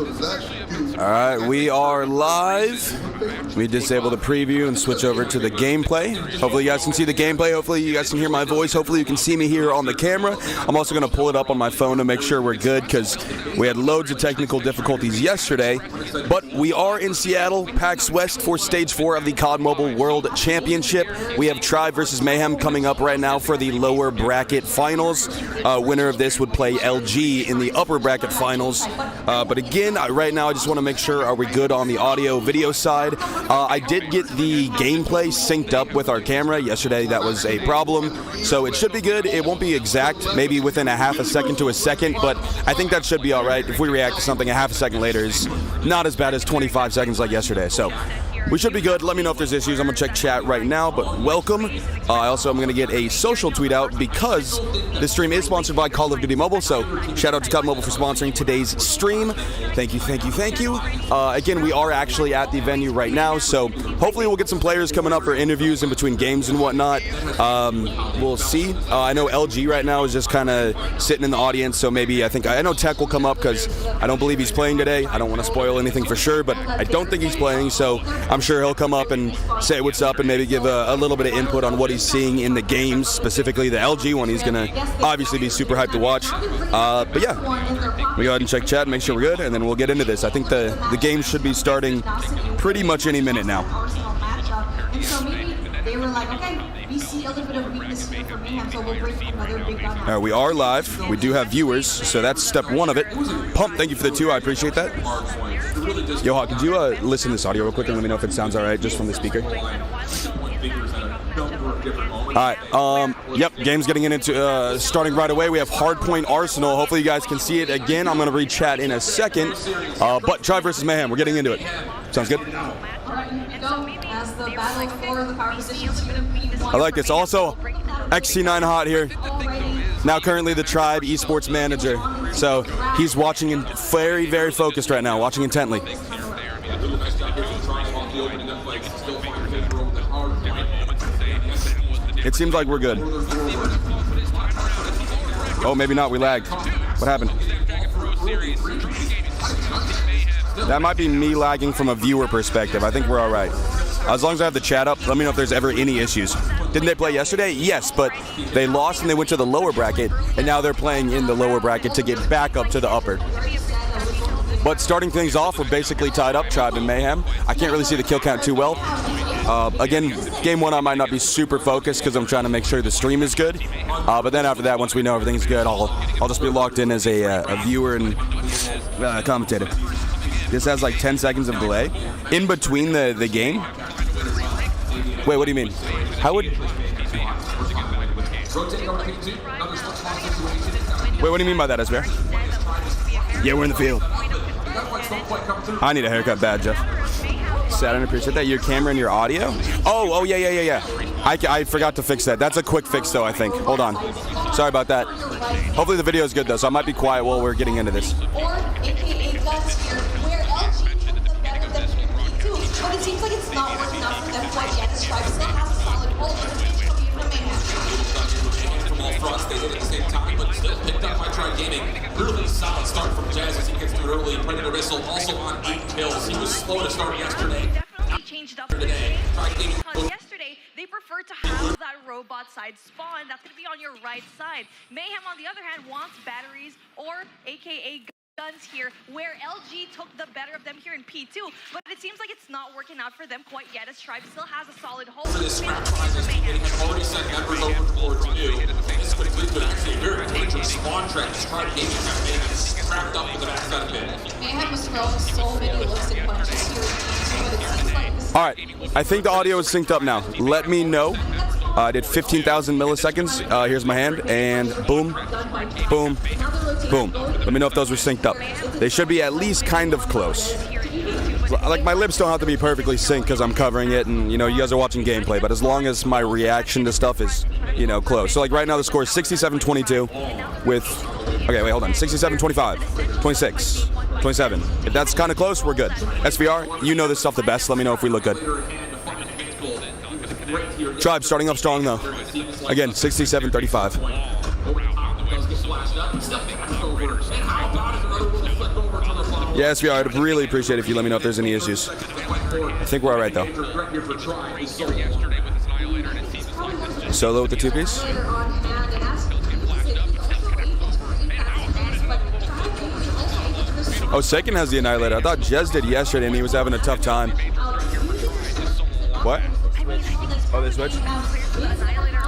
All right, we are live. We disable the preview and switch over to the gameplay. Hopefully you guys can see the gameplay. Hopefully you guys can hear my voice. Hopefully you can see me here on the camera. I'm also going to pull it up on my phone to make sure we're good because we had loads of technical difficulties yesterday. But we are in Seattle, PAX West for Stage 4 of the COD Mobile World Championship. We have Tribe versus Mayhem coming up right now for the lower bracket finals. Winner of this would play LG in the upper bracket finals. But again, right now I just want to make sure, are we good on the audio video side? I did get the gameplay synced up with our camera. Yesterday that was a problem, so it should be good. It won't be exact, maybe within a half a second to a second, but I think that should be all right. If we react to something a half a second later is not as bad as 25 seconds like yesterday, so we should be good. Let me know if there's issues. I'm going to check chat right now, but welcome. I also am going to get a social tweet out because this stream is sponsored by Call of Duty Mobile, so shout out to COD Mobile for sponsoring today's stream. Thank you, thank you, thank you. Again, we are actually at the venue right now, so hopefully we'll get some players coming up for interviews in between games and whatnot. We'll see. I know LG right now is just kind of sitting in the audience, so maybe I know Tech will come up because I don't believe he's playing today. I don't want to spoil anything for sure, but I don't think he's playing, so I'm sure he'll come up and say what's up and maybe give a little bit of input on what he's seeing in the games, specifically the LG one. He's going to obviously be super hyped to watch. But yeah, we go ahead and check chat and make sure we're good, and then we'll get into this. I think the game should be starting pretty much any minute now. So maybe they were like, okay, we see a little bit of weakness here for Mayhem, so we'll bring another big gun. We are live. We do have viewers, so that's step one of it. Pump, thank you for the 2. I appreciate that. Yo, Hawk, could you listen to this audio real quick and let me know if it sounds all right just from the speaker? All right, yep, game's getting into starting right away. We have Hardpoint Arsenal. Hopefully you guys can see it again. I'm going to read chat in a second. But Tribe versus Mayhem, we're getting into it. Sounds good? As the battle for the power position is going to be I like this. Also, XC9 Hot here. Now currently the Tribe esports manager. So he's watching and very, very focused right now, watching intently. It seems like we're good. Oh, maybe not. We lagged. What happened? That might be me lagging from a viewer perspective. I think we're all right. As long as I have the chat up, let me know if there's ever any issues. Didn't they play yesterday? Yes, but they lost and they went to the lower bracket, and now they're playing in the lower bracket to get back up to the upper. But starting things off, we're basically tied up, Tribe and Mayhem. I can't really see the kill count too well. Again, game one I might not be super focused because I'm trying to make sure the stream is good. But then after that, once we know everything's good, I'll just be locked in as a viewer and commentator. This has like 10 seconds of delay in between the game. Wait, what do you mean? How would... Wait, what do you mean by that, Esbear? Yeah, we're in the field. I need a haircut bad, Jeff. Sad, I appreciate that. Your camera and your audio? Oh, yeah. I forgot to fix that. That's a quick fix, though, I think. Hold on. Sorry about that. Hopefully the video is good, though, so I might be quiet while we're getting into this. Or AKA guns here, where LG took the better than P2, but it seems like it's not working out for them quite yet. This Tribe still has a solid hold, and the pitch coming from Mayhem. From all fronts, they hit at the same time, but still picked up by Tribe Gaming. Really solid start from Jazz as he gets to it early. Predator Missile also on 8 kills. He was slow to start yesterday. Definitely changed up today. Because yesterday, they prefer to have that robot side spawn. That's going to be on your right side. Mayhem, on the other hand, wants batteries or AKA guns here, where LG took the better of them here in P2, but it seems like it's not working out for them quite yet, as Tribe still has a solid hold. For this scrap prize, they have already sent members over towards you. This could lead to actually a very dangerous spawn track. This Tribe Gaming campaign is trapped up with the backside of it. Mayhem was throwing so many looks and punches here in P2, but it seems like this... All right, I think the audio is synced up now. Let me know. I did 15,000 milliseconds. Here's my hand, and boom, boom, boom. Let me know if those were synced up. They should be at least kind of close. Like, my lips don't have to be perfectly synced because I'm covering it, and, you know, you guys are watching gameplay, but as long as my reaction to stuff is, you know, close. So, like, right now the score is 67-22 with, okay, wait, hold on, 67-25, 26, 27. If that's kind of close, we're good. SVR, you know this stuff the best. Let me know if we look good. Tribe starting up strong, though. Again, 67-35. Yeah, SVR, I'd really appreciate it if you let me know if there's any issues. I think we're all right, though. Solo with the two-piece. Oh, Seiken has the Annihilator. I thought Jez did yesterday, and he was having a tough time. What? Oh, they switched?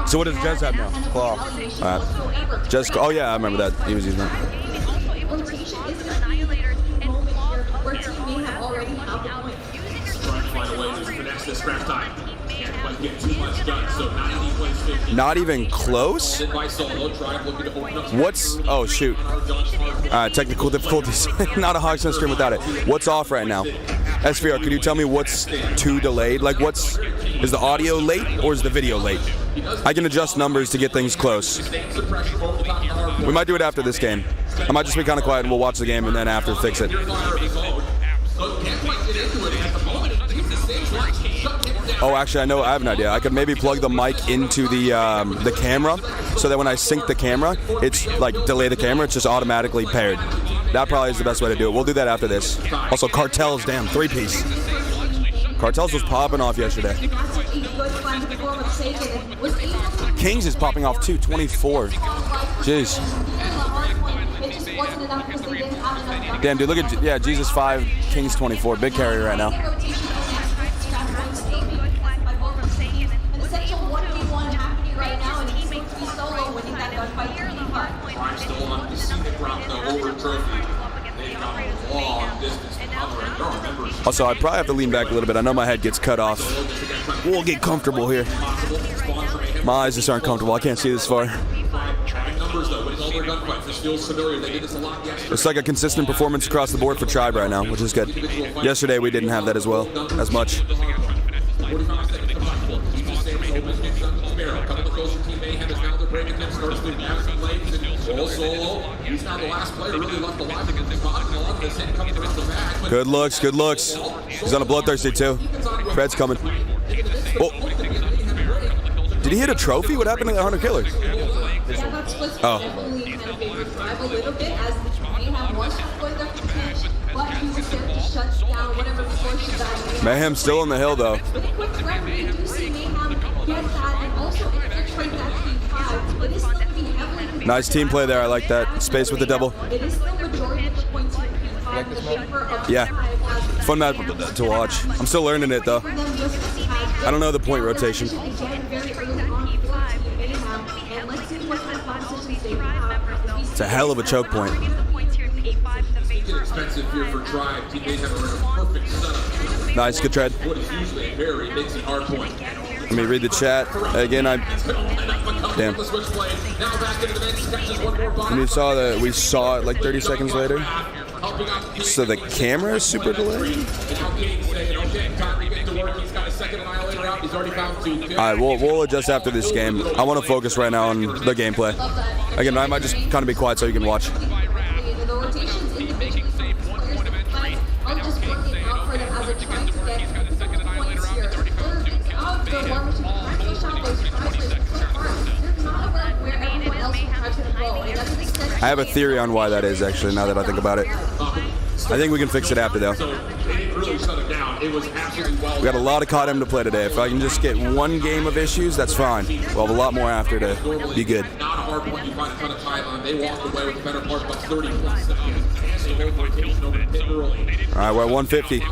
So what does Jez have now? Claw. All right. Jez, oh, yeah, I remember that. He was using that. Not even close? What's... Oh, shoot. Technical difficulties. Not a HawksNest stream without it. What's off right now? SVR, could you tell me what's too delayed? Like, what's... Is the audio late or is the video late? I can adjust numbers to get things close. We might do it after this game. I might just be kind of quiet and we'll watch the game and then after fix it. Oh, actually, I have an idea. I could maybe plug the mic into the camera so that when I sync the camera, it's like delay the camera, it's just automatically paired. That probably is the best way to do it. We'll do that after this. Also, Cartel's, damn, three-piece. Cartel's was popping off yesterday. Kings is popping off too, 24. Jeez. Damn, dude, look at, yeah, Jesus 5, Kings 24. Big carry right now. Also, I probably have to lean back a little bit. I know my head gets cut off. We'll get comfortable here. My eyes just aren't comfortable. I can't see this far. It's like a consistent performance across the board for Tribe right now, which is good. Yesterday we didn't have that as well, as much. Good looks, good looks. He's on a bloodthirsty too. Fred's coming. Oh. Did he hit a trophy? What happened to the Hunter Killer? Oh. Mayhem still on the hill though. Nice team play there. I like that. Space with the double. Yeah. Fun map to watch. I'm still learning it though. I don't know the point rotation. It's a hell of a choke point. Nice, good tread. Let me read the chat. Again, damn. And you saw that we saw it like 30 seconds later. So the camera is super delayed. Alright, we'll adjust after this game. I want to focus right now on the gameplay. Again, I might just kind of be quiet so you can watch. I have a theory on why that is, actually, now that I think about it. I think we can fix it after, though. We got a lot of CODM to play today. If I can just get one game of issues, that's fine. We'll have a lot more after to be good. All right, we're at 150.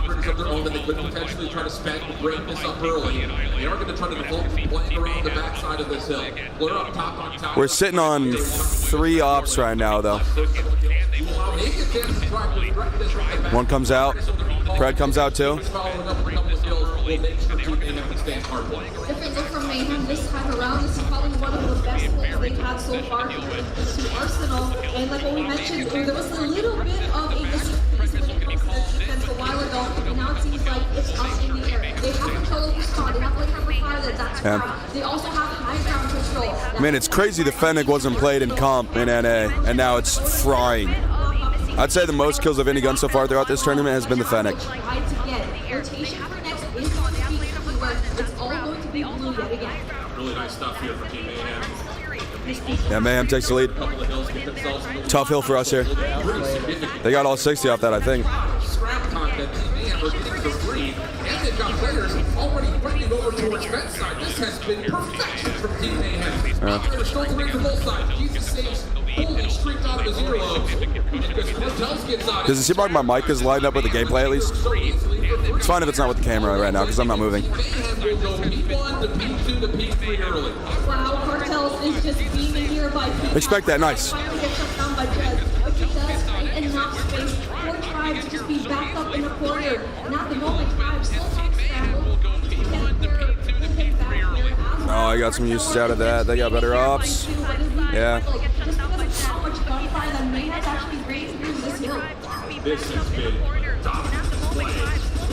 We're sitting on 3 ops right now, though. One comes out. Fred comes out too. Different look from Mayhem this time around. This is probably one of the best plays they've had so far here to Arsenal. And like what we mentioned, there was a little bit of a missing piece when it comes to the defense a while ago. And now it seems like it's up in the air. They have control of the squad. They have like a fire that's They also have high ground control. Man, it's crazy the Fennec wasn't played in comp in NA, and now it's frying. I'd say the most kills of any gun so far throughout this tournament has been the Fennec. Really nice stuff here for Team Mayhem. Yeah, Mayhem takes the lead. Tough hill for us here. They got all 60 off that, I think. Scrap content, Mayhem are getting for free, and they've got players already running over towards Ben's side. This has been perfection from Team Mayhem. They're still the ring for both sides. Jesus saves holding streaked out of his earlobes. Because Cortez gets out. Does it seem like my mic is lined up with the gameplay at least? It's fine if it's not with the camera right now because I'm not moving. Mayhem will go P1 to P2 to P3 early. Wow, Cartels is just beaming here by P5. Expect that, nice. Finally gets shut down by Jez, which he does create enough space for Tribe to just be backed up in the corner. And at the moment, Tribe still on scramble. Oh, I got some usage out of that. They got better ops. Yeah. Just because of how much gunfire that Mayhem's actually bringing through this hill. This has been dominant play.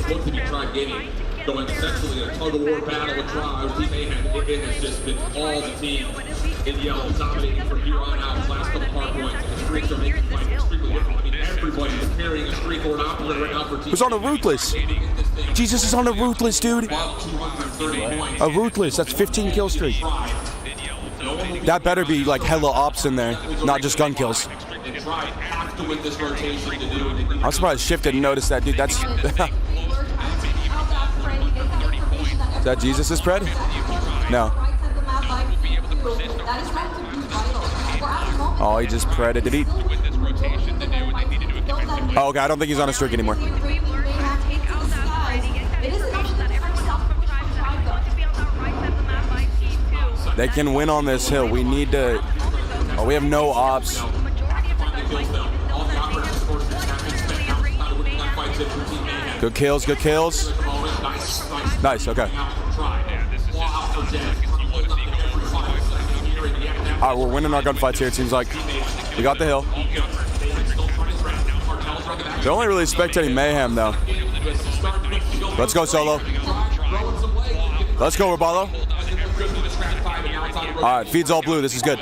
Look to be Tribe Gaming going essentially in a tug-of-war battle with Tribe. Team Mayhem, it has just been all the teams in yellow dominating from here on out. The last couple hard points. The streaks are making fight extremely different. I mean, everybody is carrying a streak or an opponent right now for Team Who's on a Ruthless? Jesus is on a Ruthless, dude. A Ruthless, that's 15 kill streak. That better be like hella ops in there, not just gun kills. I'm surprised Shift didn't notice that, dude. That's... Is that Jesus' spread? No. Oh, he just predded. Did he? Oh, okay, I don't think he's on a streak anymore. They can win on this hill. We need to... Oh, we have no ops. Good kills, good kills. Nice, okay. All right, we're winning our gunfights here, it seems like. We got the hill. They're only really spectating Mayhem, though. Let's go, Solo. Let's go, Roballo. All right, feeds all blue. This is good.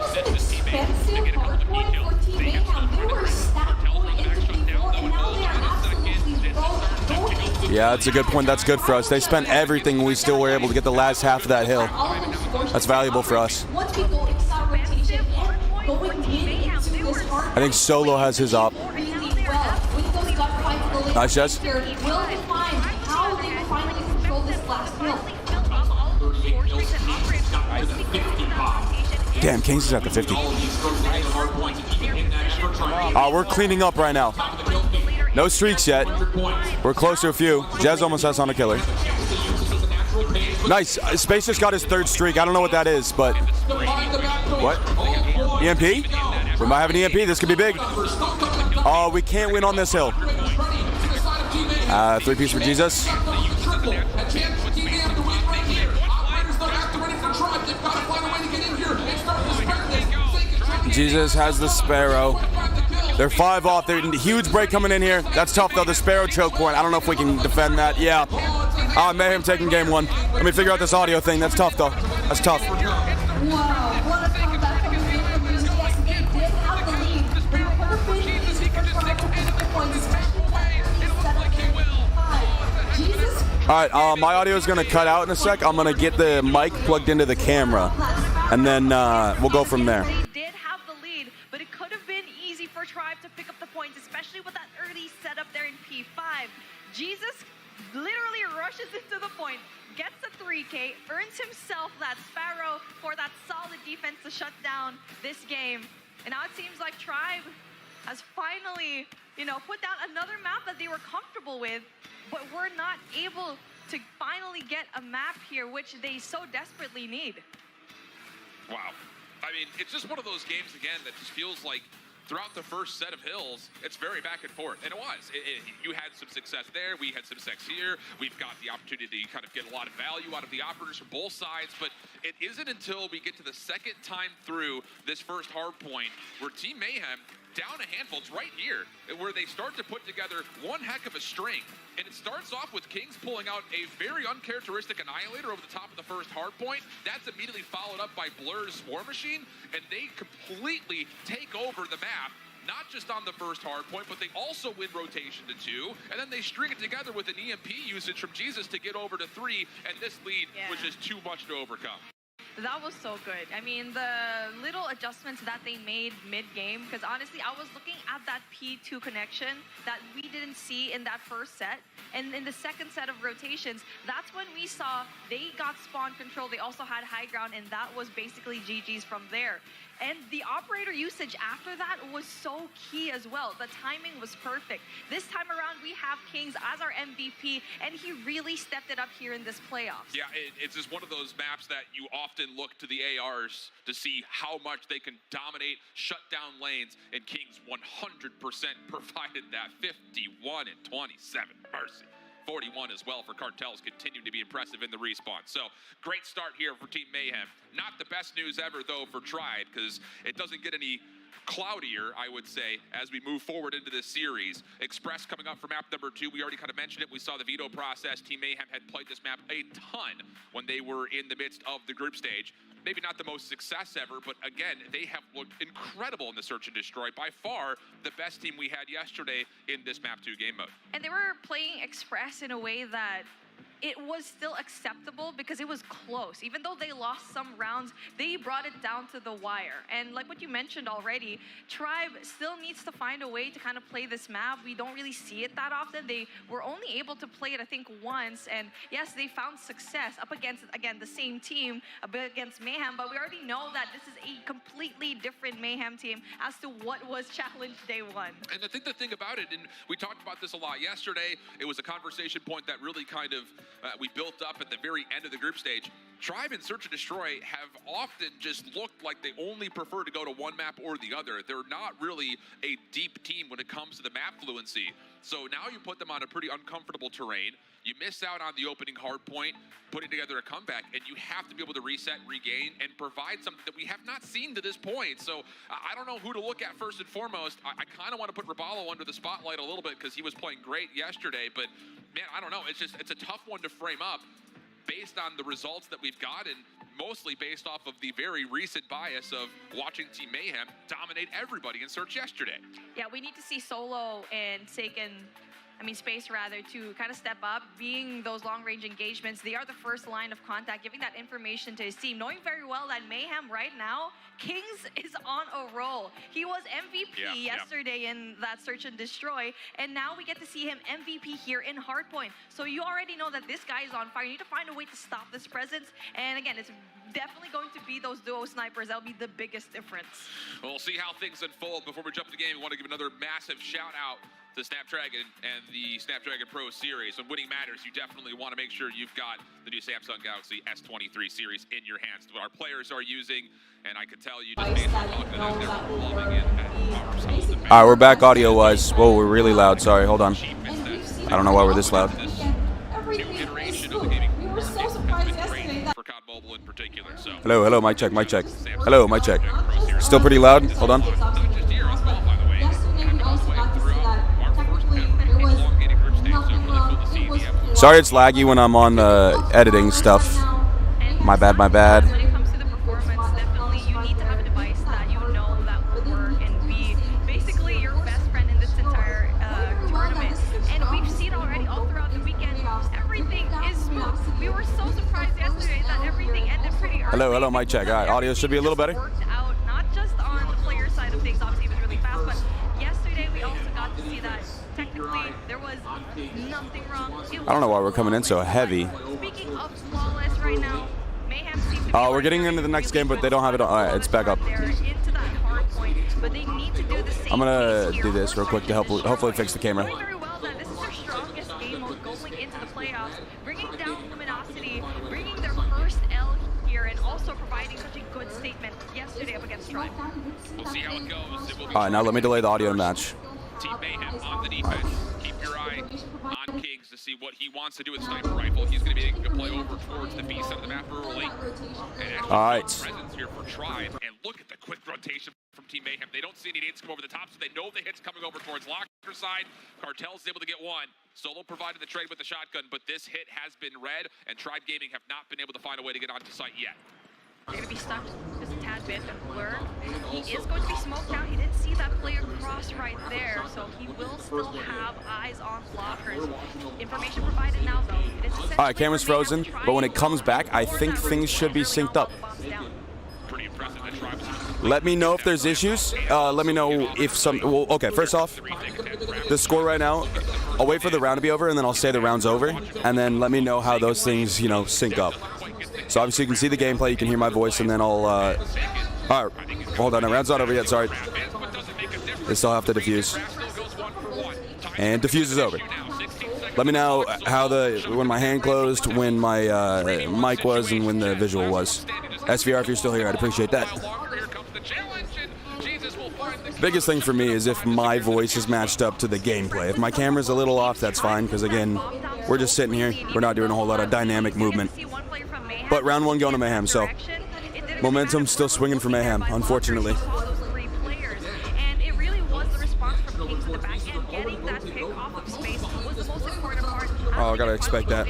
Yeah, that's a good point. That's good for us. They spent everything, and we still were able to get the last half of that hill. That's valuable for us. I think Solo has his op. Nice, Jess. Damn, Kings is at the 50. We're cleaning up right now. No streaks yet. We're close to a few. Jez almost has on a killer. Nice. Space just got his third streak. I don't know what that is, but... What? EMP? We might have an EMP. This could be big. Oh, we can't win on this hill. 3-piece for Jesus. Jesus has the Sparrow. They're 5 off. They're huge break coming in here. That's tough, though. The Sparrow choke point. I don't know if we can defend that. Yeah. Mayhem taking game 1. Let me figure out this audio thing. That's tough, though. That's tough. Wow, what a comeback from the Mayhem. Yes, they did have the lead. They could have been easy for Tribe to pick up the points, especially that 5. Jesus. All right, my audio is going to cut out in a sec. I'm going to get the mic plugged into the camera, and then we'll go from there. Tribe to pick up the points, especially with that early setup there in P5. Jesus literally rushes into the point, gets the 3K, earns himself that Sparrow for that solid defense to shut down this game. And now it seems like Tribe has finally, put down another map that they were comfortable with, but we're not able to finally get a map here, which they so desperately need. Wow. I mean, it's just one of those games, again, that just feels like throughout the first set of hills, it's very back and forth. And it was. You had some success there. We had some success here. We've got the opportunity to kind of get a lot of value out of the operators from both sides. But it isn't until we get to the second time through this first hard point where Team Mayhem, down a handful, it's right here, where they start to put together one heck of a string. And it starts off with Kings pulling out a very uncharacteristic Annihilator over the top of the first hard point. That's immediately followed up by Blur's War Machine, and they completely take over the map, not just on the first hard point, but they also win rotation to 2, and then they string it together with an EMP usage from Jesus to get over to 3, and this lead was just too much to overcome. That was so good. I mean, the little adjustments that they made mid-game, because honestly, I was looking at that P2 connection that we didn't see in that first set. And in the second set of rotations, that's when we saw they got spawn control. They also had high ground, and that was basically GG's from there. And the operator usage after that was so key as well. The timing was perfect. This time around, we have Kings as our MVP, and he really stepped it up here in this playoffs. Yeah, it's just one of those maps that you often look to the ARs to see how much they can dominate, shut down lanes, and Kings 100% provided that. 51 and 27, mercy. 41 as well for Cartels, continue to be impressive in the respawn. So great start here for Team Mayhem. Not the best news ever though for Triad, because it doesn't get any cloudier, I would say, as we move forward into this series. Express coming up for map number 2. We already kind of mentioned it. We saw the veto process. Team Mayhem had played this map a ton when they were in the midst of the group stage. Maybe not the most success ever, but again, they have looked incredible in the search and destroy. By far, the best team we had yesterday in this map 2 game mode. And they were playing Express in a way that it was still acceptable because it was close. Even though they lost some rounds, they brought it down to the wire. And like what you mentioned already, Tribe still needs to find a way to kind of play this map. We don't really see it that often. They were only able to play it, I think, once. And yes, they found success up against, again, the same team, against Mayhem. But we already know that this is a completely different Mayhem team as to what was challenged day one. And I think the thing about it, and we talked about this a lot yesterday, it was a conversation point that really kind of we built up at the very end of the group stage. Tribe and Search and Destroy have often just looked like they only prefer to go to one map or the other. They're not really a deep team when it comes to the map fluency. So now you put them on a pretty uncomfortable terrain. You miss out on the opening hard point, putting together a comeback, and you have to be able to reset, regain, and provide something that we have not seen to this point. So I don't know who to look at first and foremost. I kind of want to put Raballo under the spotlight a little bit because he was playing great yesterday, but man, I don't know. It's a tough one to frame up based on the results that we've got, and mostly based off of the very recent bias of watching Team Mayhem dominate everybody in Search yesterday. Yeah, we need to see Solo and Space rather, to kind of step up, being those long-range engagements. They are the first line of contact, giving that information to his team, knowing very well that Mayhem right now, Kings is on a roll. He was MVP yesterday in that Search and Destroy, and now we get to see him MVP here in Hardpoint. So you already know that this guy is on fire. You need to find a way to stop this presence, and again, it's definitely going to be those duo snipers. That'll be the biggest difference. We'll see how things unfold. Before we jump to the game, we want to give another massive shout out to Snapdragon and the Snapdragon Pro series. When winning matters, you definitely want to make sure you've got the new Samsung Galaxy S23 series in your hands. What our players are using, and I could tell you just based on talking to them, they're loving it at ourselves. All right, we're back audio-wise. Whoa, we're really loud. Sorry, hold on. I don't know why we're this loud. Iteration of the gaming for COD Mobile in particular. So Hello, mic check. Hello, mic check. Still pretty loud? Hold on. Sorry it's laggy when I'm on editing stuff. My bad. When it comes to the performance, definitely you need to have a device that you know that will work and be basically your best friend in this entire tournament. And we've seen already all throughout the weekend, everything is smooth. We were so surprised yesterday that everything ended pretty early. Hello, mic check. All right, audio should be a little better. Worked out, not just on the player side of things, obviously it was really fast, but yesterday we also got to see that technically there was nothing wrong. I don't know why we're coming in so heavy. Speaking of flawless right now, Mayhem seems to be Oh, we're getting into the next game, but they don't have it on. All right, it's back up. They're into that hard point, but they need to do the same. I'm gonna do this real quick to hopefully fix the camera. Knowing very well that this is their strongest game of going into the playoffs, bringing down Luminosity, bringing their first L here, and also providing such a good statement yesterday up against Tribe. we'll see how it goes. It will be All right, now let me delay the audio match. Team Mayhem on the defense. Keep your eye on Kings to see what he wants to do with sniper rifle. He's going to be able to play over towards the B side of the map early. And All right. presence here for Tribe. And look at the quick rotation from Team Mayhem. They don't see any hits come over the top, so they know the hits coming over towards Locker side. Cartel's able to get one. Solo provided the trade with the shotgun, but this hit has been read, and Tribe Gaming have not been able to find a way to get onto site yet. They're going to be stuck just a tad bit of blur. He is going to be smoked out. He didn't see that player cross right there, so he will still have eyes on blockers. Information provided now, though. It is All right, camera's frozen, but when it comes back, I think things should be synced up. Let me know if there's issues. Let me know if some. Well, okay, first off, the score right now, I'll wait for the round to be over, and then I'll say the round's over, and then let me know how those things, you know, sync up. So obviously you can see the gameplay, you can hear my voice, and then I'll. All right, hold on, the round's not over yet. Sorry. They still have to defuse. And defuse is over. Let me know how when my hand closed, when my mic was, and when the visual was. SVR, if you're still here, I'd appreciate that. Biggest thing for me is if my voice is matched up to the gameplay. If my camera's a little off, that's fine, because again, we're just sitting here. We're not doing a whole lot of dynamic movement. But round one going to Mayhem, so momentum still swinging for Mayhem, unfortunately. Oh, I gotta expect that.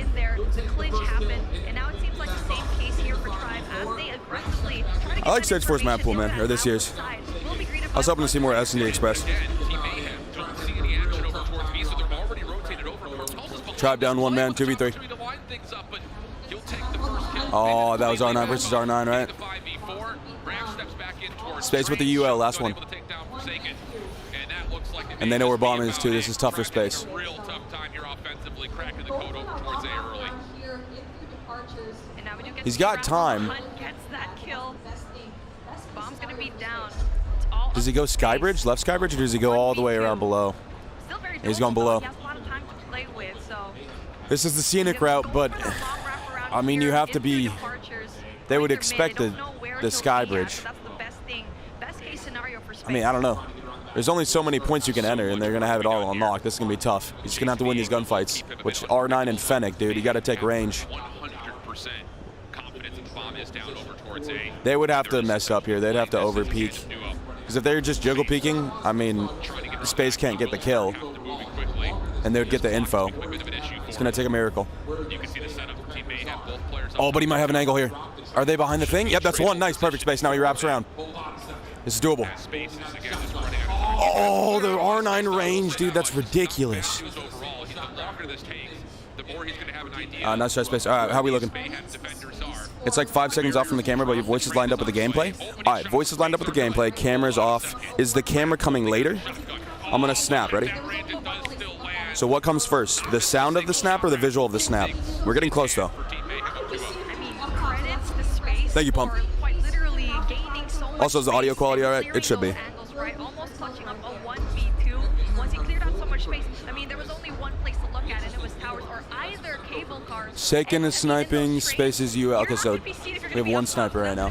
I like Stage 4's map pool, man, or this year's. I was hoping to see more S&D Express. Tribe down one man, 2v3. Oh, that was R9 versus R9, right? Space with the UL, last one. And they know where bomb is too. This is tough for space. He's got time. Does he go Skybridge, left Skybridge, or does he go all the way around below? He's going below. This is the scenic route, but I mean, you have to be. They would expect the Skybridge. I mean, I don't know. There's only so many points you can enter, and they're gonna have it all unlocked. This is gonna be tough. He's just gonna have to win these gunfights. Which R9 and Fennec, dude, you got to take range. They would have to mess up here. They'd have to over peek. Because if they're just jiggle peeking, I mean, Space can't get the kill, and they would get the info. It's gonna take a miracle. Oh, but he might have an angle here. Are they behind the thing? Yep, that's one. Nice, perfect Space. Now he wraps around. This is doable. Oh, the R9 range, dude, that's ridiculous. Nice try, Space. All right, how are we looking? It's like 5 seconds off from the camera, but your voice is lined up with the gameplay. All right, voice is lined up with the gameplay. Camera's off. Is the camera coming later? I'm gonna snap. Ready? So what comes first? The sound of the snap or the visual of the snap? We're getting close though. Thank you, Pump. Also, is the audio quality all right? It should be. Seiken is sniping, Space is UL. Okay, so we have one sniper right now.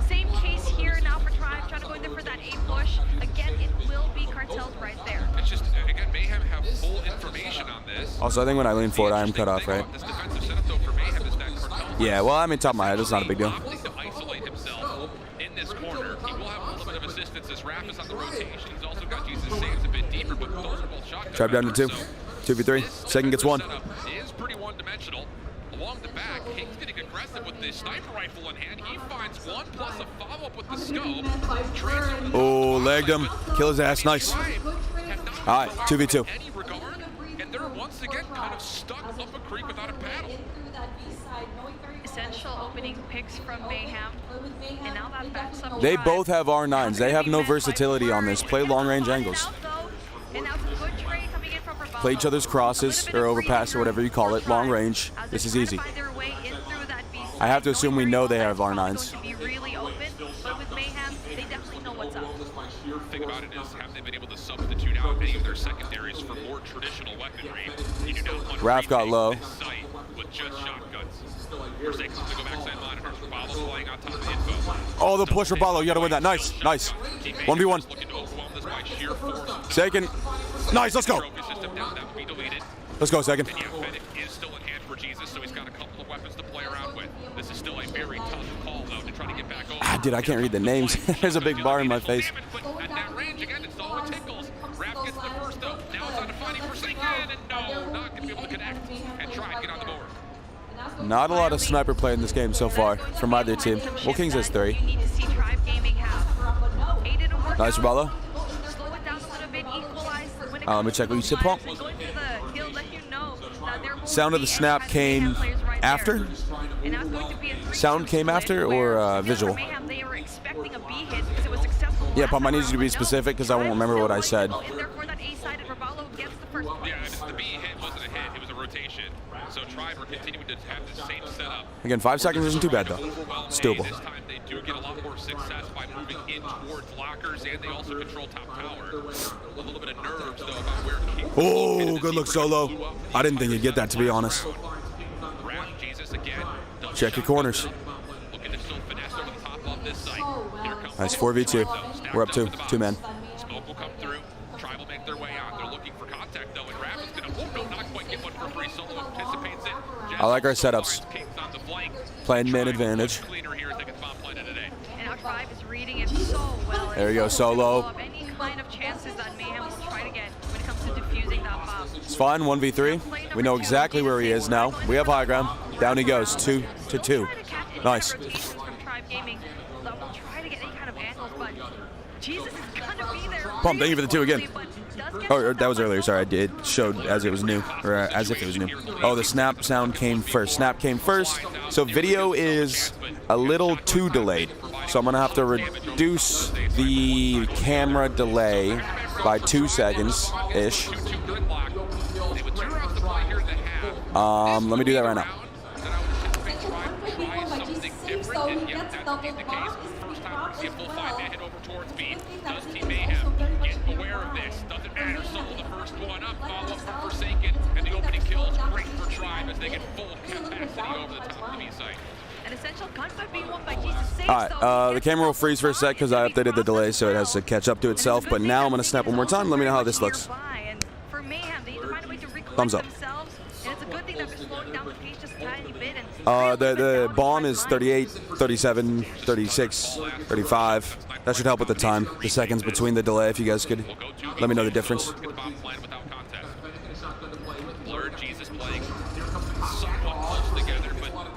Same case here now for Tribe, trying to go in there for that A push. Again, it will be cartels right there. It's just, again, Mayhem have full information on this. Also, I think when I lean forward, I am cut off, right? Yeah, well, I mean, top of my head, it's not a big deal. To isolate himself in this corner. He will have a little bit of assistance as Raph is on the rotation. He's also got Jesus saves a bit deeper, but those are both shotguns. Tribe down to 2. 2v3. Second gets 1. Is pretty one-dimensional. Along the back, King's getting aggressive with the sniper rifle in hand. He finds one plus a follow-up with the scope. Oh, legged him. Kill his ass. Nice. All right, 2v2. And they're once again kind of stuck up a creek without a paddle. Essential opening picks from Mayhem. And now that backs up. They both have R9s. They have no versatility on this. Play long-range angles. Play each other's crosses or overpass or whatever you call it, long range. This is easy. I have to assume we know they have R9s. The thing about it is, have they been able to substitute out many of their secondaries for more traditional weaponry? You do not want Raph got low. With just shotguns. Forsaken's to go backside monitor. Balo playing on top of the info. Oh, the push for Balo. You gotta win that. Nice, nice. 1v1. Seiken. Nice, let's go. Let's go, Seiken. Fennec is still in hand for Jesus, so he's got a couple of weapons to play around with. This is still a very tough call, though, to try to get back over. Ah, dude, I can't read the names. There's a big bar in my face. At that range, again, it's all it tickles. Raph gets the first, though. Now it's on to fighting for Seiken, and no, not going to be able to connect. And try and get on the board. Not a lot of sniper play in this game so far from either team. Well, Kings has 3. Nice, Bala. Let me check what you said, Pump. Sound of the snap came after? Sound came after or visual? Yeah, Pump, I need you to be specific because I won't remember what I said. Yeah, the B hit wasn't a hit, it was a rotation. So Tribe are continuing to have the same setup. Again, 5 seconds isn't too bad though. It's doable. This time they do get a lot more success by moving in towards lockers, and they also control top tower. A little bit of nerves though about where King. Oh, good look, Solo. I didn't think you'd get that, to be honest. Jesus again. Check your corners. Looking to still finesse over the top of this site. Here comes Nice 4v2. We're up 2 men. Smoke will come through. Tribe will make their way out. They're looking for contact though, and Raph is gonna not quite get one for free. Solo anticipates it. I like our setups. Playing man advantage. There you go, Solo. It's fine, 1v3. We know exactly where he is now. We have high ground. Down he goes, 2-2. Nice. Pump, thank you for the 2 again. Oh, that was earlier, sorry. It showed as it was new, or as if it was new. Oh, the snap sound came first. Snap came first, so video is a little too delayed. So I'm gonna have to reduce the camera delay by 2 seconds-ish. Let me do that right now. Does Team Mayhem get aware of this? Doesn't matter. Solo the first one up. Follow up from Forsaken. And the opening kill is great for Tribe as they get full capacity over the top of the B site. An essential gunfight being won by Jesus. Alright, the camera will freeze for a sec because I updated the delay so it has to catch up to itself. But now I'm going to snap one more time. Let me know how this looks. Thumbs up. The bomb is 38, 37, 36, 35. That should help with the time, the seconds between the delay, if you guys could let me know the difference.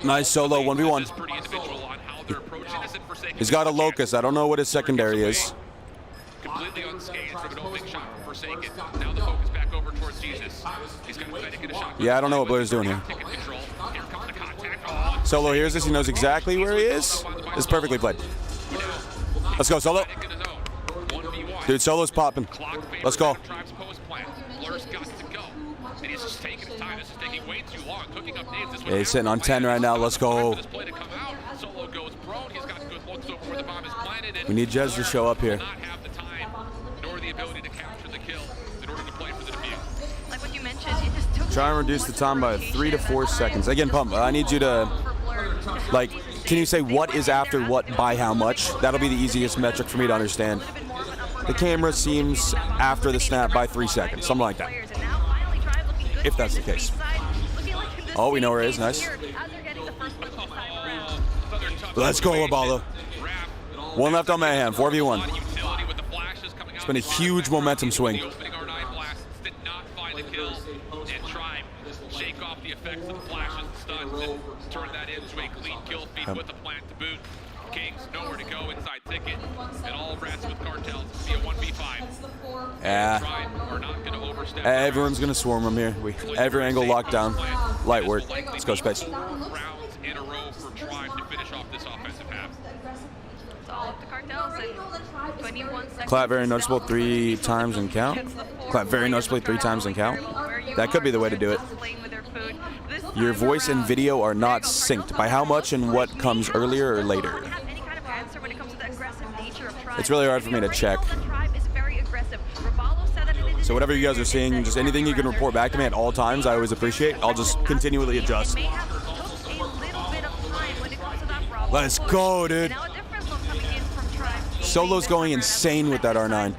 Nice Solo, 1v1. He's got a Locust. I don't know what his secondary is. Completely unscathed from an opening shot from Forsaken. Now the focus back over towards Jesus. He's got to get a shot. Yeah, I don't know what Blair's doing here. Solo hears this. He knows exactly where he is. It's perfectly played. Let's go, Solo. Dude, Solo's popping. Let's go. Yeah, he's sitting on 10 right now. Let's go. We need Jez to show up here. Try and reduce the time by 3 to 4 seconds. Again, Pump, I need you to, like, can you say what is after what by how much? That'll be the easiest metric for me to understand. The camera seems after the snap by 3 seconds, something like that. If that's the case. Oh, we know where it is. Nice. Let's go, Abalo. 1 left on Mayhem, 4v1. It's been a huge momentum swing. Turn that into a clean kill feed with a plant to boot. Kings nowhere to go inside ticket, and all rats with cartels be a 1v5. Yeah. Everyone's gonna swarm him here. Every angle locked down. Light work. Let's go space. Rounds in a row for Tribe to finish off this offensive half. It's all up to cartels and 21 seconds. Clap very noticeable 3 times and count. Clap very noticeably 3 times and count. That could be the way to do it. Your voice and video are not synced. By how much and what comes earlier or later? It's really hard for me to check. So whatever you guys are seeing, just anything you can report back to me at all times, I always appreciate. I'll just continually adjust. Let's go, dude. Solo's going insane with that R9.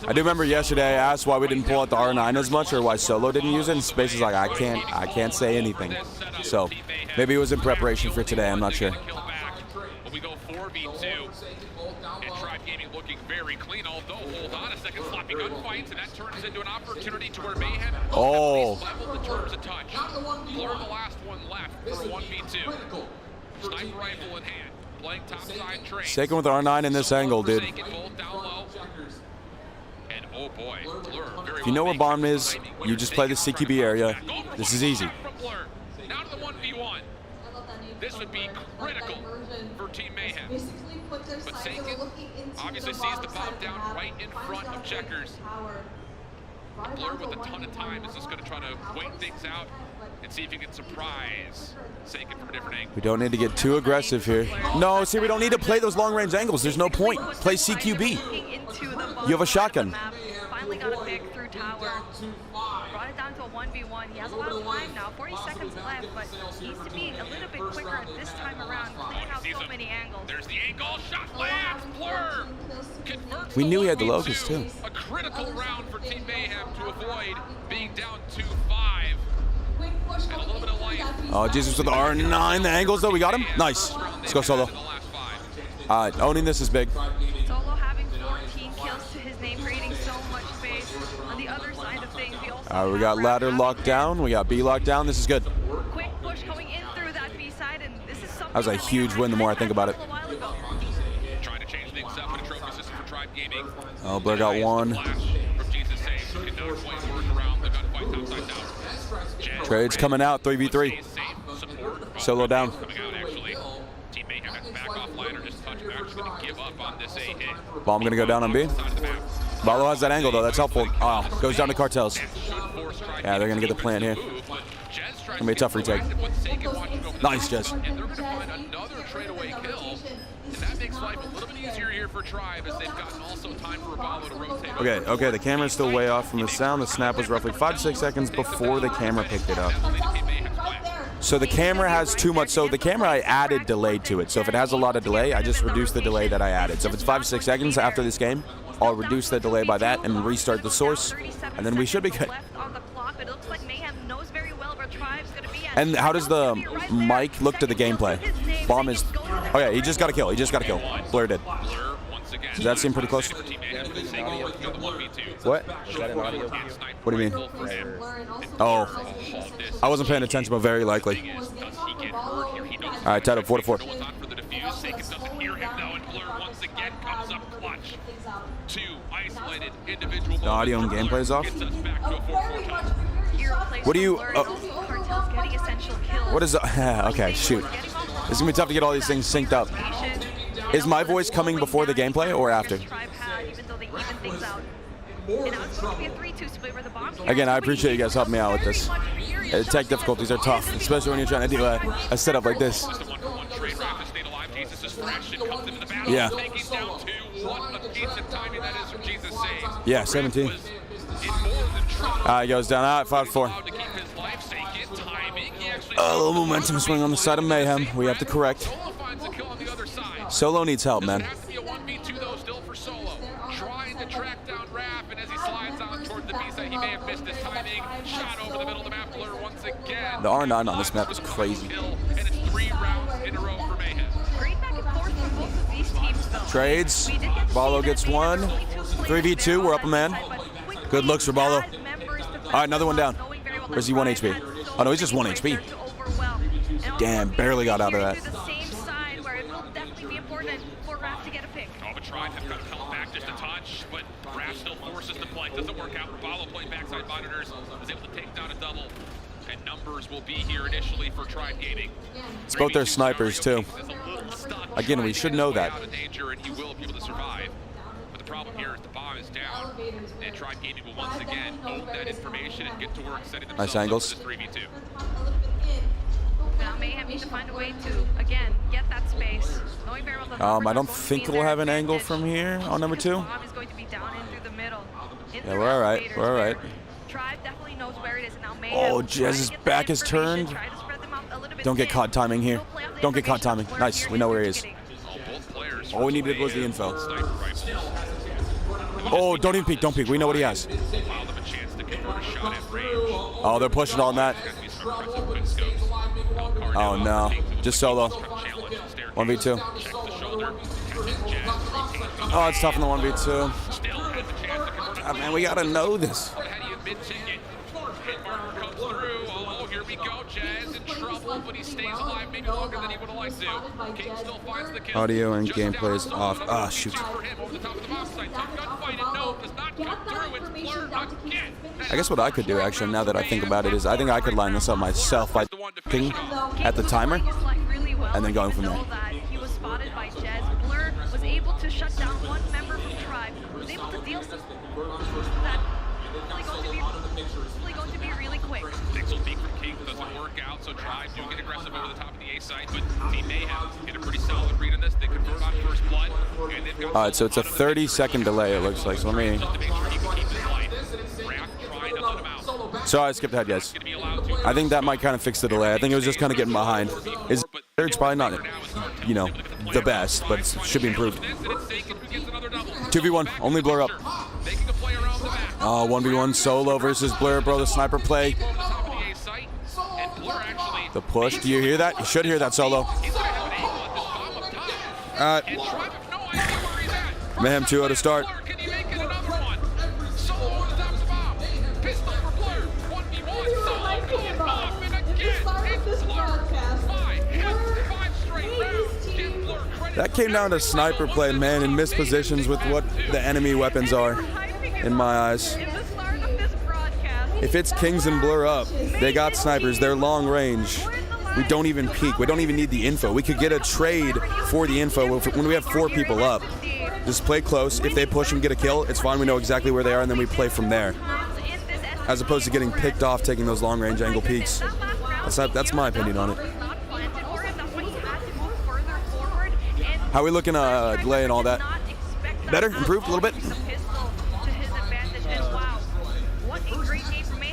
I do remember yesterday I asked why we didn't pull out the R9 as much or why Solo didn't use it, and Space is like, I can't say anything. So maybe it was in preparation for today, I'm not sure. We go 4v2, and Tribe Gaming looking very very clean, although hold on a second, sloppy gunfights, and that turns into an opportunity to where Mayhem Oh. leveled in terms of touch. Blur the last one left for 1v2. Sniper rifle in hand, playing topside trade. Shaking with R9 in this angle, dude. Both down low. And oh boy, Blur very If you know where bomb is, you just play the CQB area. This is easy. Now to the 1v1. This would be critical for Team Mayhem. But Sagan obviously sees the bomb down right in front of Checkers. Blur with a ton of time is just going to try to wait things out and see if he can surprise Sagan from a different angle. We don't need to get too aggressive here. No, see, we don't need to play those long-range angles. There's no point. Play CQB. You have a shotgun. Finally got a pick through tower. Brought it down to a 1v1. He has a lot of time now, 40 seconds left, but needs to be a little bit quicker this time around, cleaning out so many angles. There's the angle, shot lands, Blur converts. We knew he had the locust too. A critical round for Team Mayhem to avoid being down 2-5. And a little bit of life. Oh, Jesus with the R9. The angles, though, we got him. Nice. Let's go solo. Owning this is big. Solo having 14 kills to his name, creating so much space. On the other side of things, we also We got ladder locked down. We got B locked down. This is good. quick push going in through that B side, and this is something That was a huge win the more I think about it. Trying to change things up in a trophy system for Tribe Gaming. Oh, Blur got one. Trades coming out, 3v3. Solo down. Bomb gonna go down on B. Valo has that angle though, that's helpful. Oh, goes down to cartels. Yeah, they're gonna get the plant here. Gonna be a tough retake. Nice, Jez. And they're gonna find another tradeaway kill. And that makes life a little bit easier here for Tribe as they've gotten also time for Valo to rotate. Okay, the camera's still way off from the sound. The snap was roughly 5 to 6 seconds before the camera picked it up. So the camera has too much. So the camera, I added delay to it. So if it has a lot of delay, I just reduce the delay that I added. So if it's 5 to 6 seconds after this game, I'll reduce the delay by that and restart the source, and then we should be good. And how does the mic look to the gameplay? Bomb is... Oh yeah, he just got a kill. He just got a kill. Blur did. Does that seem pretty close? What? What do you mean? Oh. I wasn't paying attention, but very likely. All right, tied up 4-4. The audio and gameplay is off. What do you... what is... okay, shoot. It's going to be tough to get all these things synced up. Is my voice coming before the gameplay or after? Again, I appreciate you guys helping me out with this. Tech difficulties are tough, especially when you're trying to do a setup like this. Yeah. Yeah, 17. He goes down out 5-4. A little momentum swing on the side of Mayhem. We have to correct. Solo needs help, man. The R9 on this map is crazy. Trades. Valo gets one. 3v2. We're up a man. Good looks for Valo. All right, another one down. Or is he 1 HP? Oh, no, he's just 1 HP. Damn, barely got out of that. Will be here initially for Tribe Gaming. It's both their snipers too. Again, we should know that. He will be able to survive. But the problem here is the bomb is down, and Tribe Gaming will once again own that information and get to work setting themselves up for this 3v2. Now Mayhem needs to find a way to again get that space. I don't think we'll have an angle from here on number 2. Bomb is going to be down in through the middle. Yeah, we're all right. We're all right. Tribe definitely knows where it is now. Oh, Jez's back is turned. Don't get caught timing here. Don't get caught timing. Nice. We know where he is. All we needed was the info. Oh, don't even peek. Don't peek. We know what he has. Oh, they're pushing on that. Oh, no. Just solo. 1v2. Oh, it's tough in the 1v2. Still has a chance to convert Oh, man, we gotta know this. How do you mid-ticket? Hit marker comes through. Oh, here we go. Jazz in trouble, but he stays alive maybe longer than he would have liked to. King still finds the kill. Audio and Just gameplay is down off. the Ah, shoot. for him over the top of the bomb site. Tough gunfight, and no, does not come through. It's blurred again. I guess what I could do, actually, now that I think about it, is I think I could line this up myself by picking at the timer and then going from there. He was spotted by Jez. Blur was able to shut down one member from Tribe. Was able to deal some that going to be really quick. Pixel peek from King doesn't work out, so Tribe do get aggressive over the top of the A site, but Team Mayhem get a pretty solid read on this. They convert on first blood, and they've got. All right, so it's a 30-second delay, it looks like. So let me. Just to make sure he can keep his light. Rack trying to let him out. Sorry, I skipped ahead, guys. I think that might kind of fix the delay. I think it was just kind of getting behind. His third's probably not, you know, the best, but it should be improved. 2v1, only Blur up. 1v1 solo versus Blur, bro. The sniper play. The push. Do you hear that? You should hear that, Solo. Mayhem 2-0 to start. That came down to sniper play, man, and missed positions with what the enemy weapons are, in my eyes. If it's Kings and Blur up, they got snipers. They're long range. We don't even peek. We don't even need the info. We could get a trade for the info when we have 4 people up. Just play close. If they push and get a kill, it's fine. We know exactly where they are, and then we play from there. As opposed to getting picked off, taking those long range angle peeks. That's my opinion on it. How are we looking delay and all that? Better? Improved a little bit?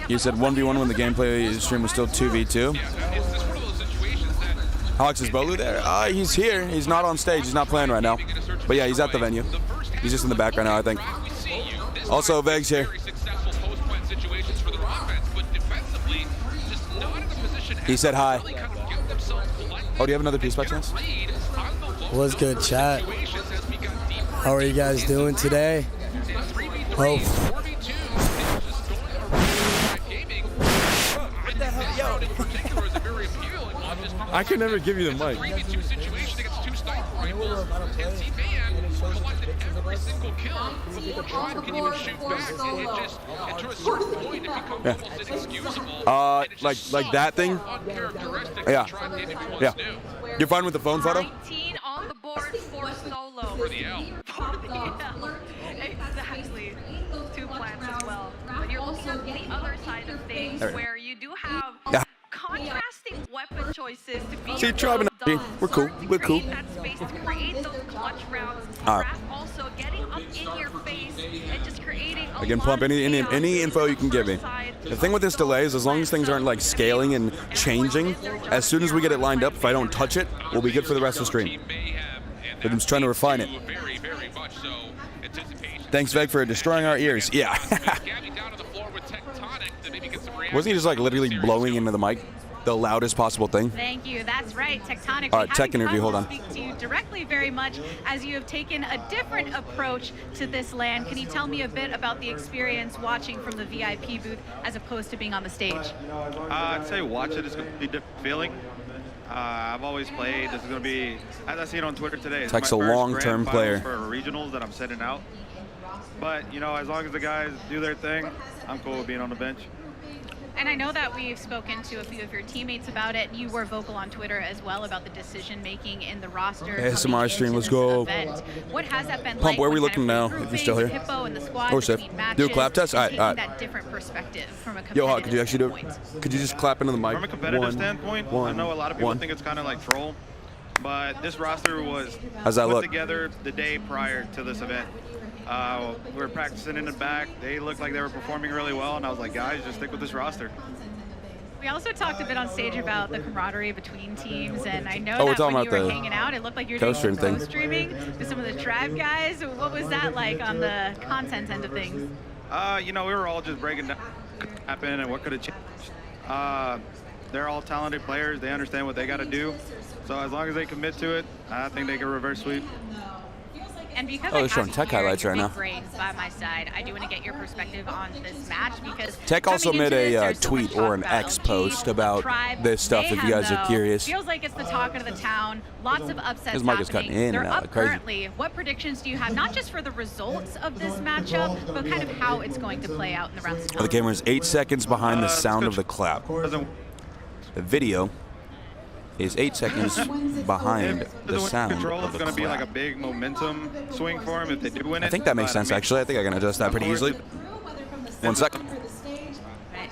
You said 1v1 when the gameplay stream was still 2v2. Hawks, is Bolu there? He's here. He's not on stage. He's not playing right now. But yeah, he's at the venue. He's just in the back right now, I think. Also, Veg's here. He said hi. Oh, do you have another piece by chance? What's good, chat? How are you guys doing today? Oh. I could never give you the mic. Yeah. Like that thing? Yeah. Yeah. You're fine with the phone photo? 19 on the board for Solo. For the L. Exactly. 2 plants as well. But you're looking at the other side of things where you do have contrasting weapon choices to be we're cool. We're cool. that space to create those clutch rounds. Raph also getting up in your face and just creating a Again, pump any info you can give me. The thing with this delay is as long as things aren't like scaling and changing, as soon as we get it lined up, if I don't touch it, we'll be good for the rest of the stream. But I'm just trying to refine it. Thanks, Veg, for destroying our ears. Yeah. Wasn't he just like literally blowing into the mic? The loudest possible thing? Thank you. That's right. Tectonic. All right, tech interview. Hold on. Speak to you directly very much as you have taken a different approach to this LAN. Can you tell me a bit about the experience watching from the VIP booth as opposed to being on the stage? I'd say watch it. It's going to be a different feeling. I've always played. This is going to be, as I see it on Twitter today, it's Tech's my a first long-term grand player. finals for regionals that I'm setting out. But, you know, as long as the guys do their thing, I'm cool with being on the bench. And I know that we've spoken to a few of your teammates about it. You were vocal on Twitter as well about the decision-making in the roster. ASMR stream, let's go. What has that been Pump, like? where are we looking now? If you're still here. Hippo and the squad Or safe. Do a clap test? All right, all right. That different perspective from a Yo, Hawk, could you actually do standpoint. it? Could you just clap into the mic? From a competitive standpoint, I know a lot of people think it's kind of like troll, but this roster was put together the day prior to this event. We were practicing in the back. They looked like they were performing really well, and I was like, guys, just stick with this roster. We also talked a bit on stage about the camaraderie between teams, and I know we're that talking when you about were the hanging out, it looked like you were doing co-streaming with some of the Tribe guys. What was that like on the content end of things? You know, we were all just breaking down what could happen and what could have changed. They're all talented players. They understand what they got to do. So as long as they commit to it, I think they can reverse sweep. And because they're showing Tech highlights right now. Brains by my side, I do want to get your perspective on this match because Tech also made a tweet or an X post about this stuff if you guys are curious. Feels like it's the talk of the town. Lots of upsets His mic is cutting in They're and out up crazy. currently. What predictions do you have, not just for the results of this matchup, but kind of how it's going to play out in the rounds to come? The camera is 8 seconds behind the sound of the clap. The video is 8 seconds behind the sound Control of is the going to be like a clap. big momentum swing for him if they do win it. I think that makes sense, actually. I think I can adjust that pretty easily. 1 second.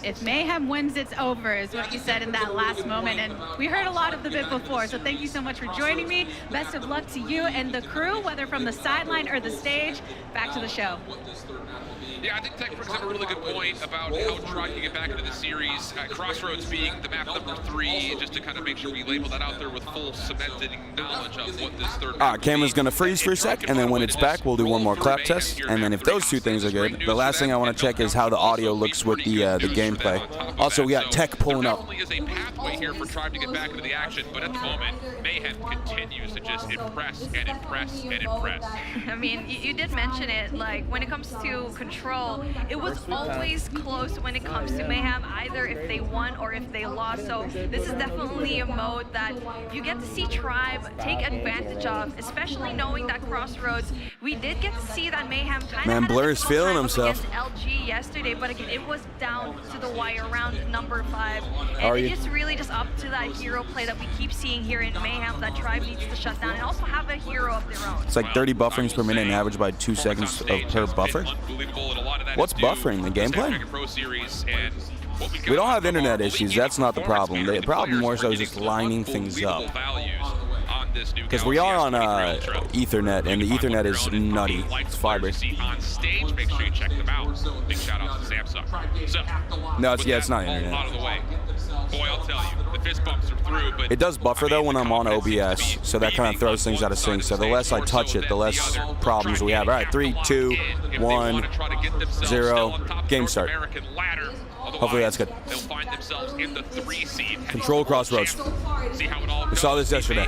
If Mayhem wins, it's over, is what you said in that last moment. And we heard a lot of the bit before, so thank you so much for joining me. Best of luck to you and the crew, whether from the sideline or the stage. Back to the show. Yeah, I think Tech brings up a really good point about how Tribe can get back into the series. Crossroads being the map number 3, just to kind of make sure we label that out there with full cemented knowledge of what this third map Camera's going to freeze for a sec, and then when it's back, we'll do one more clap test. And then if those two things are good, the last thing I want to check is how the audio looks with the gameplay. Also, we got Tech pulling up. There definitely is a pathway here for Tribe to get back into the action, but at the moment, Mayhem continues to just impress and impress and impress. I mean, you did mention it, like, when it comes to control, it was always close when it comes to Mayhem, either if they won or if they lost. So this is definitely a mode that you get to see Tribe take advantage of, especially knowing that Crossroads, we did get to see that Mayhem kind of Blur is feeling himself against LG yesterday, but again, it was down to the wire around number 5. And it's really just up to that hero play that we keep seeing here in Mayhem that Tribe needs to shut down and also have a hero of their own. It's like 30 bufferings per minute and average by 2 seconds per buffer. What's buffering? The gameplay? We don't have internet issues. That's not the problem. The problem more so is just lining things up. Because we are on Ethernet, and the Ethernet is nutty. It's fiber. On stage, make sure you check them out. Big shout out to Samsung. So, no, it's not internet. Out of the way. Boy, I'll tell you, the fist bumps are through, but it does buffer though when I'm on OBS, so that kind of throws things out of sync. So the less I touch it, the less problems we have. All right, 3, 2, 1, 0, game start. Hopefully that's good. They'll find themselves in the 3 seed. Control Crossroads. See how it all We saw this yesterday.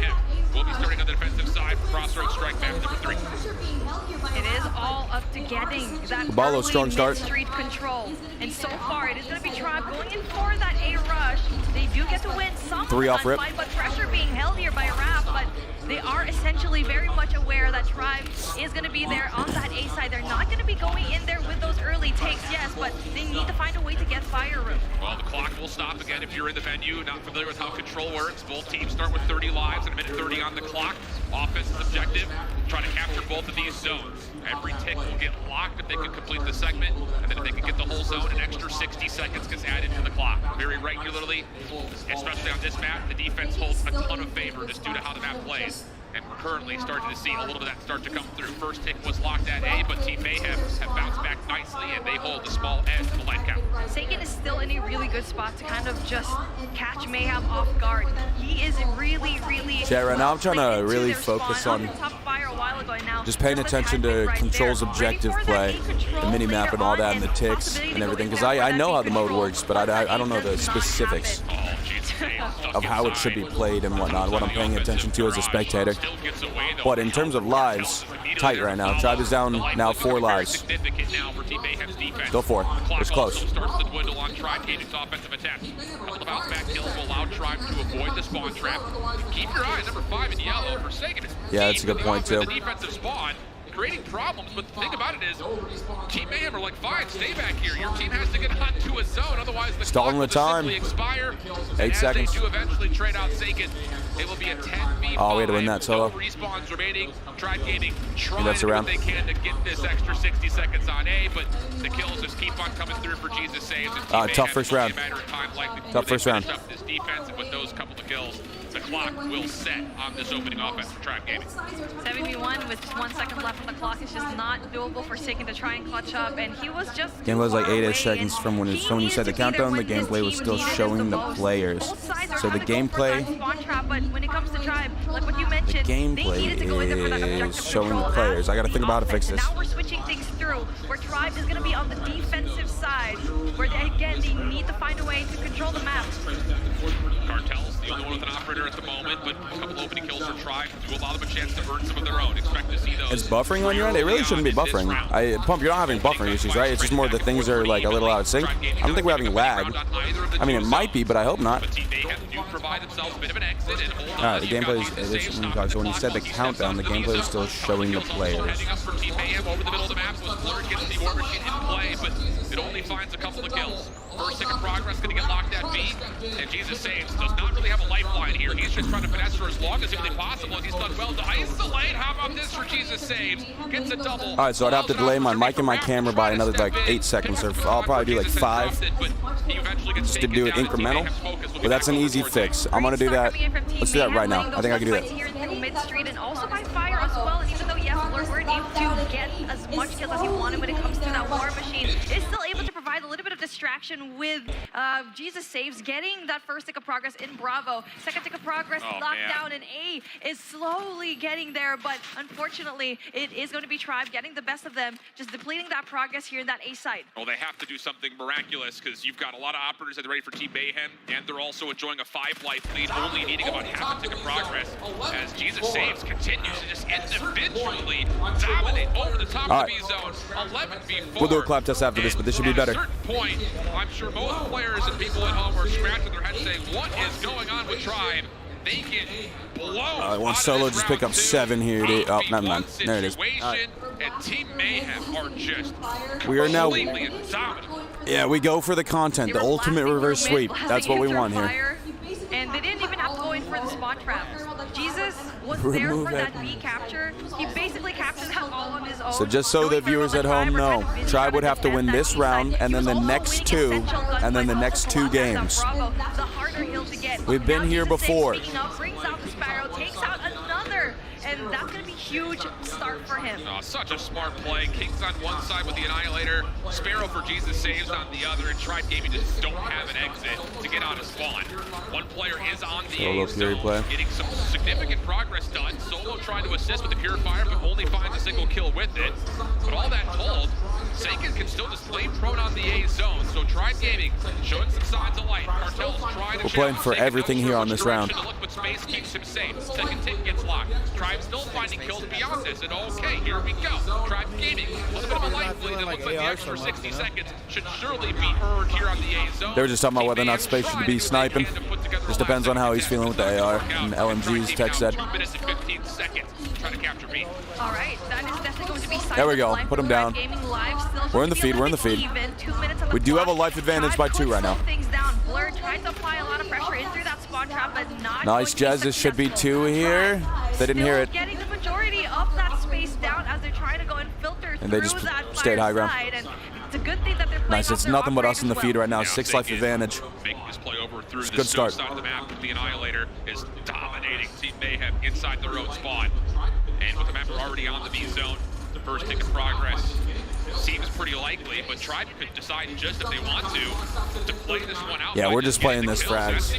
We'll be starting on the defensive side for Crossroads strike map number 3. It is all up to getting that Caballo, strong start. street control. And so far, it is going to be Tribe going in for that A rush. They do get to win some 3 off rip. fight, but pressure being held here by Raph. But they are essentially very much aware that Tribe is going to be there on that A side. They're not going to be going in there with those early takes, yes, but they need to find a way to get fire room. Well, the clock will stop again if you're in the venue, not familiar with how control works. Both teams start with 30 lives and a minute 30 on the clock. Offense's objective, try to capture both of these zones. Every tick will get locked if they can complete the segment, and then if they can get the whole zone, an extra 60 seconds gets added to the clock. Very regularly, especially on this map, the defense holds a ton of favor just due to how the map plays. And we're currently starting to see a little bit of that start to come through. First tick was locked at A, but Team Mayhem have bounced back nicely, and they hold the small edge to the life count. Sagan is still in a really good spot to kind of just catch Mayhem off guard. He is really Yeah, right now I'm trying to really focus on just paying attention to Control's objective play, the mini-map and all that, and the ticks and everything, because I know how the mode works, but I don't know the specifics of how it should be played and whatnot, what I'm paying attention to as a spectator. But in terms of lives, tight right now. Tribe is down now 4 lives. Still 4. It's close. Starts to dwindle on Tribe Agent's offensive attack. A couple of bounce back kills will allow Tribe to avoid the spawn trap. Keep your eye on number 5 in yellow for Sagan. Yeah, that's a good point too. The defensive spawn, creating problems, but the thing about it is, Team Mayhem are like, fine, stay back here. Your team has to get onto a zone, otherwise the Stalling clock the time. will simply expire. 8 seconds. As they do eventually trade out Sagan, it will be a 10v5. Oh, we had to win that solo. No respawns remaining. Tribe Gaming trying that's to do around. what they can to get this extra 60 seconds on A, but the kills just keep on coming through for Jesus saves. Tough first round. Tough first round. This defense, and with those couple of kills, the clock will set on this opening offense for Tribe Gaming. 7v1 with just 1 second left on the clock is just not doable for Sagan to try and clutch up, and he was just Gameplay was like far 8-ish away, seconds and from when Sony said the countdown. The gameplay was still showing the players. So the gameplay, the is showing the players. I got to think about how to fix this. Now we're switching things through. through, where Tribe is going to be on the defensive side, where again they need to find a way to control the map. Cartel's the only one with an operator at the moment, but a couple opening kills for Tribe do allow them a chance to earn some of their own. Expect to see those. It's buffering on your end? It really shouldn't be buffering. Pump, you're not having buffering issues, right? It's just more the things are like a little out of sync. I don't think we're having lag. I mean, it might be, but I hope not. Alright, the gameplay is, so when you said the countdown, the gameplay is still showing the players. It only finds a couple of kills. First tick of progress going to get locked at B, and Jesus Saves does not really have a lifeline here. He's just trying to finesse for as long as humanly possible, and he's done well to isolate. How about this for Jesus Saves? Gets a double. Alright, so I'd have to delay my mic and my camera by another like 8 seconds, or I'll probably do like 5, just to do it incremental, but that's an easy fix. I'm going to do that. Let's do that right now. I think I can do that. Mid-street and also by fire as well, and even though yes, Blur weren't able to get as much kills as he wanted when it comes to that war machine, is still able to provide a little bit of distraction with Jesus Saves getting that first tick of progress in Bravo. Second tick of progress locked down, and A is slowly getting there, but unfortunately it is going to be Tribe getting the best of them, just depleting that progress here in that A site. Well, they have to do something miraculous because you've got a lot of operators that are ready for Team Mayhem, and they're also enjoying a 5-life lead, only needing about half a tick of progress as Jesus Saves continues to just individually dominate over the top of the B zone. 11v4. We'll do a clap test after this, but this should be better. At a certain point, I'm sure most players and people at home are scratching their heads saying, what is going on with Tribe? They get blown. I want Solo just pick up 7 here. Oh, never mind. There it is. And Team Mayhem are just we are now. completely dominant. Yeah, we go for the content, the ultimate reverse sweep. That's what we want here. And they didn't even have to go in for the spawn trap. Jesus was there for that B capture. He basically captured that all on his own. So just so the viewers at home know, Tribe would have to win this round, and then the next 2, and then the next 2 games. We've been here before. Brings out the Sparrow, takes out another, and that's going to be huge start for him. Oh, such a smart play. King's on one side with the Annihilator, Sparrow for Jesus Saves on the other, and Tribe Gaming just don't have an exit to get out of spawn. One player is on the A zone, getting some significant progress done. Solo trying to assist with the Purifier, but only finds a single kill with it. But all that told, Sagan can still just lay prone on the A zone, so Tribe Gaming showing some signs of life. Cartel's trying to we're playing for everything here on this round. Space keeps him safe. Second tick gets locked. Tribe still finding kills beyond this, and okay, here we go. Tribe Gaming, a little bit of a life lead, and looks like the extra 60 seconds should surely be earned here on the A zone. They were just talking about whether or not Space should be sniping. Just depends on how he's feeling with the AR and LMG's tech said. 2 minutes and 15 seconds trying to capture B. All right, that is definitely going to be there we go. Put him down. We're in the feed. We're in the feed. We do have a life advantage by 2 right now. Blur tries to apply a lot of pressure in through that spawn trap, but not nice, Jez. This should be 2 here. They didn't hear it. Getting the majority of that space down as they're trying to go and filter and they just stayed high ground. It's a good thing that they're nice. It's nothing but us in the feed right now. 6 life advantage. It's a good start. Side of the map, the Annihilator is dominating Team Mayhem inside their own spawn. And with the map already on the B zone, the first tick of progress seems pretty likely, but Tribe could decide just if they want to play this one out. Yeah, we're just playing this frags.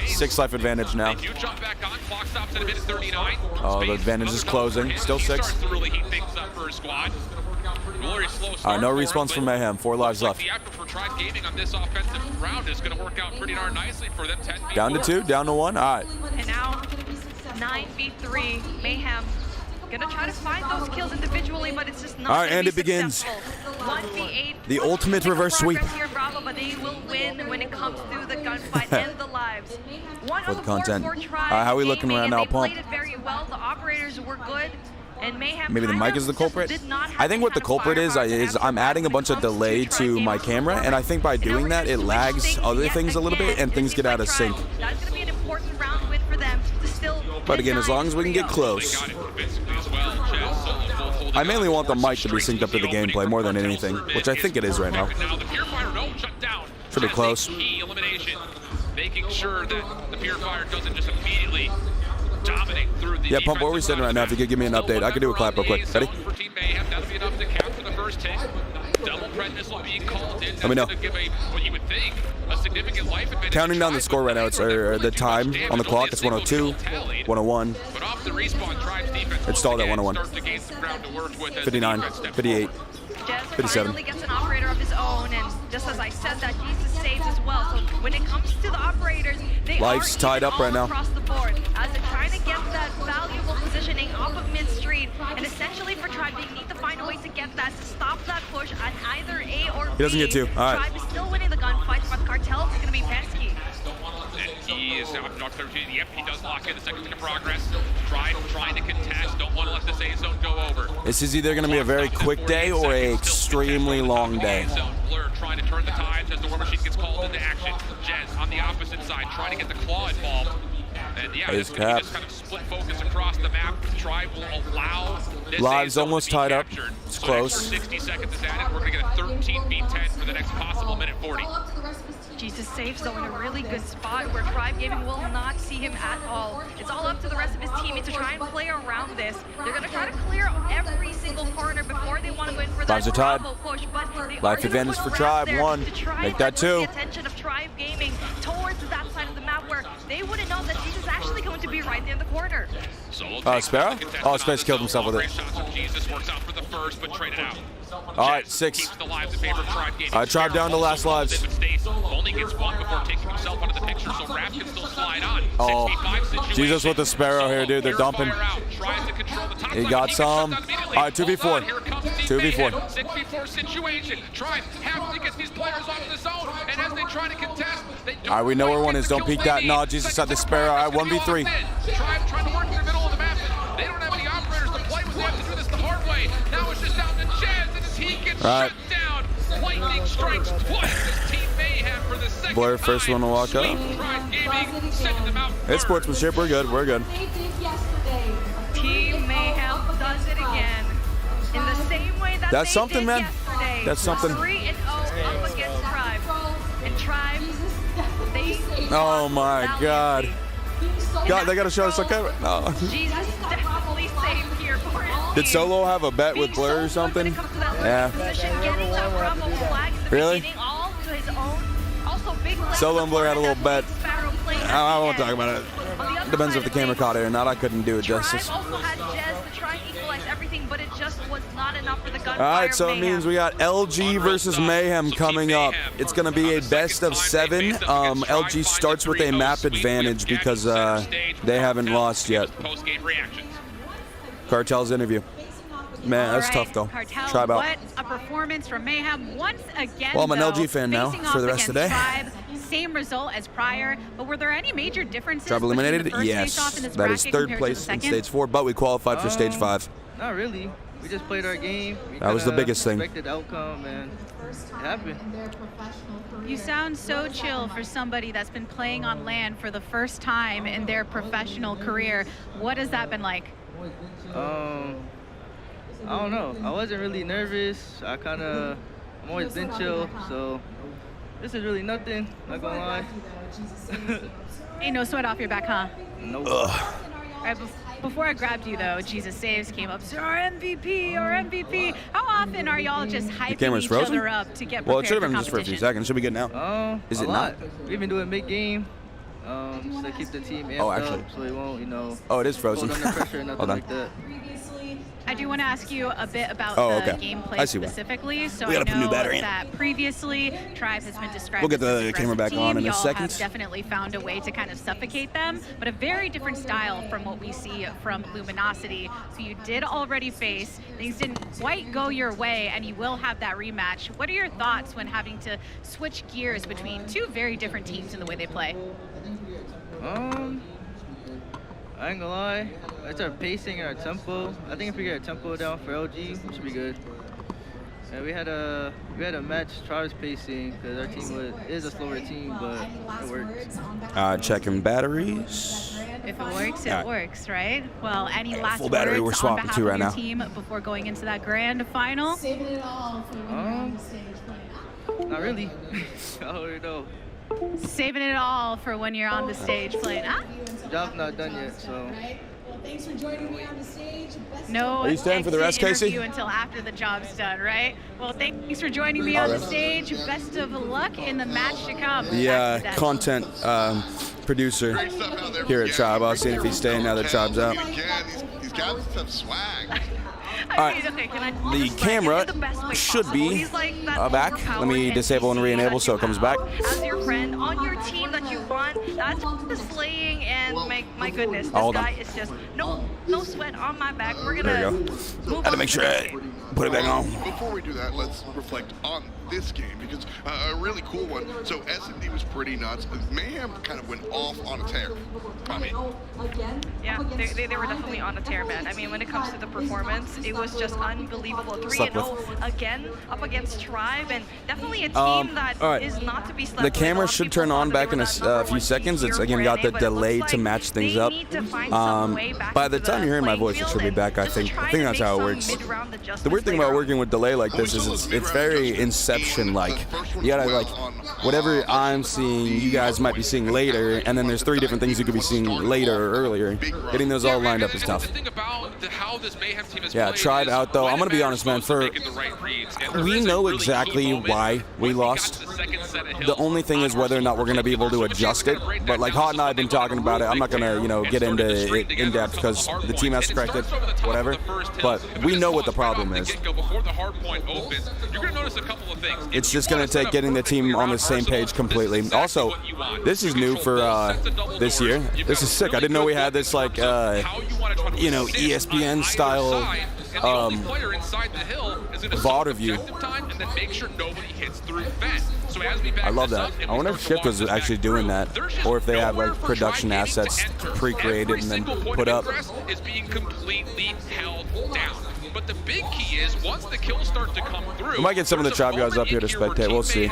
6 life advantage now. Jump back on, clock stops at a minute 39. Oh, the advantage is closing. Still 6. Really heat things up for his squad. Alright, no respawns from Mayhem. 4 lives left. The effort for Tribe Gaming on this offensive round is going to work out pretty darn nicely for them. 10 down to 2, down to 1. Alright. And now 9v3 Mayhem. Gonna try to find those kills individually, but it's just not. All right, and it begins. 1v8. The ultimate reverse sweep. Here, Bravo, but they will win when it comes to the gunfight and the lives. For the content. How are we looking right now, Pump? Played it very well. The operators were good. And Mayhem maybe the mic is the culprit. I think what the culprit is I'm adding a bunch of delay to my camera, and I think by doing that it lags other things a little bit and things get out of sync. That's going to be an important round win for them to still. But again, as long as we can get close. I mainly want the mic to be synced up to the gameplay more than anything, which I think it is right now. Should be close. Making sure that the Purifier doesn't just immediately dominate through the. Yeah, Pump, where are we sitting right now? If you could give me an update, I could do a clap real quick. Ready? That'll be enough to capture the first hit. Double missile being called in. Let me know. Give what you would think a significant life advantage. Counting down the score right now, it's the time on the clock. It's 102, 101. But off the respawn, Tribe's defense it's stalled at 101. 59, 58. Jez 57. finally gets an operator of his own, and just as I said, that Jesus saves as well. So when it comes to the operators, they Life's are tied up right now. across the board as they're trying to get that valuable positioning off of mid-street, and essentially for Tribe, they need to find a way to get that, to stop that push at either A or B. He doesn't get two. All right. Tribe is still winning the gunfights, but the Cartel is going to be pesky. And he is now knocked 13. Yep, he does lock in the second to progress. Trying to contest. Don't want to let this A zone go over. This is either going to be a very quick day or a extremely long day. Blur trying to turn the tides as the War Machine gets called into action. Jez on the opposite side trying to get the claw involved. And yeah, it's going to be just kind of split focus across the map. Tribe will allow this Lives almost tied up. It's close. 60 seconds is added. We're going to get a 13v10 for the next possible minute 40. Jesus saves though in a really good spot where Tribe Gaming will not see him at all. It's all up to the rest of his teammates to try and play around this. They're going to try to clear every single corner before they want to go in for that Lives are tied. Bravo push. But they Life advantage for Tribe. 1. Make that 2. The attention of Tribe Gaming towards that side of the map where they wouldn't know that Jesus is actually going to be right there in the corner. Sparrow? Oh, Space killed himself with it. Jesus works out for the first, but traded out. All right, 6. The lives in favor of Tribe Gaming. All right, Tribe down to last lives. Only gets 1 before taking himself out of the picture, so Raph can still slide on. Oh, Jesus with the Sparrow here, dude. They're dumping. He got some. All right, 2v4. 2v4. 6v4 situation. Tribe has to get these players off the zone, and as they try to contest, they don't. All right, we know where one is. Don't peek that. No, Jesus had the Sparrow. All right, 1v3. Tribe trying to work in the middle of the map. They don't have any operators to play with. They have to do this the hard way. Now it's just down to Jez, and as he gets shut down, lightning strikes twice. This team Mayhem for the second Blur, first one to walk up. Tribe Gaming sending them out. It's sportsmanship. We're good. We're good. Team Mayhem does it again in the same way that That's they something, did man. yesterday. That's something. 3-0 up against Tribe. And Tribe, they Oh my God. God, they gotta show us okay. No. Jesus definitely saved here for his Did team. Solo have a bet with Blur or something? Yeah. Position, getting that Bravo flag in the Really? beginning, all to his own. Also, big Solo and Blur had a little bet. Sparrow playing at I the won't end. talk about it. On the other Depends side if the of camera things, caught it or not. I couldn't do it justice. Tribe also had Jez to try and equalize everything, but it just was not enough for the gunfire. All right, so it means we got LG versus Mayhem coming up. It's going to be a best of 7. LG starts with a map advantage because they haven't lost yet. Post-game reactions. Cartel's interview. Man, that's tough though. Cartel, Tribe out. what a performance from Mayhem once again. Well, I'm an though, LG fan now facing for the off rest of the day. against Tribe, same result as prior, but were there any major differences? Tribe between eliminated? the first Yes. face-off in this That is bracket 3rd compared to place the in second? stage 4, but we qualified for stage 5. Not really. We just played our game. That was the biggest thing. Expected outcome, and it happened. You sound so chill for somebody that's been playing on LAN for the first time in their professional career. What has that been like? I don't know. I wasn't really nervous. I'm always been chill, so this is really nothing, not gonna lie. Ain't no sweat off your back, huh? Nope. All right, before I grabbed you though, Jesus Saves came up. So our MVP, our MVP. How often are y'all just hyping camera's each frozen? other up to get prepared Well, it should have for been just for a few competition? seconds. Should be good now. Is it a lot. not? We've been doing mid-game, just to keep the team amped actually. up so they won't, Oh, it is frozen. hold under pressure or nothing Hold on. like that. I do want to ask you a bit about Oh, the okay. gameplay I see why. specifically. So We I gotta put a new know battery in. that previously Tribe has been described We'll get as the an camera back aggressive on team. in a Y'all second. have definitely found a way to kind of suffocate them, but a very different style from what we see from Luminosity. So you did already face, things didn't quite go your way, and you will have that rematch. What are your thoughts when having to switch gears between two very different teams in the way they play? I ain't gonna lie, it's our pacing and our tempo. I think if we get our tempo down for LG, we should be good. And we had a match Tribe's pacing because our team is a slower team, but it worked. Checking batteries. If it works, it Alright. works, right? Well, any last full battery, words we're on swapping behalf to of right your now. team before going into that grand final? Saving it all for when you're on the stage playing. Not really. I already know. Saving it all for when you're on the stage playing. Huh? The job's not done yet, so. Right? Well, thanks for joining me on the stage. Best No Are you staying for the rest, exit Casey? interview until after the job's done, right? Well, thanks for joining me on the stage. Best of luck in the match to come. The content producer here at Tribe. I'll see if he's staying now that Tribe's out. He's got some swag. Alright, the camera should be back. Let me disable and re-enable so it comes back. As your friend on your team that you want, that's just slaying, and my goodness, this guy is just no sweat on my back. We're gonna there you go. Had to make sure I put it back on. Before we do that, let's reflect on this game, because a really cool one. So S&D was pretty nuts. Mayhem kind of went off on a tear. I mean, yeah, they were definitely on a tear, man. I mean, when it comes to the performance, it was just unbelievable. 3-0 again up against Tribe, and definitely a team that is not to be slept with. The camera should turn on back in a few seconds. It's again got the delay to match things up. By the time you're hearing my voice, it should be back. I think that's how it works. The weird thing about working with delay like this is it's very Inception-like. You gotta like whatever I'm seeing, you guys might be seeing later, and then there's 3 different things you could be seeing later or earlier. Getting those all lined up is tough. Yeah, Tribe out though. I'm gonna be honest, man. We know exactly why we lost. The only thing is whether or not we're gonna be able to adjust it. But like Hot and I have been talking about it. I'm not gonna get into it in depth because the team has to correct it, whatever. But we know what the problem is. It's just gonna take getting the team on the same page completely. Also, this is new for this year. This is sick. I didn't know we had this like ESPN style VOD review. I love that. I wonder if Shift was actually doing that, or if they have like production assets pre-created and then put up. But the big key is once the kills start to come through, we might get some of the Tribe guys up here to spectate. We'll see.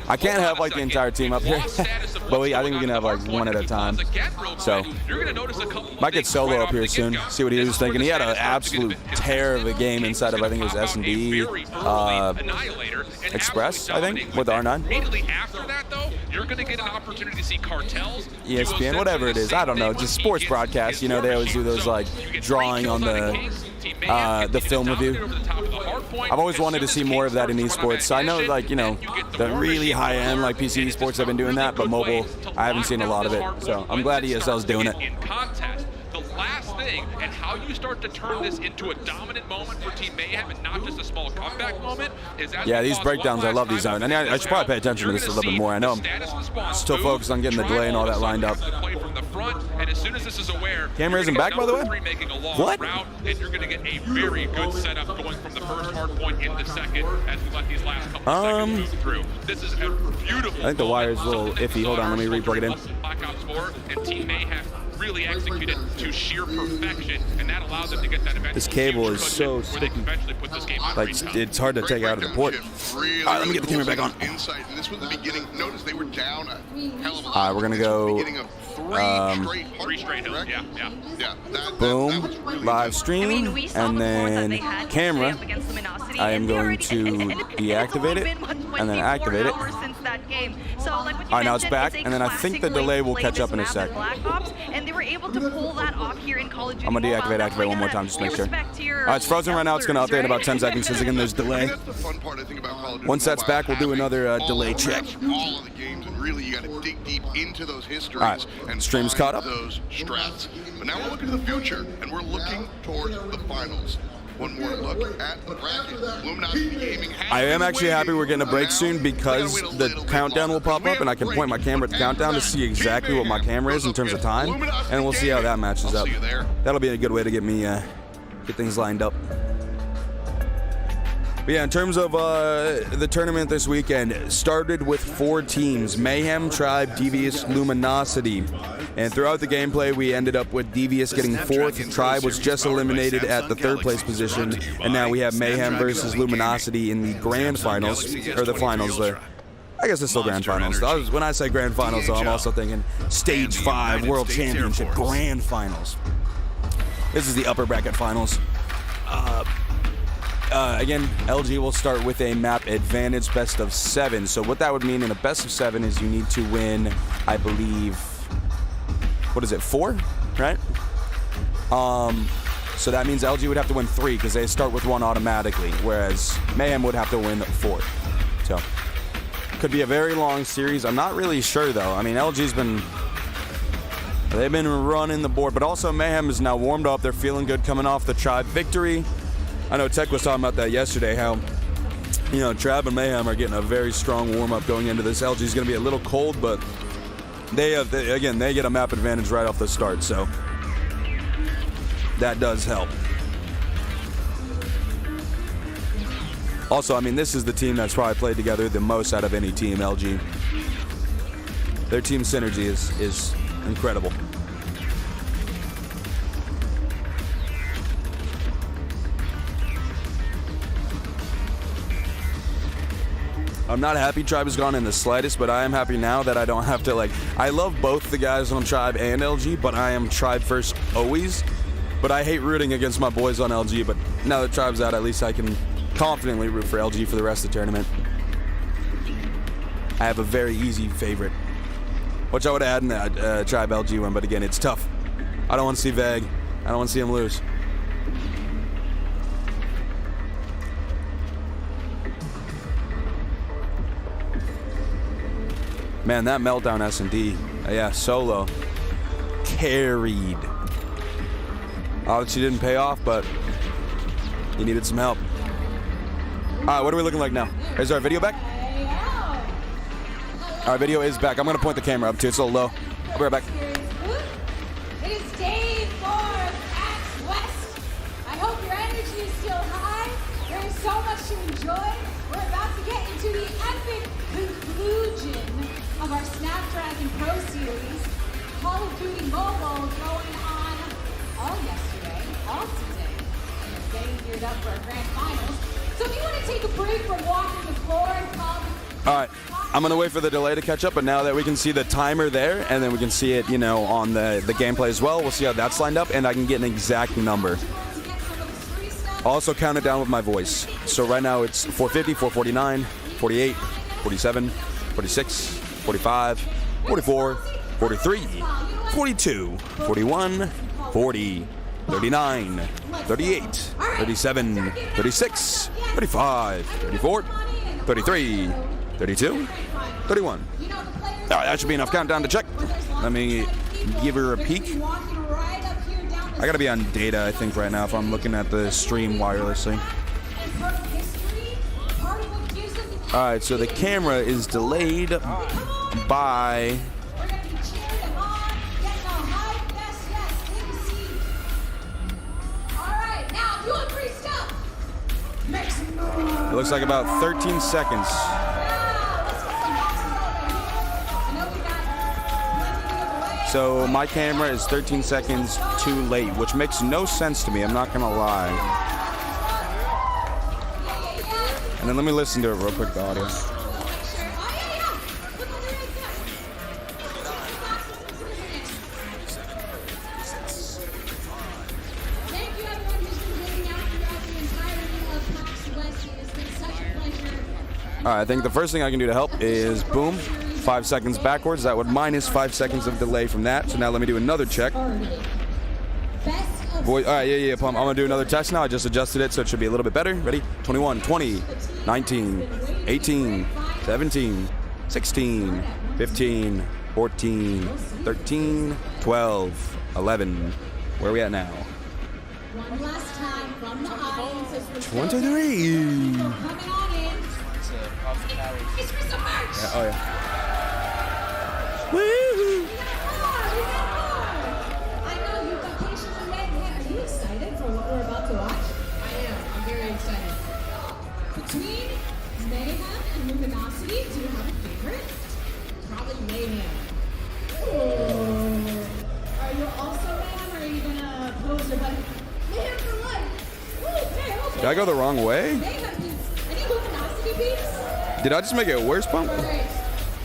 I can't have like the entire team up here, but I think we can have like one at a time. So might get Solo up here soon. See what he was thinking. He had an absolute tear of a game inside of I think it was S&D Express, I think, with R9. After that, though, you're going to get an opportunity to see cartels, ESPN, whatever it is. I don't know. Just sports broadcasts. You know, they always do those like drawing on the film review. I've always wanted to see more of that in esports. I know, like, the really high-end, like, PC esports have been doing that, but mobile, I haven't seen a lot of it. So I'm glad ESL's doing it. The last thing, and how you start to turn this into a dominant moment for Team Mayhem and not just a small comeback moment is yeah, these breakdowns, I love these. I should probably pay attention to this a little bit more. I know I'm still focused on getting the delay and all that lined up. And as soon as this is aware, camera isn't back, by the way? What? And you're going to get a very good setup going from the first hard point into second as we let these last couple seconds move through. This is a beautiful. I think the wire is a little iffy. Hold on, let me re-plug it in. Black Ops 4 and Team Mayhem really executed to sheer perfection, and that allowed them to get that event. This cable is so sticky. Like, it's hard to take out of the port. All right, let me get the camera back on. This was the beginning. Notice they were down a hell of a lot. All right, we're gonna go. 3 straight hills. Yeah. Boom, live stream, and then camera. I am going to deactivate it and then activate it. All right, now it's back, and then I think the delay will catch up in a sec. And they were able to pull that off here in Call of Duty. I'm gonna deactivate, activate one more time, just to make sure. All right, it's frozen right now. It's gonna update in about 10 seconds because again, there's delay. Once that's back, we'll do another delay check. All of the games, and really, you got to dig deep into those histories. All right, and stream's caught up. Those strats. But now we're looking to the future, and we're looking towards the finals. One more look at the bracket. Illuminati Gaming. I am actually happy we're getting a break soon because the countdown will pop up and I can point my camera at the countdown to see exactly what my camera is in terms of time, and we'll see how that matches up. That'll be a good way to get me get things lined up. But yeah, in terms of the tournament this weekend, started with 4 teams: Mayhem, Tribe, Devious, Luminosity. And throughout the gameplay, we ended up with Devious getting 4th. Tribe was just eliminated at the 3rd place position. And now we have Mayhem versus Luminosity in the grand finals, or the finals there. I guess it's still grand finals. When I say grand finals, though, I'm also thinking Stage 5 World Championship grand finals. This is the upper bracket finals. Again, LG will start with a map advantage best of 7. So what that would mean in a best of 7 is you need to win, I believe, what is it, 4, right? So that means LG would have to win 3 because they start with 1 automatically, whereas Mayhem would have to win 4. So could be a very long series. I'm not really sure though. I mean, they've been running the board, but also Mayhem is now warmed up. They're feeling good coming off the Tribe victory. I know Tech was talking about that yesterday, how, you know, Trav and Mayhem are getting a very strong warm-up going into this. LG is going to be a little cold, but they get a map advantage right off the start, so that does help. Also, I mean, this is the team that's probably played together the most out of any team, LG. Their team synergy is incredible. I'm not happy Tribe has gone in the slightest, but I am happy now that I don't have to, like, I love both the guys on Tribe and LG, but I am Tribe first always. But I hate rooting against my boys on LG, but now that Tribe's out, at least I can confidently root for LG for the rest of the tournament. I have a very easy favorite, which I would add in that Tribe LG one, but again, it's tough. I don't want to see Veg. I don't want to see him lose. Man, that meltdown S&D, yeah, solo, carried. Obviously didn't pay off, but he needed some help. All right, what are we looking like now? Is our video back? Our video is back. I'm gonna point the camera up too, it's a little low. I'll be right back. It is day 4 of PAX West. I hope your energy is still high. There is so much to enjoy. We're about to get into the epic conclusion of our Snapdragon Pro Series. Call of Duty Mobile going on all yesterday, all today, and getting geared up for our grand finals. So if you want to take a break from walking the floor and come. All right, I'm gonna wait for the delay to catch up, but now that we can see the timer there, and then we can see it, you know, on the gameplay as well, we'll see how that's lined up, and I can get an exact number. I'll also count it down with my voice. So right now it's 450, 449, 48, 47, 46, 45, 44, 43, 42, 41, 40, 39, 38, 37, 36, 35, 34, 33, 32, 31. All right, that should be enough countdown to check. Let me give her a peek. I gotta be on data, I think, right now if I'm looking at the stream wirelessly. All right, so the camera is delayed by... It looks like about 13 seconds. So my camera is 13 seconds too late, which makes no sense to me, I'm not gonna lie. And then let me listen to it real quick, the audio. All right, I think the first thing I can do to help is, boom, 5 seconds backwards. That would minus 5 seconds of delay from that. So now let me do another check. Boy, all right, yeah, I'm gonna do another test now. I just adjusted it, so it should be a little bit better. Ready? 21, 20, 19, 18, 17, 16, 15, 14, 13, 12, 11. Where are we at now? One last time from the audience. 23. Yeah, oh yeah. Woo-hoo. I know you've got patiently waiting. Are you excited for what we're about to watch? I am. I'm very excited. Between Mayhem and Luminosity, do you have a favorite? Probably Mayhem. Ooh. Are you also Mayhem, or are you gonna pose your buddy? Mayhem for life. Ooh, okay. Did I go the wrong way? Mayhem beats. Any Luminosity beats? Did I just make it worse, Pump?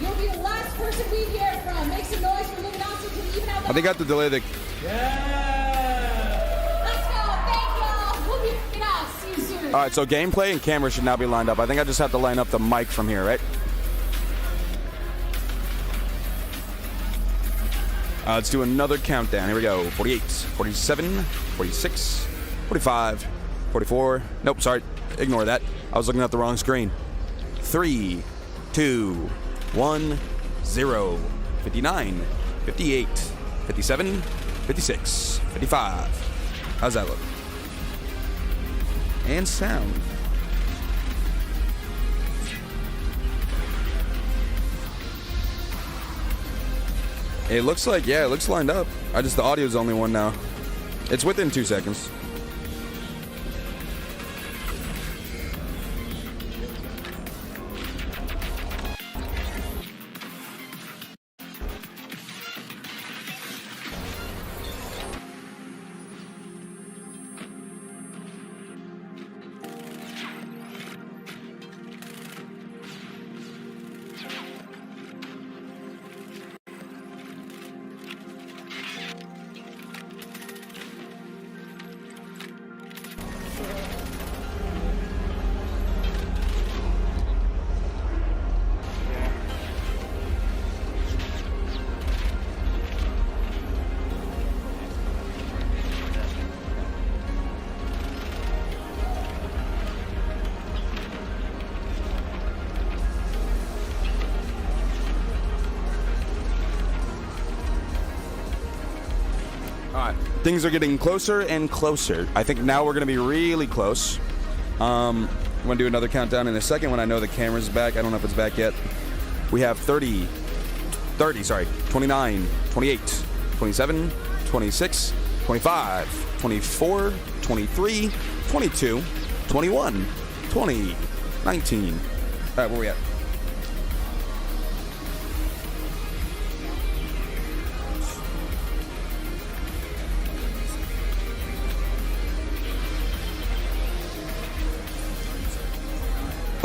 You'll be the last person we hear from. Make some noise for Luminosity to even out. I think I have to delay the... Let's go. Thank y'all. We'll be it out. See you soon. All right, so gameplay and camera should now be lined up. I think I just have to line up the mic from here, right? Let's do another countdown. Here we go. 48, 47, 46, 45, 44. Nope, sorry. Ignore that. I was looking at the wrong screen. 3, 2, 1, 0, 59, 58, 57, 56, 55. How's that look? and sound. It looks like, yeah, it looks lined up. The audio's the only one now. It's within 2 seconds. Things are getting closer and closer. I think now we're going to be really close. I'm going to do another countdown in a second when I know the camera's back. I don't know if it's back yet. We have 29, 28, 27, 26, 25, 24, 23, 22, 21, 20, 19. All right, where we at?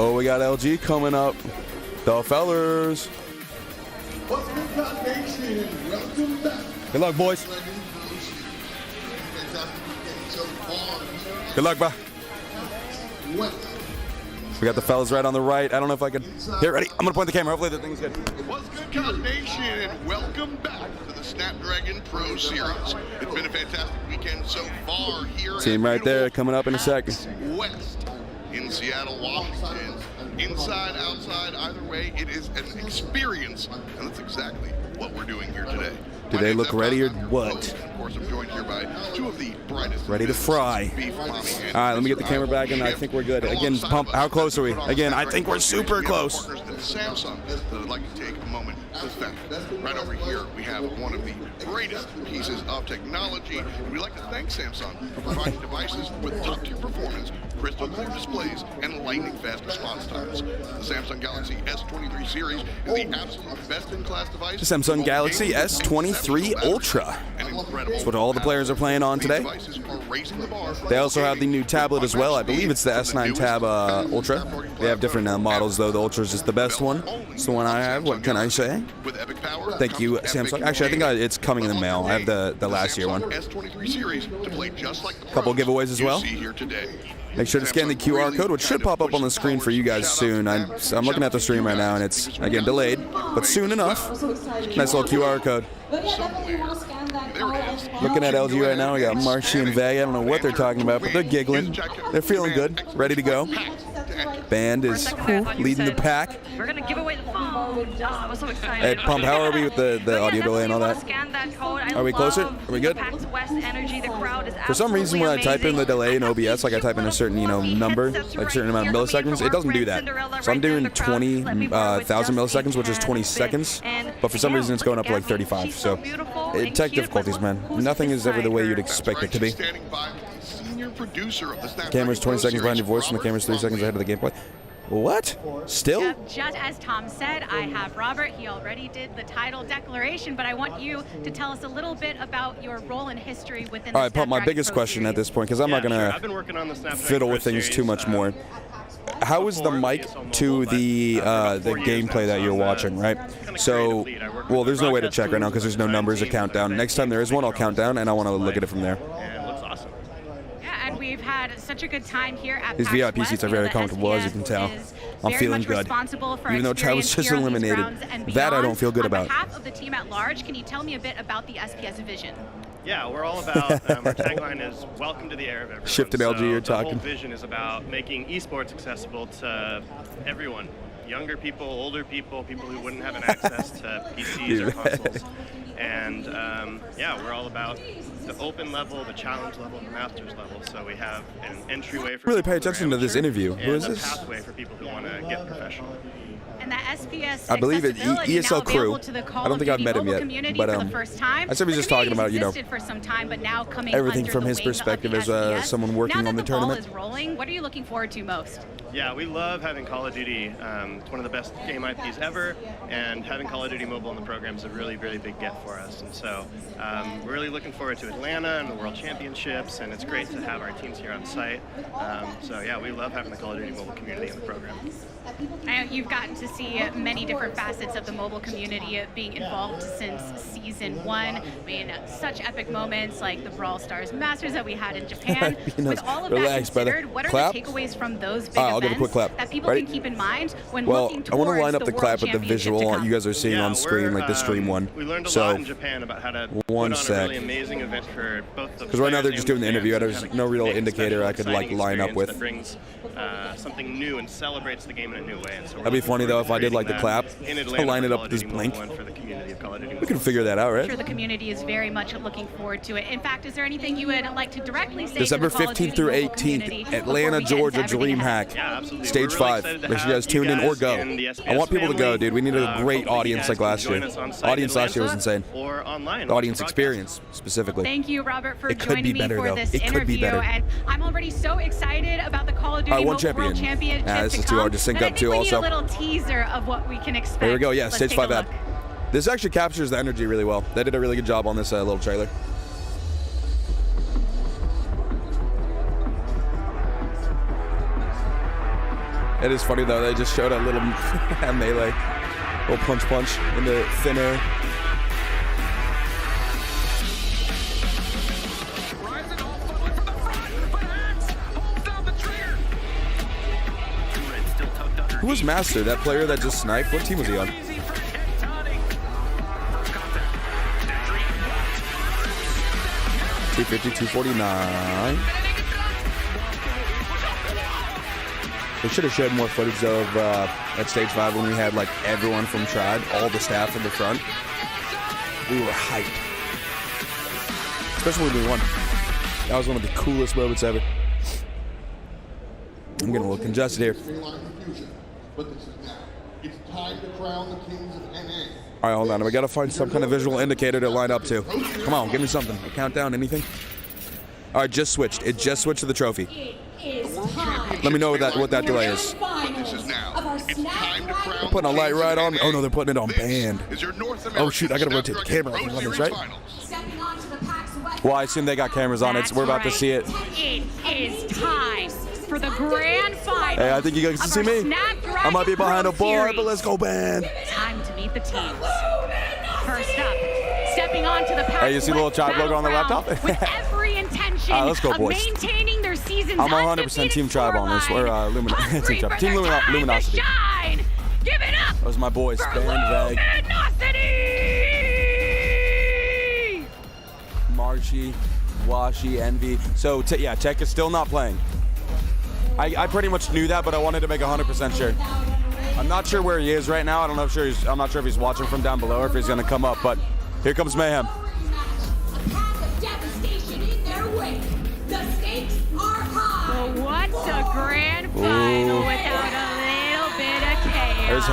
Oh, we got LG coming up. The fellers. What's good, God Nation? Welcome back. Good luck, boys. Good luck, bro. We got the fellas right on the right. I don't know if I could. Here, ready? I'm going to point the camera. Hopefully the thing's good. What's good, God Nation? And welcome back to the Snapdragon Pro Series. It's been a fantastic weekend so far here. Team right there coming up in a second. West in Seattle, Washington. Inside, outside, either way, it is an experience, and that's exactly what we're doing here today. Do they look ready or what? Of course, I'm joined here by two of the brightest. Ready to fry. All right, let me get the camera back, and I think we're good. Again, Pump, how close are we? Again, I think we're super close. Samsung, that I'd like to take a moment to thank. Right over here, we have one of the greatest pieces of technology. We'd like to thank Samsung for providing devices with top-tier performance, crystal clear displays, and lightning-fast response times. The Samsung Galaxy S23 series is the absolute best-in-class device. The Samsung Galaxy S23 Ultra. That's what all the players are playing on today. They also have the new tablet as well. I believe it's the S9 Tab Ultra. They have different models, though. The Ultra is just the best one. It's the one I have. What can I say? Thank you, Samsung. Actually, I think it's coming in the mail. I have the last year one. Couple giveaways as well. Make sure to scan the QR code, which should pop up on the screen for you guys soon. I'm looking at the stream right now, and it's, again, delayed, but soon enough. Nice little QR code. Looking at LG right now, we got Marshy and Vega. I don't know what they're talking about, but they're giggling. They're feeling good, ready to go. Band is leading the pack. We're going to give away the phone. Oh, I'm so excited. Hey, Pump, how are we with the audio delay and all that? Are we closer? Are we good? For some reason, when I type in the delay in OBS, like I type in a certain, number, like a certain amount of milliseconds, it doesn't do that. So I'm doing 20,000 milliseconds, which is 20 seconds. But for some reason, it's going up to like 35. So tech difficulties, man. Nothing is ever the way you'd expect it to be. Camera's 20 seconds behind your voice, and the camera's 3 seconds ahead of the gameplay. What? Still? Yep, just as Tom said, I have Robert. He already did the title declaration, but I want you to tell us a little bit about your role in history within the All right, Pump, my biggest question at this point, because I'm not going to fiddle with things too much more. How is the mic to the gameplay that you're watching, right? So, well, there's no way to check right now because there's no numbers or countdown. Next time there is one, I'll count down, and I want to look at it from there. And we've had such a good time here at These VIP seats are very comfortable, as you can tell. I'm feeling good. Even though Chad was just eliminated, that I don't feel good about. On behalf of the team at large, can you tell me a bit about the SPS vision? Yeah, we're all about, our tagline is welcome to the era of everyone. Shifted LG, you're talking. The whole vision is about making esports accessible to everyone. younger people, older people, people who wouldn't have an access to PCs or consoles. And yeah, we're all about the open level, the challenge level, and the masters level. So we have an entryway for really pay attention to this interview. Who is and this? a pathway for people who want to get professional. And that SPS I believe it. ESL Crew. I don't think I've met him yet, but for the first time. I said he's just talking about, you know, for some time, but now coming everything under from the his wing of perspective the as SPS. someone working now on the that the ball tournament. is rolling, what are you looking forward to most? Yeah, we love having Call of Duty. It's one of the best game IPs ever, and having Call of Duty Mobile in the program is a really, really big get for us. And so we're really looking forward to Atlanta and the World Championships, and it's great to have our teams here on site. So yeah, we love having the Call of Duty Mobile community in the program. I know you've gotten to see many different facets of the mobile community being involved since season 1. I mean, such epic moments like the Brawl Stars Masters that we had in Japan. With all of that considered, what are the takeaways from those big I'll get a quick clap. that people Ready? can keep in mind when Well, looking I want towards to line up the World clap with the Championship visual to come? you guys are seeing on screen, like the stream one. We learned a So, lot in Japan about how to put one on sec. a really amazing event for both the Because right now they're players just doing the and interview. fans, There's and no real make a indicator special, I could like exciting line up with. That brings something new and celebrates the game in a new way. And so That'd be funny though if I did like the clap in to Atlanta line it for up Call with of this Duty blink. Mobile and for the community of Call of Duty We can figure that out, I'm right? sure the community is very much looking forward to it. In fact, is there anything you would like to directly say December to the Call of 15th Duty through mobile community 18th, before Atlanta, we get into Georgia, everything ahead? DreamHack, Yeah, absolutely. Stage We're really 5. excited to Make sure you guys have tune in or guys go. and the I SPS want people to go, family. dude. We needed a great Hopefully audience you like guys last can year. join us on The site audience in last year was Atlanta insane. or online. The audience broadcast. experience, specifically. Thank you, Robert, for It could be joining me better, for though. this It could be interview. better. And I'm already so excited about the Call of Duty All right, one Mobile champion. World Championship Nah, this to is too come. hard to sync And up I to think we also. need a little teaser of what we can expect. Here we go. Yeah, Let's Stage take a 5 ad. look. This actually captures the energy really well. They did a really good job on this little trailer. It is funny though, they just showed a little melee. Little punch into thin air. Who was Master? That player that just sniped? What team was he on? $250, $249. They should have showed more footage though of at Stage 5 when we had like everyone from Tribe, all the staff in the front. We were hyped. Especially when we won. That was one of the coolest moments ever. I'm getting a little congested here. But this is now. It's time to crown the kings of NA. All right, hold on. We got to find some kind of visual indicator to line up to. Come on, give me something. A countdown, anything? All right, just switched. It just switched to the trophy. Let me know what that delay is. But this is now. It's time to crown They're putting a light right on. Oh no, they're putting it on band. is your North Oh shoot, I gotta rotate the camera. I can run this, right? Well, I assume they got cameras on it. So we're about to see it. It is time for the grand final. Hey, I think you guys can see me. I might be behind a bar, but let's go, band. Time to meet the teams. First up, stepping onto the Hey, you see the little Tribe logo on the laptop? with every intention Let's go, of boys. maintaining their season's I'm 100% Team Tribe on this. Or Team Tribe. Team Luminosity. Shine. Give it up. Those are my boys. for Band Veg, Luminosity. Marshy, Washi, Envy. So yeah, Tech is still not playing. I pretty much knew that, but I wanted to make 100% sure. I'm not sure where he is right now. I'm not sure if he's watching from down below or if he's gonna come up. But here comes Mayhem. Well, what's a grand final without a little bit of chaos? There's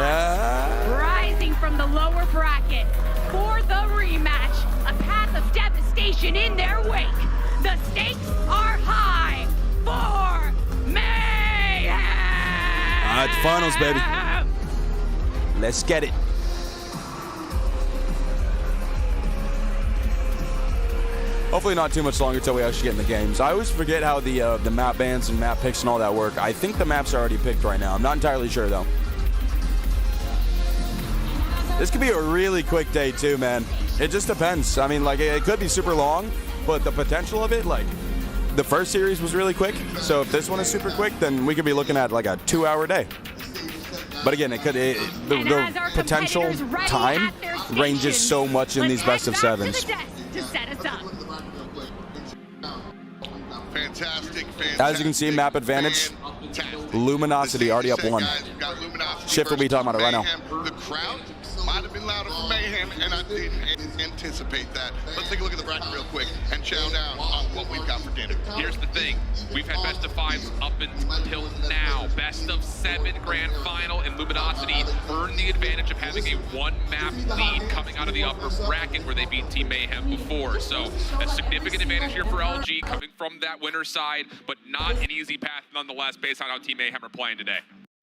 Rising from the lower bracket for the rematch, a path of devastation in their wake. The stakes are high for Mayhem! All right, the finals, baby. Let's get it. Hopefully not too much longer until we actually get in the games. I always forget how the map bans and map picks and all that work. I think the maps are already picked right now. I'm not entirely sure, though. This could be a really quick day, too, man. It just depends. I mean, like, it could be super long, but the potential of it, like, the first series was really quick. So if this one is super quick, then we could be looking at, like, a 2-hour day. But again, the potential time ranges so much in these best of sevens. To set us up. Fantastic. As you can see, map advantage. Luminosity already up 1. Shift will be talking about it right now. The crowd might have been louder for Mayhem, and I didn't anticipate that. Let's take a look at the bracket real quick and chow down on what we've got for dinner. Here's the thing. We've had best of 5s up until now. Best of 7 grand final, and Luminosity earned the advantage of having a 1-map lead coming out of the upper bracket where they beat Team Mayhem before. So a significant advantage here for LG coming from that winner's side, but not an easy path nonetheless based on how Team Mayhem are playing today.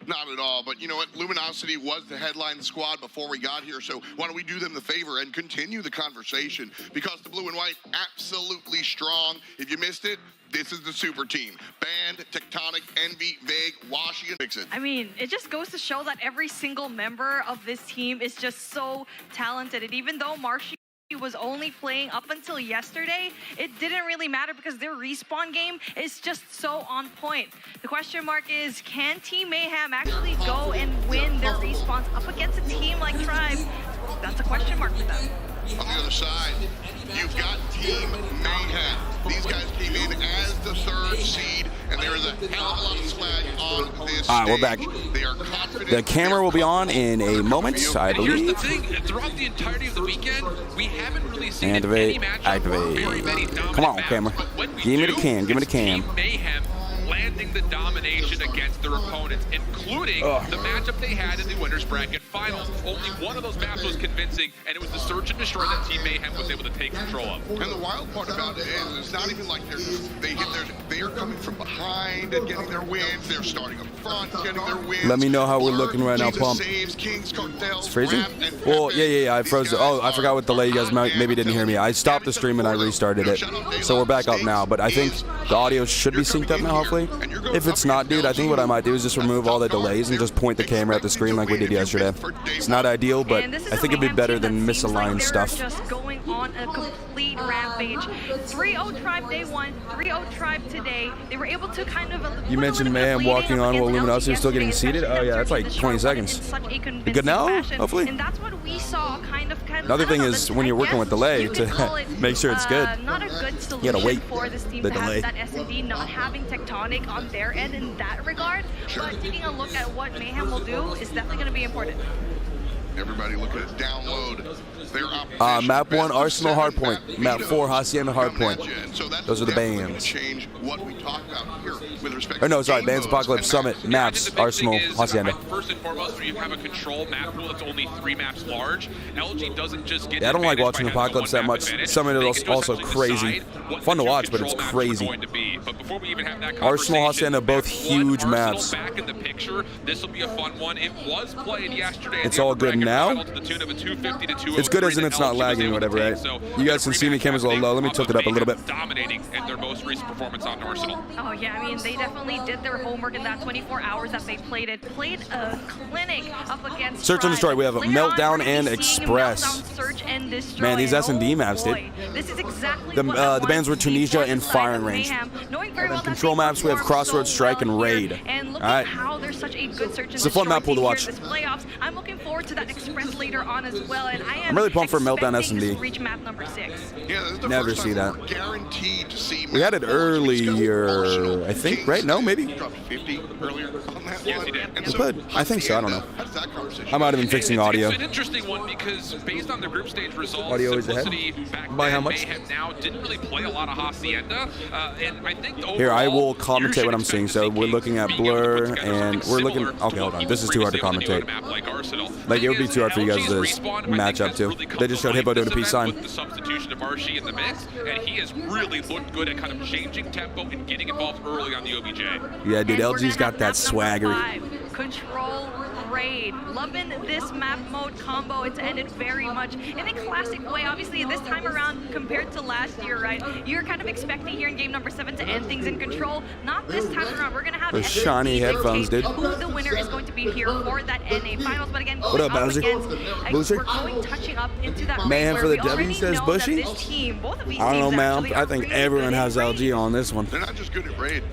Not at all, but you know what? Luminosity was the headline squad before we got here, so why don't we do them the favor and continue the conversation, because the blue and white, absolutely strong. If you missed it, this is the super team. Band, Tectonic, Envy, Vague, Washi, and Vixen. I mean, it just goes to show that every single member of this team is just so talented, and even though Marshy was only playing up until yesterday, it didn't really matter because their respawn game is just so on point. The question mark is, can Team Mayhem actually go and win their respawns up against a team like Tribe? That's a question mark for them. On the other side, you've got Team Mayhem. These guys came in as the 3rd seed, and there is a hell of a lot of swag on this All right, we're back. They are confident. The camera will be on in a moment, I believe. Here's the thing, throughout the entirety of the weekend, we haven't really seen Activate, any matchup activate. very many dominant Come on, maps. camera. But when we Give me the do, cam, give me the it's cam. Team Mayhem landing the domination against their opponents, including the matchup they had in the winners bracket finals. Only one of those maps was convincing, and it was the search and destroy that Team Mayhem was able to take control of. And the wild part about it is, it's not even like they are coming from behind and getting their wins. They're starting up front, getting their wins. Let me know how we're looking right now, Pump. Saves, Kings, Cartels, It's freezing? Rap, and Well, yeah, I froze it. Oh, I forgot what delay. You guys maybe didn't hear me. I stopped the stream and I restarted it. So we're back up now, but I think the audio should be synced up now, hopefully. If it's not, dude, I think what I might do is just remove all the delays and just point the camera at the screen like we did yesterday. It's not ideal, but I think it'd be better than misaligned stuff. Just going on a complete rampage. 3-0 Tribe day 1, 3-0 Tribe today. They were able to kind of... You mentioned Mayhem walking on while Luminosity was still getting seated. Oh yeah, that's like 20 seconds. You good now? Hopefully. And that's what we saw kind of Another thing is when you're working with delay to make sure it's good. Not a good solution You gotta wait for this team the to delay. have that S&D not having Tectonic on their end in that regard. But taking a look at what Mayhem will do is definitely going to be important. Everybody look at download their opposition. Map 1, Arsenal Hardpoint. Map 4, Hacienda Hardpoint. Those are the bands. Change what we talk about here with respect Or no, sorry, Bands Apocalypse Summit, maps, Arsenal, Hacienda. First and foremost, when you have a control map pool that's only 3 maps large, LG doesn't just get. Yeah, I don't like watching Apocalypse that much. Summit is also crazy. Fun to watch, but it's crazy. But before we even have that Arsenal, Hacienda, both huge maps. Back in the picture, this will be a fun one. It was played yesterday. It's all good now. It's good as in it's not lagging or whatever, right? You guys can see me, camera's a little low. Let me tilt it up a little bit. Dominating in their most recent performance on Arsenal. Oh yeah, I mean they definitely did their homework in that 24 hours that they played it. Played a clinic up against Search and Destroy. We have a Meltdown and Express. Man, these S&D maps, dude. This is exactly the bands were Tunisia and Firing Range. Control maps, we have Crossroads, Strike, and Raid. And look All right. at how there's such a good search and It's a fun map pool to watch. this playoffs. I'm looking forward to that Express later on as well, and I am I'm really pumped for Meltdown expecting S&D. to reach map number 6. Yeah, this is the Never first see time that. we're guaranteed to see We had it earlier, I think, right? No, maybe? Dropped 50 earlier on that Yes, one. he did. And We so, could. I think so. I don't know. how does that conversation I might have been fixing audio. It's an interesting one because based on the group stage results, Audio is ahead. Simplicity back By then, how much? Mayhem now didn't really play a lot of Hacienda, and I think Here, I overall, will commentate you what I'm should seeing. expect So to see we're Kings looking at being able to Blur, put together and something we're looking. similar Okay, to hold what on. This is too hard to Blue was able do on commentate. a map like Arsenal. Like, it would be Thing too hard for you is, guys to LG's respawn, match I up think, has to. really come They just to showed life Hippo doing a this peace event sign. with the substitution of Archie in the mix, and he has really looked good at kind of changing tempo and getting involved early on the OBJ. Yeah, dude, And we're LG's gonna got have that map swagger. number 5, Control Raid. Loving this map mode combo. It's ended very much in a classic way. Obviously, this time around, compared to last year, right? You're kind of expecting here in game number 7 to end things in Control. Not this time around. We're going to have Those S&D shiny headphones, dictate dude. who the winner is going to be here for that NA finals. But again, What up, Bowser? Booster? we're going touching up into that Mayhem race for where the we W already says know Bushy? that this team, both of these I don't know, teams man. actually I are think really everyone good has in LG on this one. They're not just good at raid.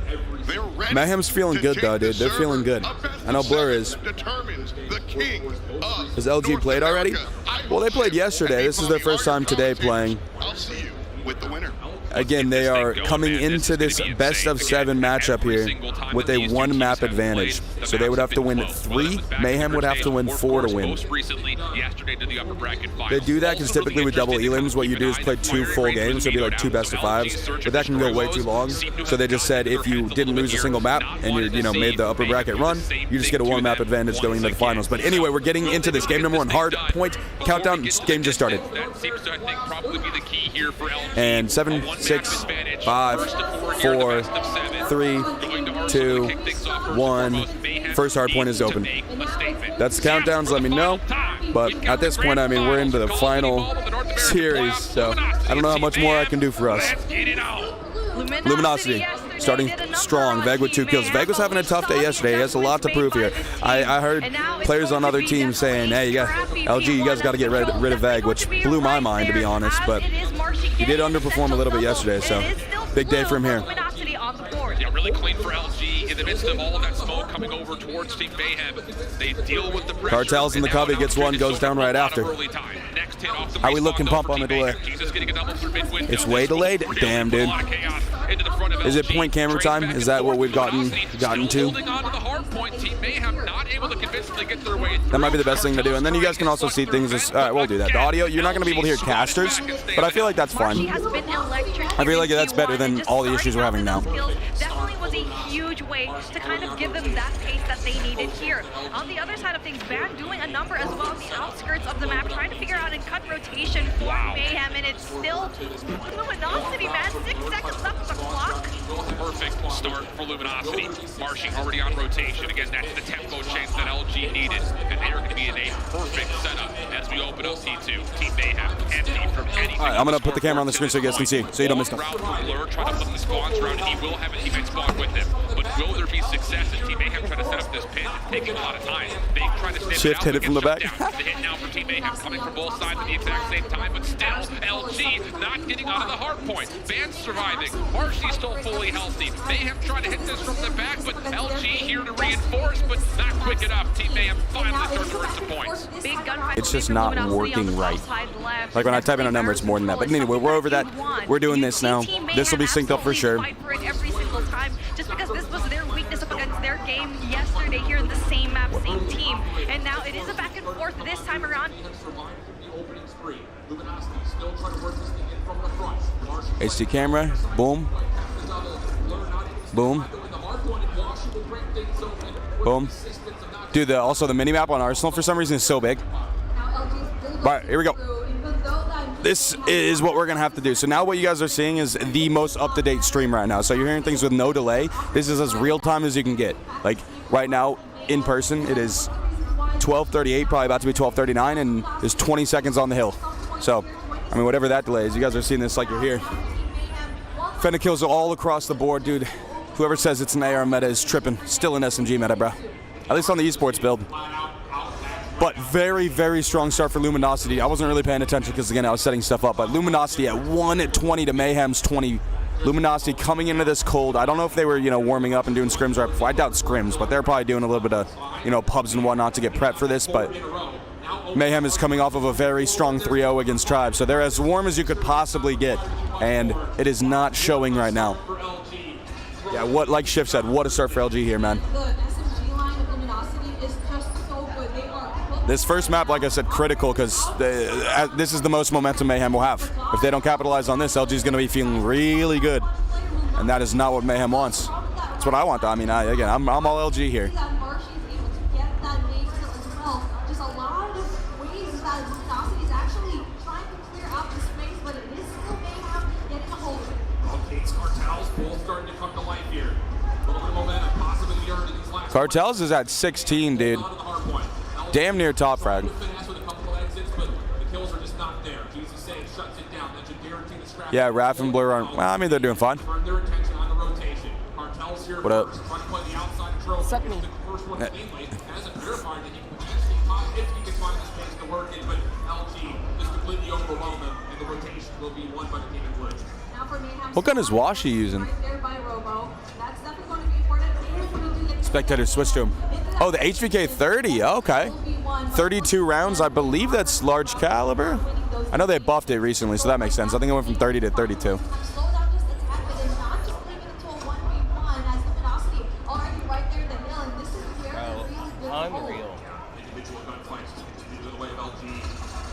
They're ready. Mayhem's feeling to good, take though, the dude. They're feeling server. good. A best I know of Blur 7 is. determines the king of Has LG North played already? America. I Well, they will played ship yesterday. and This is be their first time today commentators. playing. I'll see you with the winner. again, they are coming into this best of 7 matchup here with a 1 map advantage. So they would have to win 3. Mayhem would have to win 4 to win. They do that because typically with double elims, what you do is play 2 full games. So it'd be like 2 best of 5s, but that can go way too long. So they just said if you didn't lose a single map and you made the upper bracket run, you just get a 1 map advantage going into the finals. But anyway, we're getting into this game number 1 hard point countdown. Game just started. And 7, 6, 5, 4, 3, 2, 1. First hard point is open. That's the countdowns. Let me know. But at this point, I mean, we're into the final series, so I don't know how much more I can do for us. Luminosity starting strong. Veg with 2 kills. Veg was having a tough day yesterday. He has a lot to prove here. I heard players on other teams saying, hey, LG, you guys got to get rid of Veg, which blew my mind, to be honest. But he did underperform a little bit yesterday, so big day for him here. Yeah, really clean for LG in the midst of all of that smoke coming over towards Team Mayhem. They deal with the pressure. Cartels in the cubby, gets one, goes down right after. How we looking, pump on the delay? It's way delayed. Damn, dude. Is it point camera time? Is that what we've gotten to? That might be the best thing to do. And then you guys can also see things as, all right, we'll do that. The audio, you're not going to be able to hear casters, but I feel like that's fine. I feel like that's better than all the issues we're having now. Definitely was a huge way to kind of give them that pace that they needed here. On the other side of things, Van doing a number as well on the outskirts of the map, trying to figure out and cut rotation for Mayhem, and it's still Luminosity, man. 6 seconds left on the clock. Perfect start for Luminosity. Marching already on rotation. Again, that's the tempo change that LG needed, and they are going to be in a perfect setup as we open up T2. Team Mayhem can't be from anything. All right, I'm going to put the camera on the screen so you guys can see, so you don't miss nothing. Trying to flip the spawns around, and he will have a teammate spawn with him. But will there be success as Team Mayhem trying to set up this pin? It's taking a lot of time. They try to Shift hit it from the back. The hit now from Team Mayhem coming from both sides at the exact same time, but still LG not getting out of the hard point. Van's surviving. Marcy's still fully healthy. Mayhem trying to hit this from the back, but LG here to reinforce, but not quick enough. Team Mayhem finally starts to earn some points. It's just not working right. Like when I type in a number, it's more than that. But anyway, we're over that. We're doing this now. This will be synced up for sure. Every single time, just because this was their weakness up against their game yesterday here in the same map, same team. And now it is a back and forth this time around. HD camera, boom. Boom. Boom. Dude, also the mini map on Arsenal for some reason is so big. All right, here we go. This is what we're going to have to do. So now what you guys are seeing is the most up-to-date stream right now. So you're hearing things with no delay. This is as real-time as you can get. Like right now, in person, it is 12:38, probably about to be 12:39, and there's 20 seconds on the hill. So, I mean, whatever that delay is, you guys are seeing this like you're here. Fender kills all across the board, dude. Whoever says it's an AR meta is tripping. Still an SMG meta, bro. At least on the esports build. But very, very strong start for Luminosity. I wasn't really paying attention because, again, I was setting stuff up. But Luminosity at 1-20 to Mayhem's 20. Luminosity coming into this cold. I don't know if they were, warming up and doing scrims right before. I doubt scrims, but they're probably doing a little bit of, pubs and whatnot to get prepped for this. But Mayhem is coming off of a very strong 3-0 against Tribe. So they're as warm as you could possibly get. And it is not showing right now. Yeah, like Shift said, what a start for LG here, man. This first map, like I said, critical because this is the most momentum Mayhem will have. If they don't capitalize on this, LG is going to be feeling really good. And that is not what Mayhem wants. That's what I want, though. I mean, I'm all LG here. Cartels is at 16, dude. Damn near top frag. Yeah, Raph and Blur aren't. Well, I mean, they're doing fine. What up? Suck me. What gun is Washi using? Spectator switch to him. Oh, the HVK 30. Okay. 32 rounds. I believe that's large caliber. I know they buffed it recently, so that makes sense. I think it went from 30 to 32.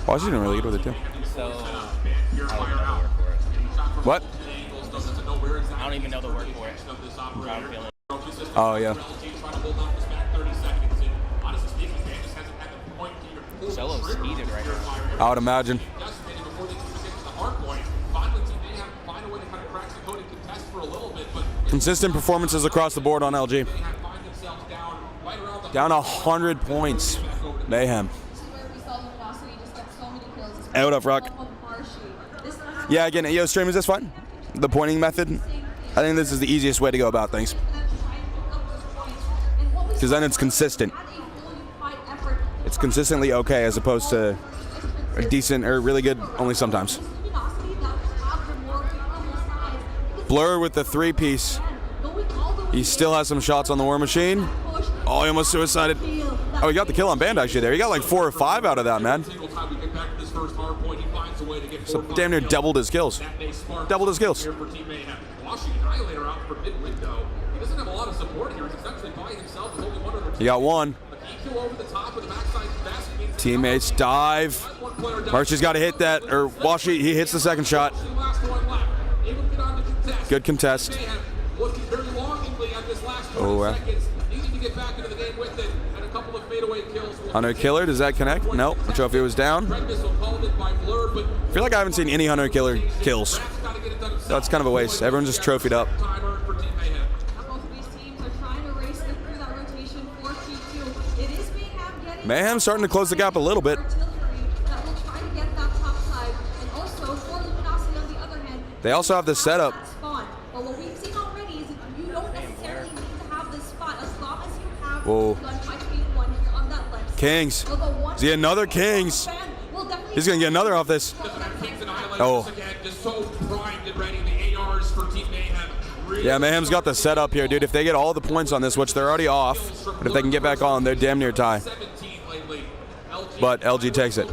Washi didn't really get with it too. So, What? I don't even know the word for it. I'm feeling. Oh, yeah. Solo's speeded right now. I would imagine. Consistent performances across the board on LG. Down 100 points. Mayhem. Hey, what up, Rock? Yeah, again, yo, stream, is this fun? The pointing method? I think this is the easiest way to go about things. Because then it's consistent. It's consistently okay as opposed to a decent or really good only sometimes. Blur with the 3-piece. He still has some shots on the War Machine. Oh, he almost suicided. Oh, he got the kill on Band actually there. He got like 4 or 5 out of that, man. So damn near doubled his kills. Doubled his kills. He got 1. Teammates dive. Marshy's got to hit that, or Washi, he hits the second shot. Good contest. Oh, Hunter Killer, does that connect? Nope, the trophy was down. I feel like I haven't seen any Hunter Killer kills. That's kind of a waste. Everyone's just trophied up. Mayhem starting to close the gap a little bit. They also have the setup. Whoa. Kings. Is he another Kings? He's going to get another off this. Oh. Yeah, Mayhem's got the setup here, dude. If they get all the points on this, which they're already off, but if they can get back on, they're damn near tie. But LG takes it.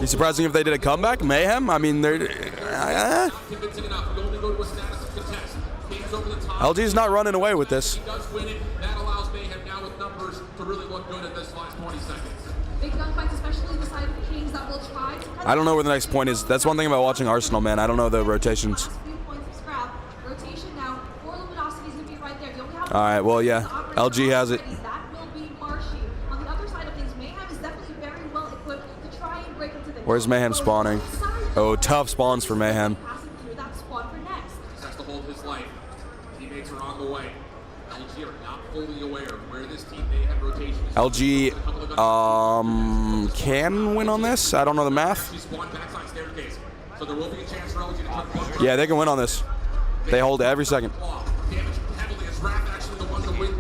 Be surprising if they did a comeback. Mayhem? I mean, they're... LG's not running away with this. I don't know where the next point is. That's one thing about watching Arsenal, man. I don't know the rotations. All right, well, yeah. LG has it. Where's Mayhem spawning? Oh, tough spawns for Mayhem. LG can win on this. I don't know the math. Yeah, they can win on this. They hold every second.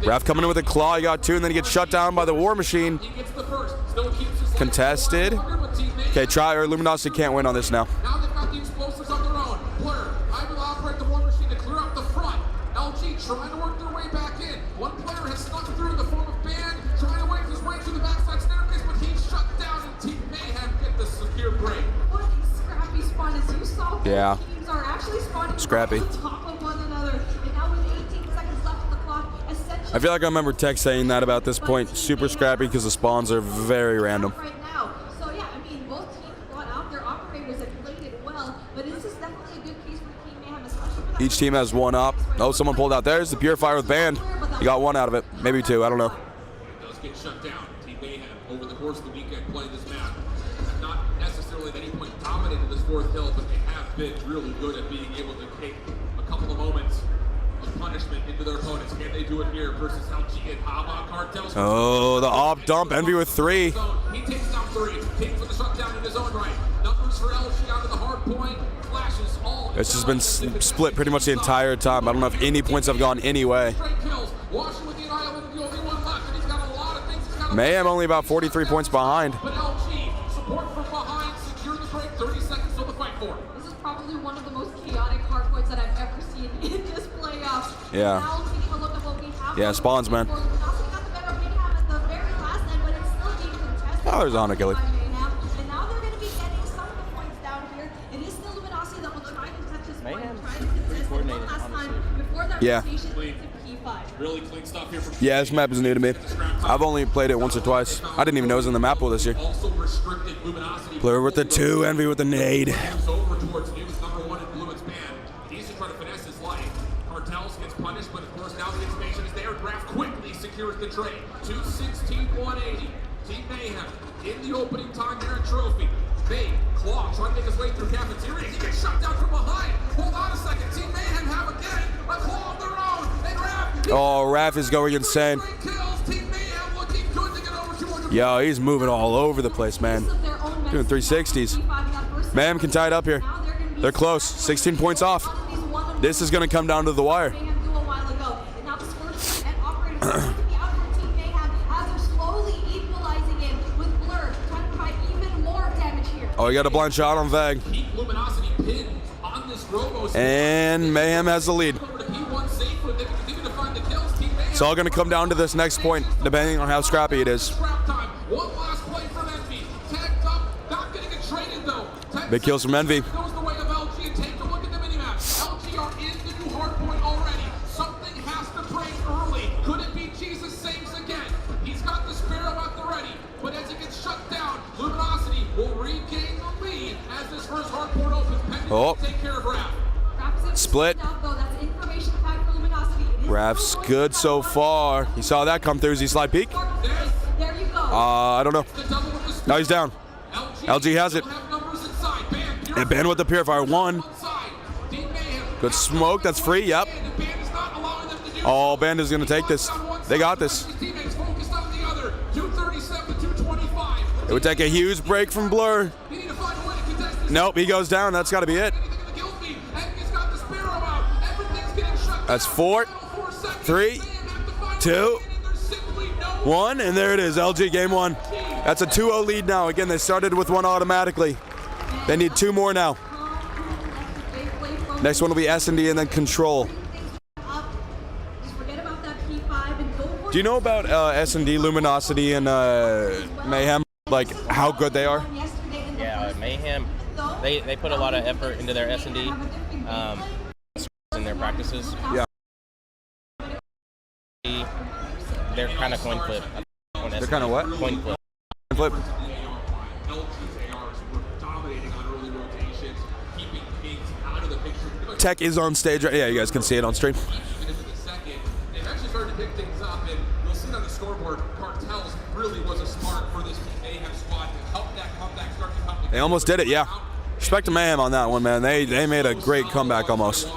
Raph coming in with a claw. He got 2, and then he gets shut down by the War Machine. Contested. Okay, try or Luminosity can't win on this now. Now they've got the explosives on their own. Blur, I will operate the War Machine to clear out the front. LG trying to work their way back in. One player has snuck through in the form of Band, trying to work his way to the backside staircase, but he's shut down, and Team Mayhem get the secure break. What a scrappy spawn, as you saw. Yeah. Teams are actually spawning Scrappy. on top of one another. And now with 18 seconds left on the clock, essentially... I feel like I remember Tech saying that about this point. Super scrappy because the spawns are very random. Right now. So yeah, I mean, both teams brought out their operators and played it well, but this is definitely a good case for Team Mayhem, especially for that. Each team has 1 up. Oh, someone pulled out theirs. The Purifier with Band. He got 1 out of it. Maybe 2. I don't know. It does get shut down. Team Mayhem, over the course of the weekend playing this map, have not necessarily at any point dominated this 4th hill, but they have been really good at being able to take a couple of moments of punishment into their opponents. Can they do it here versus LG and Hava Cartels? Oh, the op dump. Envy with 3. He takes down 3. Takes with the shutdown in his own right. Numbers for LG out of the hard point. Flashes all. It's just been split pretty much the entire time. I don't know if any points have gone any way. Mayhem only about 43 points behind. But LG, support from behind, secure the break, 30 seconds till the fight for. This is probably one of the most chaotic hard points that I've ever seen in this playoff. Yeah. Now taking a look at what we have. Yeah, spawns, man. Oh, there's a Hunter Killer. And now they're going to be getting some of the points down here. It is still Luminosity that will try to touch this point, try to contest it one last time before that Yeah. rotation into P5. Really clean stuff here from Yeah, this map is new to me. I've only played it once or twice. I didn't even know it was in the map pool this year. Also restricted luminosity. Blur with the 2, Envy with the nade. Moves over towards News, #1 in Blument's band. He needs to try to finesse his life. Cartels gets punished, but of course now the information is there. Graf quickly secures the trade. 216-180. Team Mayhem in the opening time here at Trophy. Big Claw trying to make his way through cafeteria. He gets shut down from behind. Hold on a second. Team Mayhem have again a Claw of their own. And Graf. Oh, Raph is going insane. Kills. Team Mayhem looking good to get over 200. Yo, he's moving all over the place, man. Doing 360s. Mayhem can tie it up here. They're close. 16 points off. This is going to come down to the wire. Oh, he got a blind shot on Vag. And Mayhem has the lead. It's all going to come down to this next point, depending on how scrappy it is. Big kills from Envy. Oh, split. Raph's good so far. You saw that come through. Is he slide peek? I don't know. Now he's down. LG has it. And Band with the Purifier. 1. Good smoke. That's free. Yep. Oh, Band is going to take this. They got this. It would take a huge break from Blur. Nope, he goes down. That's got to be it. That's 4, 3, 2, 1, and there it is. LG game 1. That's a 2-0 lead now. Again, they started with 1 automatically. They need 2 more now. Next one will be S&D and then Control. Do you know about S&D, Luminosity, and Mayhem? Like how good they are? Yeah, Mayhem. They put a lot of effort into their S&D in their practices. Yeah. They're kind of coin flip. They're kind of what? Coin flip. Coin flip. Tech is on stage right. Yeah, you guys can see it on stream. They've actually started to pick things up, and you'll see it on the scoreboard. Cartels really was a spark for this Mayhem squad to help that comeback start to come together. They almost did it, yeah. Respect to Mayhem on that one, man. They made a great comeback almost.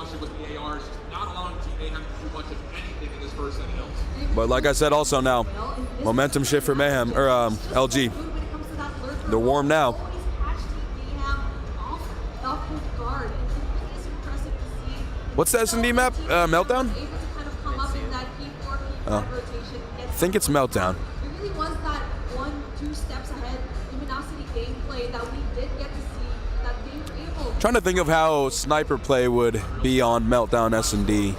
But like I said also now, momentum shift for Mayhem, or LG. They're warm now. What's the S&D map? Meltdown? Oh. I think it's Meltdown. It really was that 1-2 steps ahead Luminosity gameplay that we did get to see, that they were able. Trying to think of how sniper play would be on Meltdown S&D.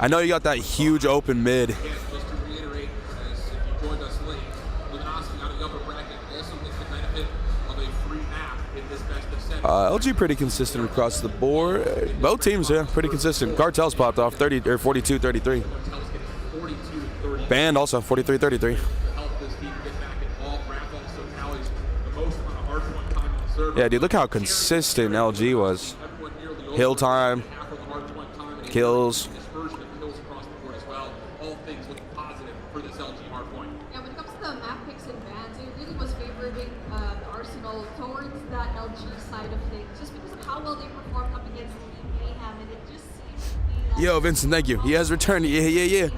I know you got that huge open mid. LG pretty consistent across the board. Both teams, yeah, pretty consistent. Cartels popped off 42-33. Band also 43-33. Yeah, dude, look how consistent LG was. Hill time, kills. Yeah, when it comes to the map picks and bans, it really was favoring the Arsenal towards that LG side of things, just because of how well they performed up against Team Mayhem, and it just seems to be that. Yo, Vincent, thank you. He has returned. Yeah. Even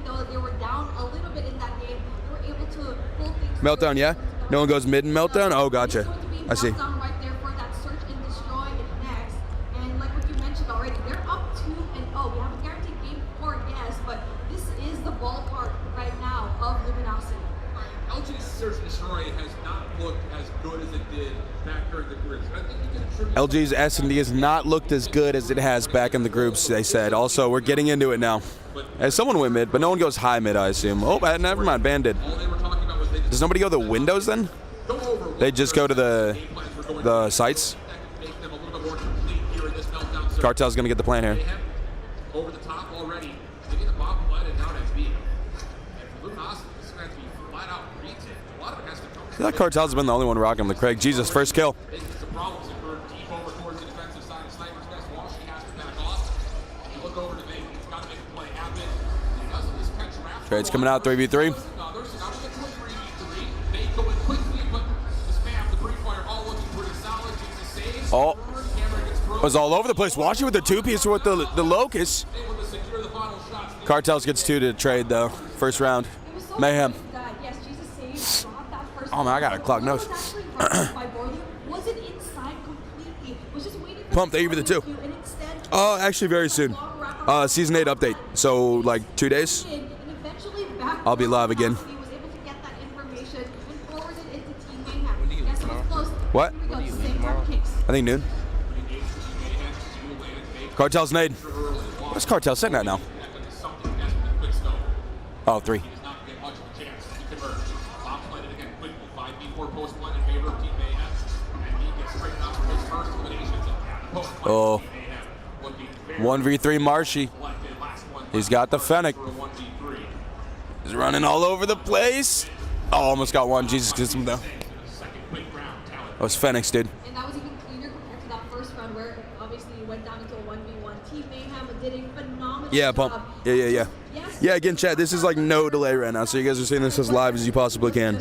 though they were down a little bit in that game, they were able to pull things. Meltdown, yeah? No one goes mid in Meltdown? Oh, gotcha. I see. Right there for that search and destroy next. And like what you mentioned already, they're up 2-0. We haven't guaranteed game 4, yes, but this is the ballpark right now of Luminosity. LG's search and destroy has not looked as good as it did back during the groups. I think you can attribute LG's S&D has not looked as good as it has back in the groups, they said. Also, we're getting into it now. As someone went mid, but no one goes high mid, I assume. Oh, never mind, Band did. Does nobody go to the windows then? They just go to the sites? Cartel's going to get the plan here. over the top already. They get the bottom led and down at B. And for Luminosity, this is going to be flat out retake. A lot of it has to come. I feel like Cartel's been the only one rocking the Craig. Jesus, first kill. Making some problems if we're deep over towards the defensive side of Sniper's Nest. Walsh, he has to back off. You look over to Nate, he's got to make a play happen. He doesn't just catch Raptor. Trade's coming out 3v3. There's now we get to a 3v3. Nate going quickly, but the spam, the pre-fire, all looking pretty solid. Jesus saves. Oh. Was all over the place. Watching with the two-piece with the Locust. Cartels gets 2 to trade, though. First round. Mayhem. Oh, man, I got a clogged nose. Pump, thank you for the 2. Oh, actually, very soon. Season 8 update. So, like, 2 days. I'll be live again. What? I think noon. Cartel's nade. What's Cartel sitting at now? Oh, 3. Oh. 1v3 Marshy. He's got the Fennec. He's running all over the place. Oh, almost got one. Jesus gets him though. That was Fennec, dude. And that was even cleaner compared to that first round where obviously you went down into a 1v1. Team Mayhem did a phenomenal job. Pump. Yeah. Yeah, again, chat, this is like no delay right now, so you guys are seeing this as live as you possibly can.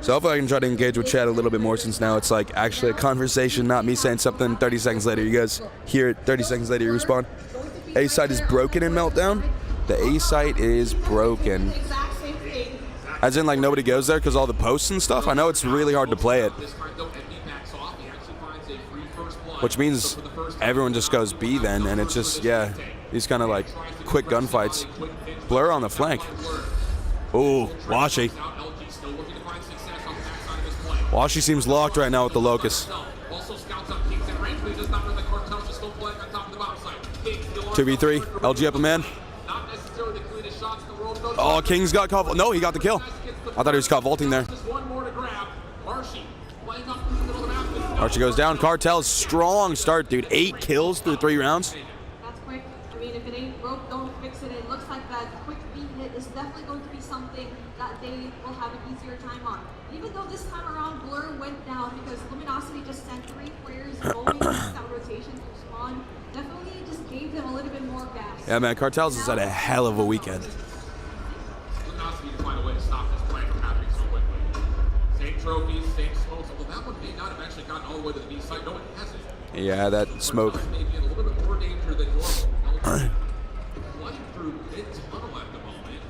So hopefully I can try to engage with chat a little bit more since now it's like actually a conversation, not me saying something 30 seconds later. You guys hear it, 30 seconds later you respond. A site is broken in Meltdown. The A site is broken. As in like nobody goes there because all the posts and stuff. I know it's really hard to play it. Which means everyone just goes B then, and it's just, yeah, these kind of like quick gunfights. Blur on the flank. Ooh, Washi. Washi seems locked right now with the Locust. 2v3, LG up a man. Oh, King's got caught. No, he got the kill. I thought he was caught vaulting there. Archie goes down. Cartel's strong start, dude. 8 kills through 3 rounds. That's quick. I mean, if it ain't broke, don't fix it. It looks like that quick beat hit is definitely going to be something that they will have an easier time on. Even though this time around Blur went down because Luminosity just sent 3 players going into that rotation to spawn, definitely just gave them a little bit more gas. Yeah, man, Cartels has had a hell of a weekend. Luminosity to find a way to stop this play from happening so quickly. Same trophies, same smokes, although that one may not have actually gotten all the way to the B side. No, it hasn't. Yeah, that smoke. Maybe in a little bit more danger than normal. Flying through mid-tunnel at the moment.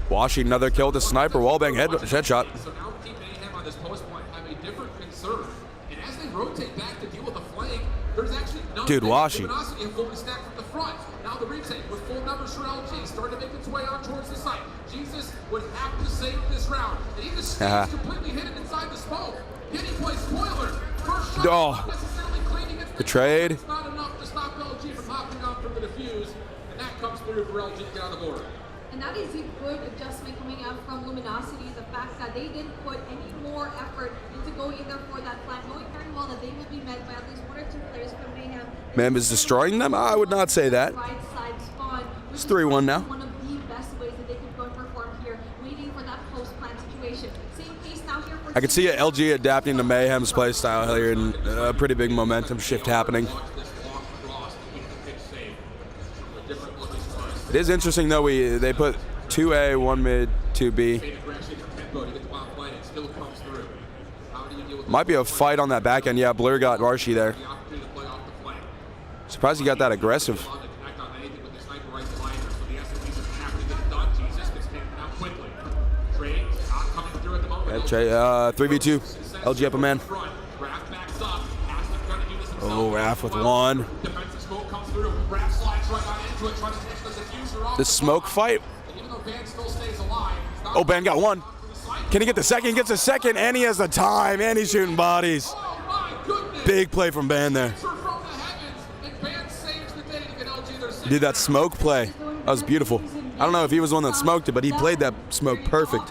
Washi, another kill with the sniper. Wallbang headshot. So now Team Mayhem on this post point have a different concern. And as they rotate back to deal with the flank, there's actually nothing. Dude, Washi. Luminosity have fully stacked from the front. Now the retake with full numbers for LG starting to make its way on towards the site. Jesus would have to save this round. And he just stays completely hidden inside the smoke. Any play spoiler. First shot, not necessarily clean against the trade. It's not enough to stop LG from hopping on from the defuse. And that comes through for LG to get on the board. And that is a good adjustment coming out from Luminosity, the fact that they didn't put any more effort into going in there for that flank, knowing very well that they will be met by at least 1 or 2 players from Mayhem. Mayhem is destroying them? I would not say that. Right side spawn, It's 3-1 now. One of the best ways that they could go and perform here, waiting for that post-plant situation. Same case now here for I could see LG adapting to Mayhem's playstyle here and a pretty big momentum shift happening. It is interesting though, they put 2A, 1 mid, 2B. Might be a fight on that back end. Yeah, Blur got Varshi there. Surprised he got that aggressive. Yeah, 3v2. LG up a man. Oh, Raph with 1. The smoke fight. Oh, Ben got 1. Can he get the second? He gets a second, and he has the time, and he's shooting bodies. Big play from Ben there. Did that smoke play. That was beautiful. I don't know if he was the one that smoked it, but he played that smoke perfect.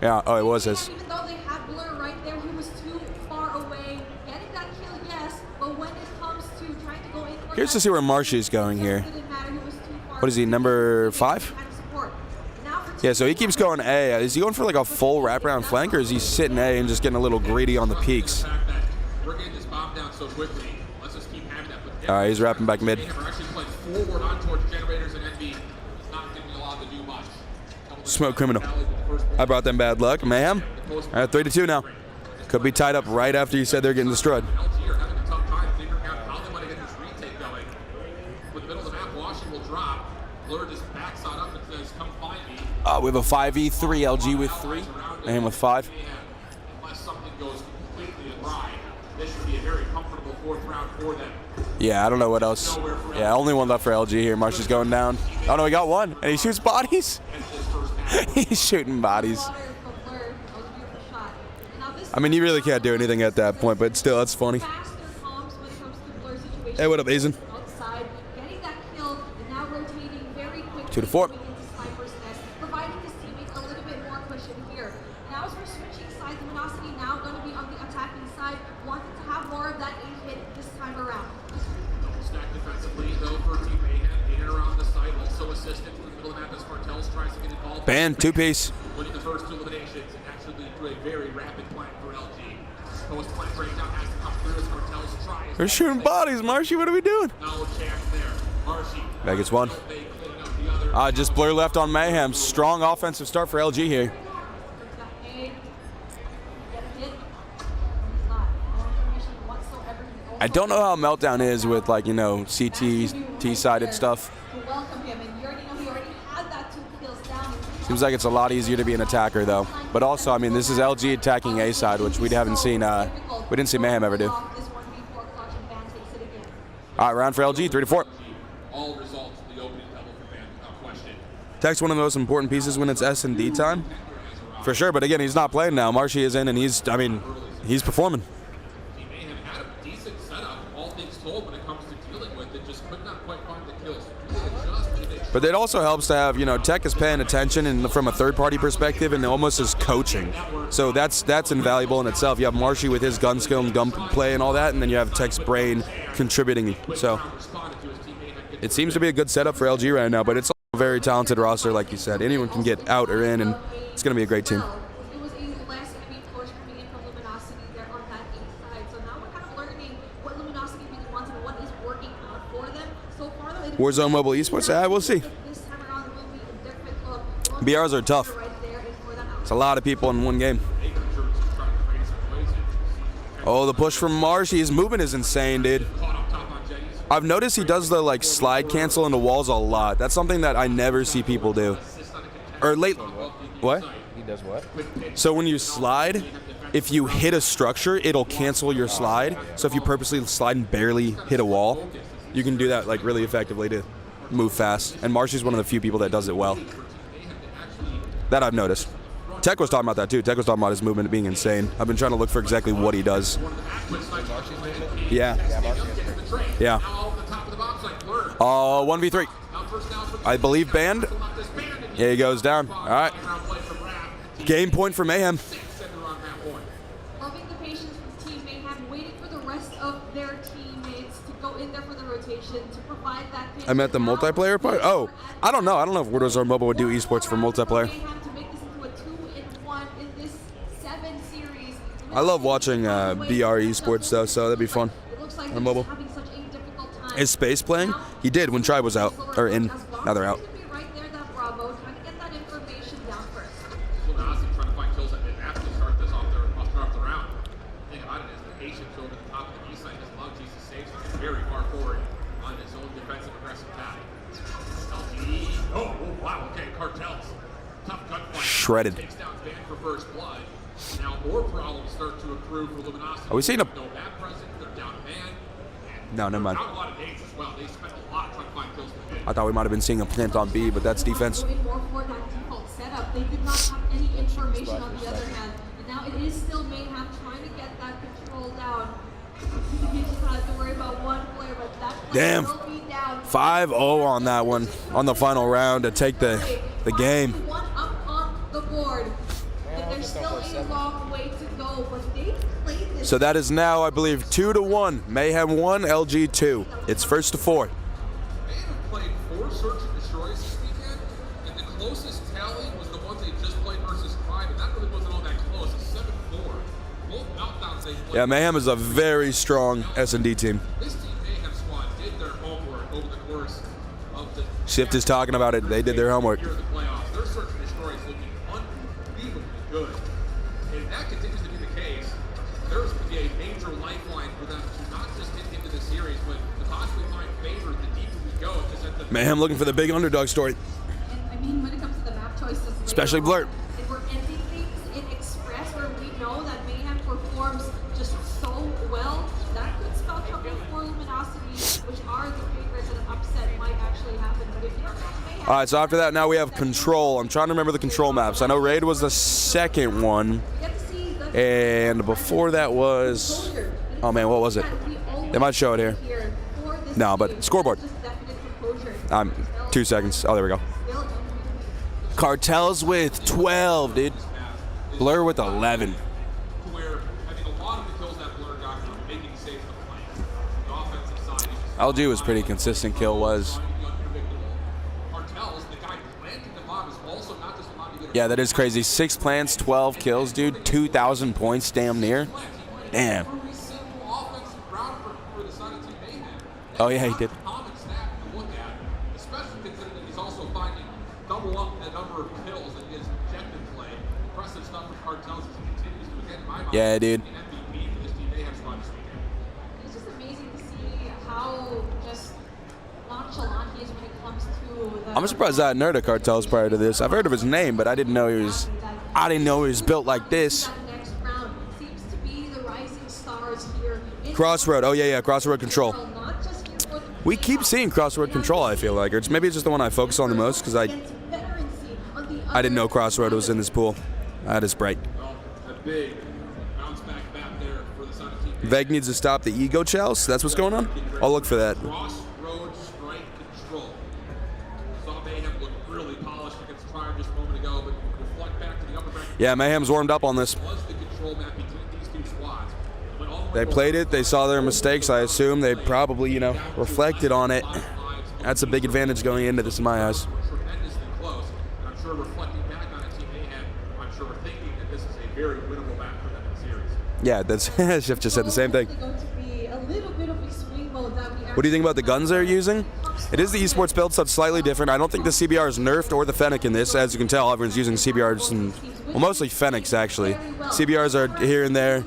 Yeah, oh, it was his. Even though they had Blur right there, he was too far away. Getting that kill, yes, but when it comes Curious to see where Marshy's going here. What is he, number 5? Yeah, so he keeps going A. Is he going for like a full wraparound flank, or is he sitting A and just getting a little greedy on the peaks? We're getting this bomb down so quickly. Let's just keep having that. All right, he's wrapping back mid. We're actually playing forward on towards generators and Envy. Not going to be allowed to do much. Smoke criminal. I brought them bad luck. Mayhem. All right, 3-2 now. Could be tied up right after you said they're getting destroyed. LG are having a tough time figuring out how they want to get this retake going. With the middle of the map, Washington will drop. Blur just backs on up and says, "Come find me." We have a 5v3, LG with 3, Mayhem with 5. Unless something goes completely awry, this should be a very comfortable 4th round for them. Yeah, I don't know what else. Yeah, only one left for LG here. Marshy's going down. Oh no, he got one, and he shoots bodies. He's shooting bodies. I mean, you really can't do anything at that point, but still, that's funny. Hey, what up, Aizen? 2-4. Providing his teammates a little bit more cushion here. Now as we're switching sides, Luminosity now going to be on the attacking side, wanting to have more of that 8 hit this time around. Double stack defensively, though, for Team Mayhem. In and around the side, also assistant to the middle of the map as Cartels tries to get involved. Ban, 2-piece. Winning the first 2 eliminations and actually through a very rapid plan for LG. Post plan breakdown has to come through as Cartels tries. They're shooting bodies, Marshy. What are we doing? No chance there. Marshy. Vegas 1. Just Blur left on Mayhem. Strong offensive start for LG here. I don't know how Meltdown is with, like, you know, CT, T-sided stuff. Seems like it's a lot easier to be an attacker, though. But also, I mean, this is LG attacking A side, which we haven't seen. We didn't see Mayhem ever do. All right, round for LG, 3-4. All results in the opening double for Band without question. Tech's one of the most important pieces when it's S&D time, for sure. But again, he's not playing now. Marshy is in, and he's performing. Team Mayhem had a decent setup, all things told, when it comes to dealing with it, just could not quite find the kills. But it also helps to have, you know, Tech is paying attention and from a third-party perspective, and almost is coaching. So that's invaluable in itself. You have Marshy with his gun skill and gun play and all that, and then you have Tech's brain contributing. So it seems to be a good setup for LG right now, but it's a very talented roster, like you said. Anyone can get out or in, and it's going to be a great team. It was a less heavy push coming in from Luminosity there on that A side. So now we're kind of learning what Luminosity really wants and what is working out for them. So far, though, Warzone Mobile Esports, we'll see. This time around, it will be a different look. BRs are tough. It's a lot of people in one game. Oh, the push from Marshy. His movement is insane, dude. I've noticed he does the like slide cancel into walls a lot. That's something that I never see people do. Or late. What? He does what? So when you slide, if you hit a structure, it'll cancel your slide. So if you purposely slide and barely hit a wall, you can do that like really effectively to move fast. And Marshy's one of the few people that does it well. That I've noticed. Tech was talking about that too. Tech was talking about his movement being insane. I've been trying to look for exactly what he does. Yeah. Yeah. 1v3. I believe banned. Yeah, he goes down. All right. Game point for Mayhem. Loving the patience with Team Mayhem, waiting for the rest of their teammates to go in there for the rotation to provide that. I'm at the multiplayer part. Oh, I don't know. I don't know if Warzone Mobile would do esports for multiplayer. I love watching BR esports though, so that'd be fun on mobile. Is Space playing? He did when Tribe was out, or in. Now they're out. Shredded. Now more problems start to accrue for Luminosity. Are we seeing a... No map presence, they're down a man. No, never mind. A lot of days as well. They spent a lot trying to find kills for the I thought we might have been seeing a plant on B, but that's defense. More for that default setup. They did not have any information on the other hand. And now it is still Mayhem trying to get that control down. You just have to worry about one player, but that player will be down. 5-0 on that one, on the final round to take the game. One up on the board. But there's still a long way to go, but they played this So that is now, I believe, 2-1. Mayhem 1, LG 2. It's first to 4. Mayhem played 4 search and destroys this weekend, and the closest tally was the ones they just played versus Pride, and that really wasn't all that close. It's 7-4. Both meltdowns they played. Yeah, Mayhem is a very strong S&D team. This team Mayhem squad did their homework over the course of the Shift is talking about it. They did their homework. Here in the playoffs. Their search and destroy is looking unbelievably good. And if that continues to be the case, there's going to be a major lifeline for them to not just get into the series, but to possibly find favor the deeper we go. Mayhem looking for the big underdog story. And I mean, when it comes to the map choices, Especially Blurt. And we're ending things in Express where we know that Mayhem performs just so well. That could spell trouble for Luminosity, which are the favorites, and an upset might actually happen. But if you're Mayhem, All right, so after that, now we have Control. I'm trying to remember the Control maps. I know Raid was the second one. And before that was, oh man, what was it? They might show it here. No, but scoreboard. 2 seconds. Oh, there we go. Cartels with 12, dude. Blur with 11. LG was pretty consistent. Kill was. Yeah, that is crazy. 6 plants, 12 kills, dude. 2,000 points, damn near. Damn. Oh yeah, he did. Yeah, dude. it's just amazing to see how just nonchalant he is when it comes to the I'm surprised I hadn't heard of Cartels prior to this. I've heard of his name, but I didn't know he was built like this. next round. Seems to be the rising stars here. Crossroad. Oh yeah, Crossroad Control. We keep seeing Crossroad Control, I feel like. Or maybe it's just the one I focus on the most because I didn't know Crossroad was in this pool. That is bright. Veg needs to stop the ego chalice. That's what's going on? I'll look for that. Crossroad strike control. Saw Mayhem look really polished against Tribe just a moment ago, but reflect back to the upper bracket. Yeah, Mayhem's warmed up on this. Was the control map between these two squads. They played it. They saw their mistakes. I assume they probably, reflected on it. That's a big advantage going into this in my eyes. Tremendously close. And I'm sure reflecting back on it, Team Mayhem, I'm sure we're thinking that this is a very winnable map for them in the series. Yeah, that's Shift just said the same thing. What do you think about the guns they're using? It is the esports build, so it's slightly different. I don't think the CBR is nerfed or the Fennec in this. As you can tell, everyone's using CBRs and, well, mostly Fennecs actually. CBRs are here and there.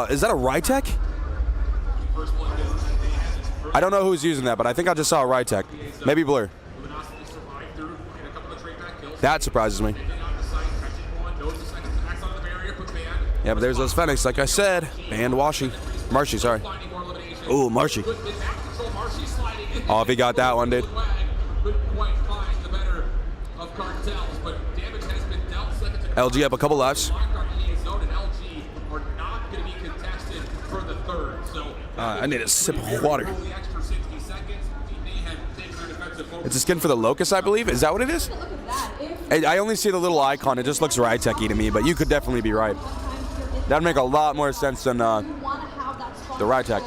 Is that a Rytech? I don't know who's using that, but I think I just saw a Rytech. Maybe Blur. That surprises me. Yeah, but there's those Fennecs, like I said. And Marshy, sorry. Ooh, Marshy. Oh, if he got that one, dude. LG up a couple laps. I need a sip of water. It's a skin for the Locust, I believe. Is that what it is? I only see the little icon. It just looks Rytech-y to me, but you could definitely be right. That'd make a lot more sense than the Rytech.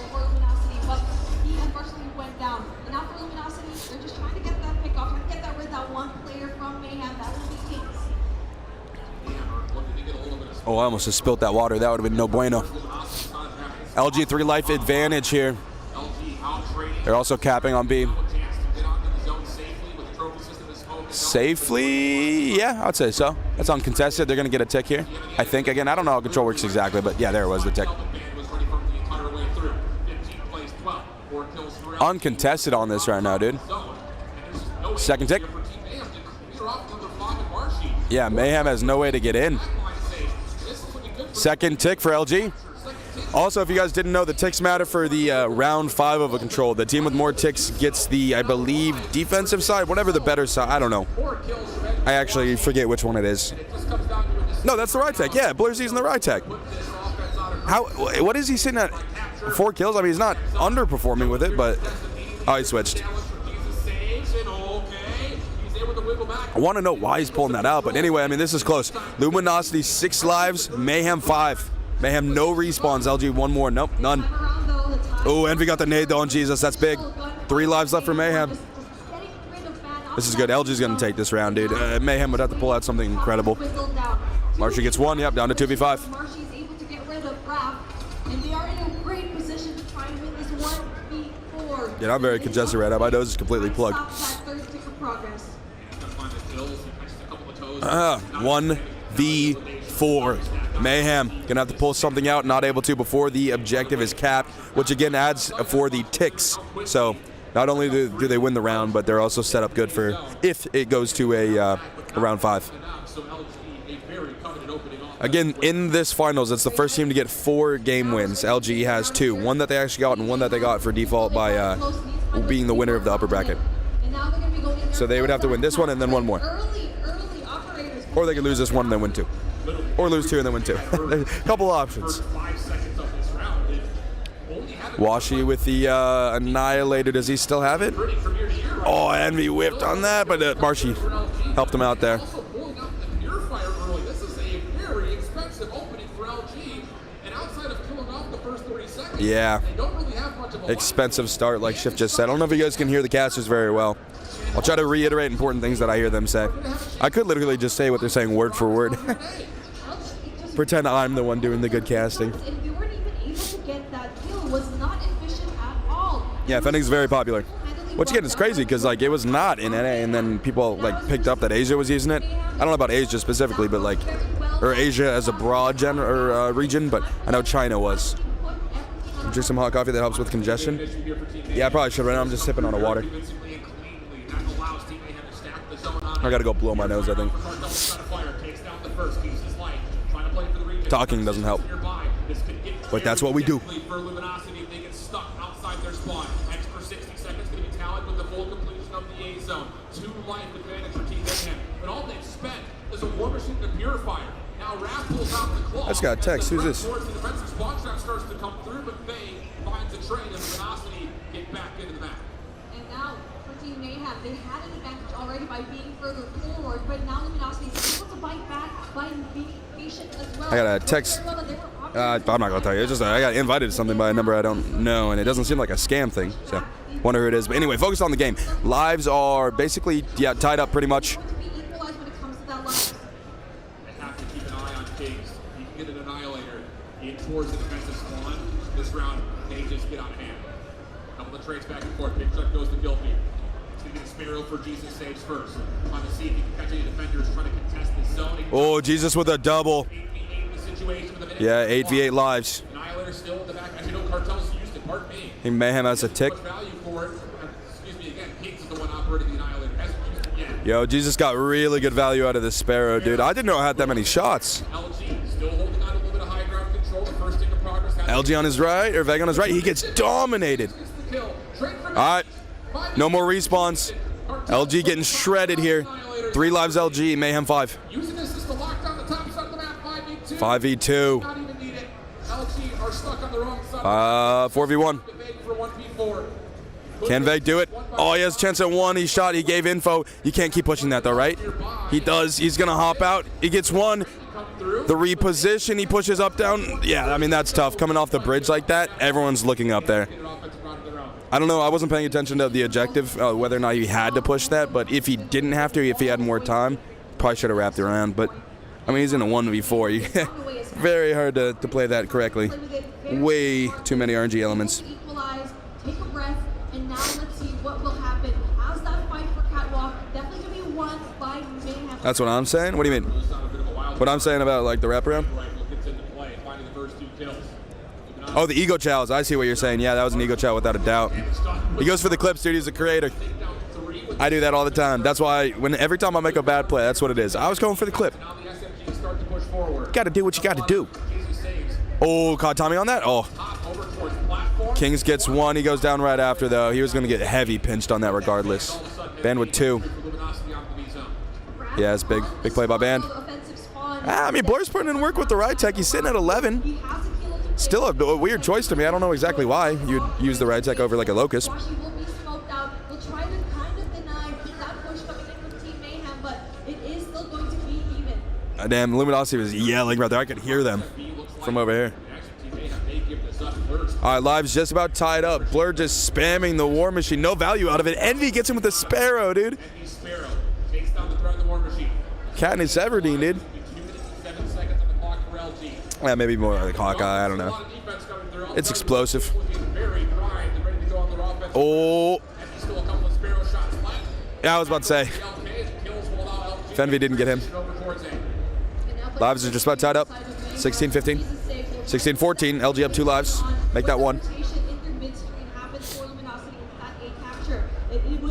Oh, I almost just spilt that water. That would have been no bueno. LG 3 life advantage here. They're also capping on B. Safely? Yeah, I'd say so. That's uncontested. They're going to get a tick here, I think. Again, I don't know how control works exactly, but yeah, there it was, the tick. Uncontested on this right now, dude. Second tick. Yeah, Mayhem has no way to get in. Second tick for LG. Also, if you guys didn't know, the ticks matter for the round 5 of a control. The team with more ticks gets the, I believe, defensive side, whatever the better side. I don't know. I actually forget which one it is. No, that's the Rytech. Yeah, Blur's using the Rytech. What is he sitting at? 4 kills? I mean, he's not underperforming with it, but... Oh, he switched. I want to know why he's pulling that out, but anyway, I mean, this is close. Luminosity 6 lives, Mayhem 5. Mayhem, no respawns. LG, one more. Nope, none. Oh, Envy got the nade though on Jesus. That's big. 3 lives left for Mayhem. This is good. LG's going to take this round, dude. Mayhem would have to pull out something incredible. Marshy gets 1. Yep, down to 2v5. Marshy's able to get rid of Raph, and they are in a great position to try and win this 1v4. Yeah, I'm very congested right now. My nose is completely plugged. 1v4. Mayhem gonna have to pull something out, not able to before the objective is capped, which again adds for the ticks. So not only do they win the round, but they're also set up good for if it goes to a round 5. Again, in this finals, it's the first team to get 4 game wins. LG has 2, one that they actually got and one that they got for default by being the winner of the upper bracket. So they would have to win this one and then one more. Or they could lose this one and then win 2. Or lose 2 and then win 2. There's a couple options. Washi with the Annihilator. Does he still have it? Oh, Envy whipped on that, but Marshy helped him out there. Yeah. Expensive start, like Shift just said. I don't know if you guys can hear the casters very well. I'll try to reiterate important things that I hear them say. I could literally just say what they're saying word for word. Pretend I'm the one doing the good casting. Yeah, Fennec's very popular. Which again is crazy because like it was not in NA and then people like picked up that Asia was using it. I don't know about Asia specifically, but like, or Asia as a broad region, but I know China was. Drink some hot coffee that helps with congestion. Yeah, I probably should right now. I'm just sipping on a water. I gotta go blow my nose, I think. Talking doesn't help. But that's what we do. I just got a text. Who's this? And now for Team Mayhem, they had an advantage already by being further forward, but now Luminosity is able to bite back by being patient as well. I got a text. I'm not gonna tell you. It's just I got invited to something by a number I don't know, and it doesn't seem like a scam thing. So wonder who it is. But anyway, focus on the game. Lives are basically tied up pretty much. Towards the defensive spawn. This round, they just get out of hand. A couple of trades back and forth. Big truck goes to Gilpy. He's going to get a Sparrow for Jesus saves first. Trying to see if he can catch any defenders trying to contest the zone. Oh, Jesus with a double. 8v8 situation with a minute. Yeah, 8v8 lives. Annihilator still in the back. As you know, Cartel's used it. Pardon me. I think Mayhem has a tick. Value for it. Excuse me again. Pigs is the one operating the Annihilator. Hasn't used it yet. Yo, Jesus got really good value out of this Sparrow, dude. I didn't know it had that many shots. LG still holding on a little bit of high ground control. The first tick of progress. LG on his right, or Vega on his right. He gets dominated. All right, no more respawns. LG getting shredded here. 3 lives LG, Mayhem 5. 5v2. 4v1. Can Veg do it? Oh, he has a chance at 1. He shot. He gave info. You can't keep pushing that though, right? He does. He's going to hop out. He gets 1. The reposition, he pushes up, down. Yeah, I mean, that's tough. Coming off the bridge like that, everyone's looking up there. I don't know. I wasn't paying attention to the objective, whether or not he had to push that. But if he didn't have to, if he had more time, probably should have wrapped it around. But, I mean, he's in a 1v4. Very hard to play that correctly. Way too many RNG elements. Take a breath, and now let's see what will happen. How's that fight for Catwalk? Definitely going to be won by Mayhem. That's what I'm saying? What do you mean? What I'm saying about like the wraparound? Oh, the ego chows. I see what you're saying. Yeah, that was an ego chow without a doubt. He goes for the clips, dude. He's a creator. I do that all the time. That's why every time I make a bad play, that's what it is. I was going for the clip. Got to do what you got to do. Oh, caught Tommy on that? Oh. Kings gets 1. He goes down right after, though. He was going to get heavy pinched on that regardless. Band with 2. Yeah, it's big. Big play by Band. I mean, Blur's putting in work with the ride tech. He's sitting at 11. Still a weird choice to me. I don't know exactly why you'd use the ride tech over like a Locust. Damn, Luminosity was yelling right there. I could hear them. from over here. All right, live's just about tied up. Blur just spamming the War Machine. No value out of it. Envy gets him with the Sparrow, dude. Katniss Everdeen, dude. Yeah, maybe more like Hawkeye. I don't know. It's explosive. Oh. Yeah, I was about to say. If Envy didn't get him. Lives are just about tied up. 16-15. 16-14. LG up 2 lives. Make that 1.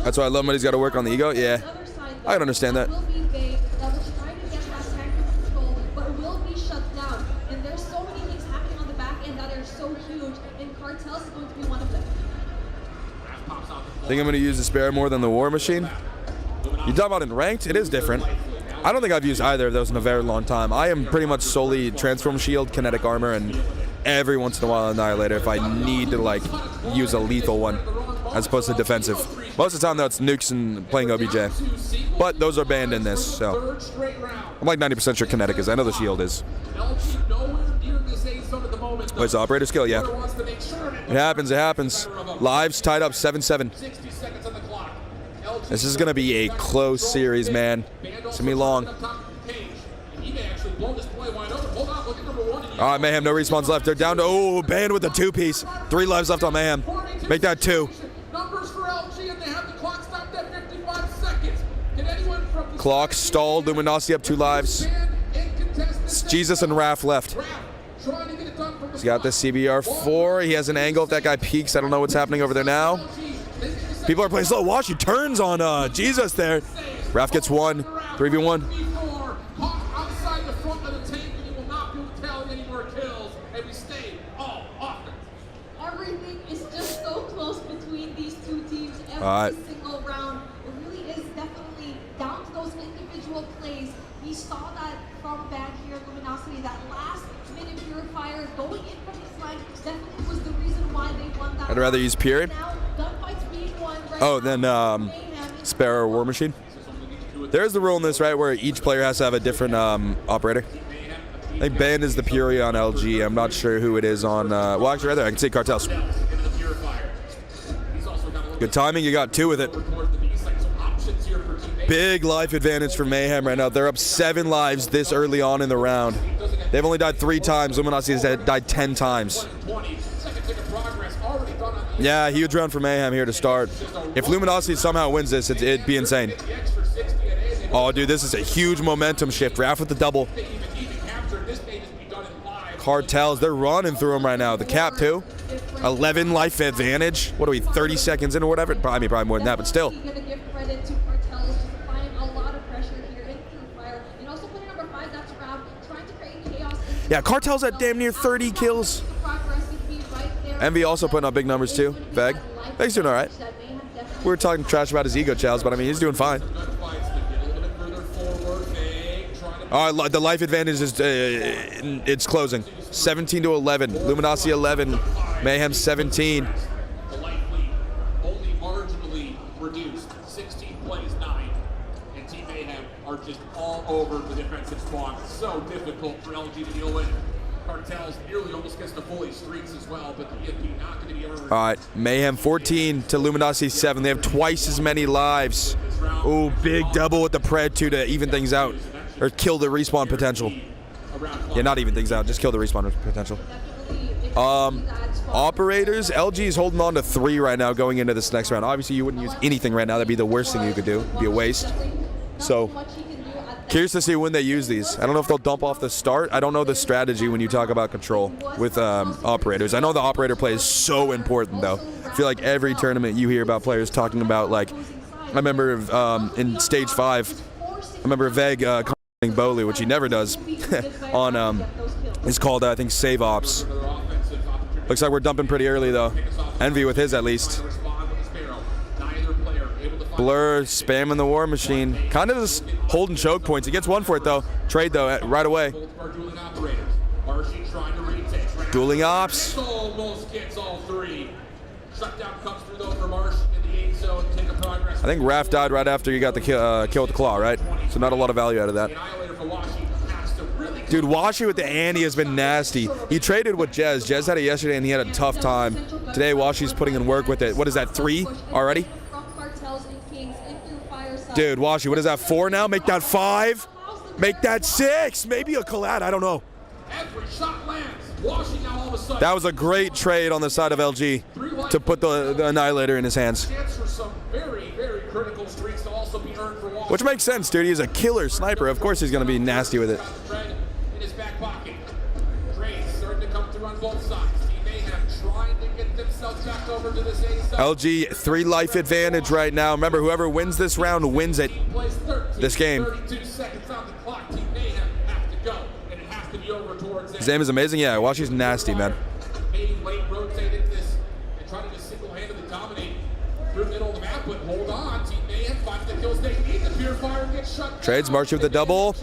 That's why I love when he's got to work on the ego. Yeah, I can understand that. I think I'm going to use the Sparrow more than the War Machine. You talk about in ranked, it is different. I don't think I've used either of those in a very long time. I am pretty much solely Transform Shield, Kinetic Armor, and every once in a while Annihilator if I need to like use a lethal one as opposed to defensive. Most of the time though it's nukes and playing OBJ. But those are banned in this, so I'm like 90% sure Kinetic is. I know the Shield is. Wait, so operator skill? Yeah. It happens, it happens. Lives tied up 7-7. This is going to be a close series, man. It's going to be long. All right, Mayhem, no respawns left. They're down to, oh, banned with a 2-piece. 3 lives left on Mayhem. Make that 2. Clock stalled. Luminosity up 2 lives. It's Jesus and Raph left. He's got the CBR4. He has an angle if that guy peeks. I don't know what's happening over there now. People are playing slow. Watch, he turns on Jesus there. Raph gets 1. 3v1. Everything is just so close between these two teams All single round. It really is definitely down to those individual plays. We saw that from back here, Luminosity, that last minute purifier going in from the flank definitely was the reason why they won that. I'd rather use period. Oh, then Sparrow or War Machine. There's the rule in this, right, where each player has to have a different operator. I think Band is the Fury on LG. I'm not sure who it is on. Well, actually, right there, I can see Cartels. Good timing. You got 2 with it. Big life advantage for Mayhem right now. They're up 7 lives this early on in the round. They've only died 3 times. Luminosity has died 10 times. Yeah, huge round for Mayhem here to start. If Luminosity somehow wins this, it'd be insane. Oh, dude, this is a huge momentum shift. Raph with the double. Cartels, they're running through them right now. The cap, too. 11 life advantage. What are we, 30 seconds in or whatever? I mean, probably more than that, but still. Yeah, Cartel's at damn near 30 kills. Envy also putting up big numbers too. Veg. Veg's doing all right. We were talking trash about his ego chows, but I mean, he's doing fine. All right, the life advantage is it's closing. 17-11. Luminosity 11. Mayhem 17. The life lead only marginally reduced. 16 plays 9. And Team Mayhem are just all over the defensive squad. So difficult for LG to deal with. Cartels nearly almost gets to fully streaks as well, but the EFP not going to be earned. All right, Mayhem 14 to Luminosity 7. They have twice as many lives. Ooh, big double with the Pred too to even things out. Or kill the respawn potential. Yeah, not even things out, just kill the respawn potential. Operators, LG is holding on to 3 right now going into this next round. Obviously, you wouldn't use anything right now. That'd be the worst thing you could do. It'd be a waste. So, curious to see when they use these. I don't know if they'll dump off the start. I don't know the strategy when you talk about control with operators. I know the operator play is so important, though. I feel like every tournament you hear about players talking about, like, I remember in Stage 5, I remember Veg calling Bowley, which he never does, on, it's called, I think, Save Ops. Looks like we're dumping pretty early, though. Envy with his, at least. Blur spamming the War Machine. Kind of just holding choke points. He gets 1 for it, though. Trade, though, right away. Dueling ops. Almost gets all 3. Shutdown comes through, though, for Marsh in the 8 zone. Take a progress. I think Raph died right after you got the kill with the claw, right? So not a lot of value out of that. Dude, Washi with the Annie has been nasty. He traded with Jez. Jez had it yesterday, and he had a tough time. Today, Washi's putting in work with it. What is that, 3 already? Dude, Washi, what is that, 4 now? Make that 5. Make that 6. Maybe a collab. I don't know. That was a great trade on the side of LG to put the Annihilator in his hands. Which makes sense, dude. He's a killer sniper. Of course he's going to be nasty with it. LG 3 life advantage right now. Remember, whoever wins this round wins it. This game. His aim is amazing. Yeah, Washi's nasty, man. Trades, March with the double.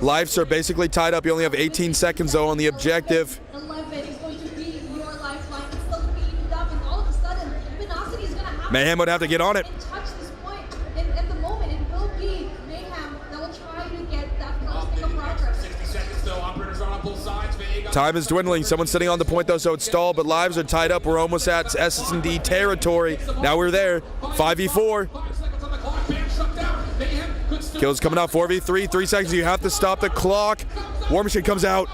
Lives are basically tied up. You only have 18 seconds, though, on the objective. Mayhem would have to get on it. Time is dwindling. Someone's sitting on the point, though, so it's stalled, but lives are tied up. We're almost at SS&D territory. Now we're there. 5v4. Kills coming out. 4v3. 3 seconds. You have to stop the clock. War Machine comes out.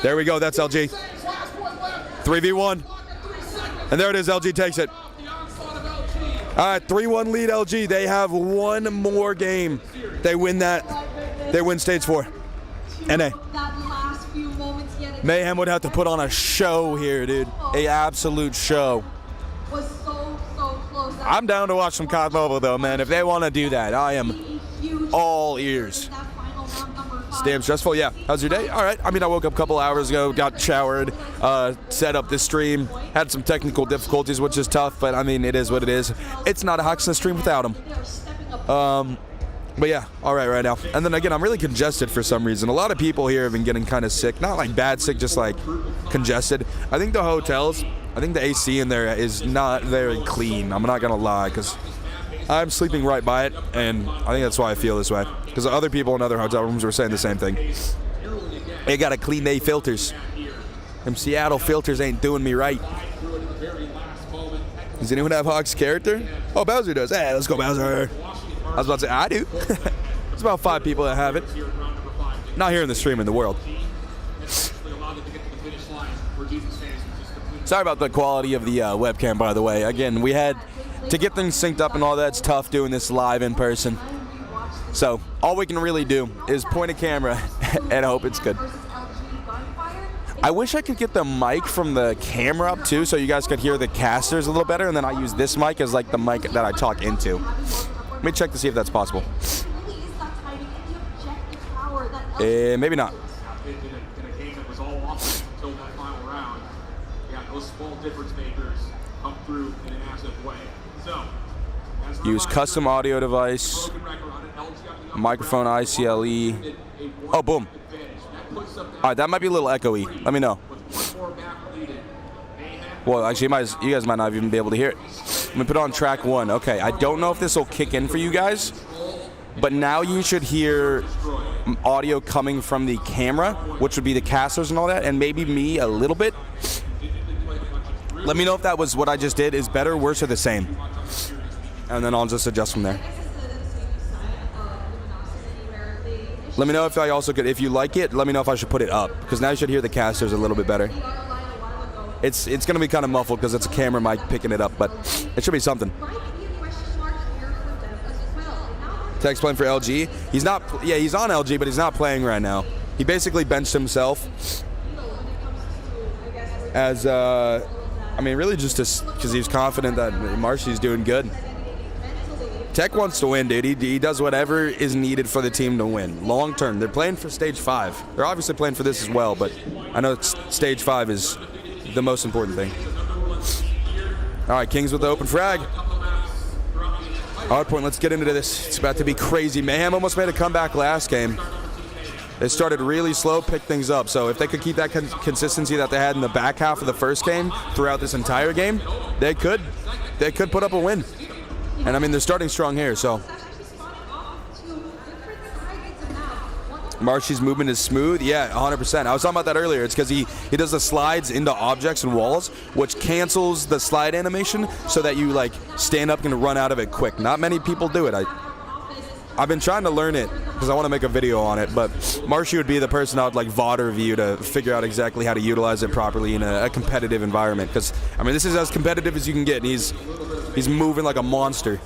There we go. That's LG. 3v1. And there it is. LG takes it. All right, 3-1 lead LG. They have one more game. They win that. They win stage 4. NA. Mayhem would have to put on a show here, dude. A absolute show. I'm down to watch some COD Mobile, though, man. If they want to do that, I am all ears. It's damn stressful. Yeah. How's your day? All right. I mean, I woke up a couple hours ago, got showered, set up this stream, had some technical difficulties, which is tough, but I mean, it is what it is. It's not a HawksNest stream without them. But yeah, all right now. And then again, I'm really congested for some reason. A lot of people here have been getting kind of sick. Not like bad sick, just like congested. I think the hotels, I think the AC in there is not very clean. I'm not going to lie, because I'm sleeping right by it, and I think that's why I feel this way. Because other people in other hotel rooms were saying the same thing. They got to clean their filters. Them Seattle filters ain't doing me right. Does anyone have Hawk's character? Oh, Bowser does. Hey, let's go, Bowser. I was about to say, I do. There's about 5 people that have it. Not here in the stream, in the world. Sorry about the quality of the webcam, by the way. Again, we had to get things synced up and all that's tough doing this live in person. So all we can really do is point a camera and hope it's good. I wish I could get the mic from the camera up too, so you guys could hear the casters a little better, and then I use this mic as like the mic that I talk into. Let me check to see if that's possible. Maybe not. Use custom audio device, microphone ICLE. Oh, boom. All right, that might be a little echoey. Let me know. Well, actually, you guys might not even be able to hear it. Let me put on track 1. Okay, I don't know if this will kick in for you guys, but now you should hear audio coming from the camera, which would be the casters and all that, and maybe me a little bit. Let me know if that was what I just did is better, worse, or the same. And then I'll just adjust from there. Let me know if I also could, if you like it, let me know if I should put it up, because now you should hear the casters a little bit better. It's going to be kind of muffled because it's a camera mic picking it up, but it should be something. Text playing for LG. He's not, yeah, he's on LG, but he's not playing right now. He basically benched himself as, I mean, really just because he's confident that Marshy's doing good. Tech wants to win, dude. He does whatever is needed for the team to win. Long term. They're playing for stage 5. They're obviously playing for this as well, but I know stage 5 is the most important thing. All right, Kings with the open frag. Hard point, let's get into this. It's about to be crazy. Mayhem almost made a comeback last game. They started really slow, picked things up. So if they could keep that consistency that they had in the back half of the first game throughout this entire game, they could put up a win. And I mean, they're starting strong here, so. Marshy's movement is smooth. Yeah, 100%. I was talking about that earlier. It's because he does the slides into objects and walls, which cancels the slide animation so that you like stand up and run out of it quick. Not many people do it. I've been trying to learn it because I want to make a video on it, but Marshy would be the person I would like VOD review to figure out exactly how to utilize it properly in a competitive environment. Because I mean, this is as competitive as you can get, and he's moving like a monster.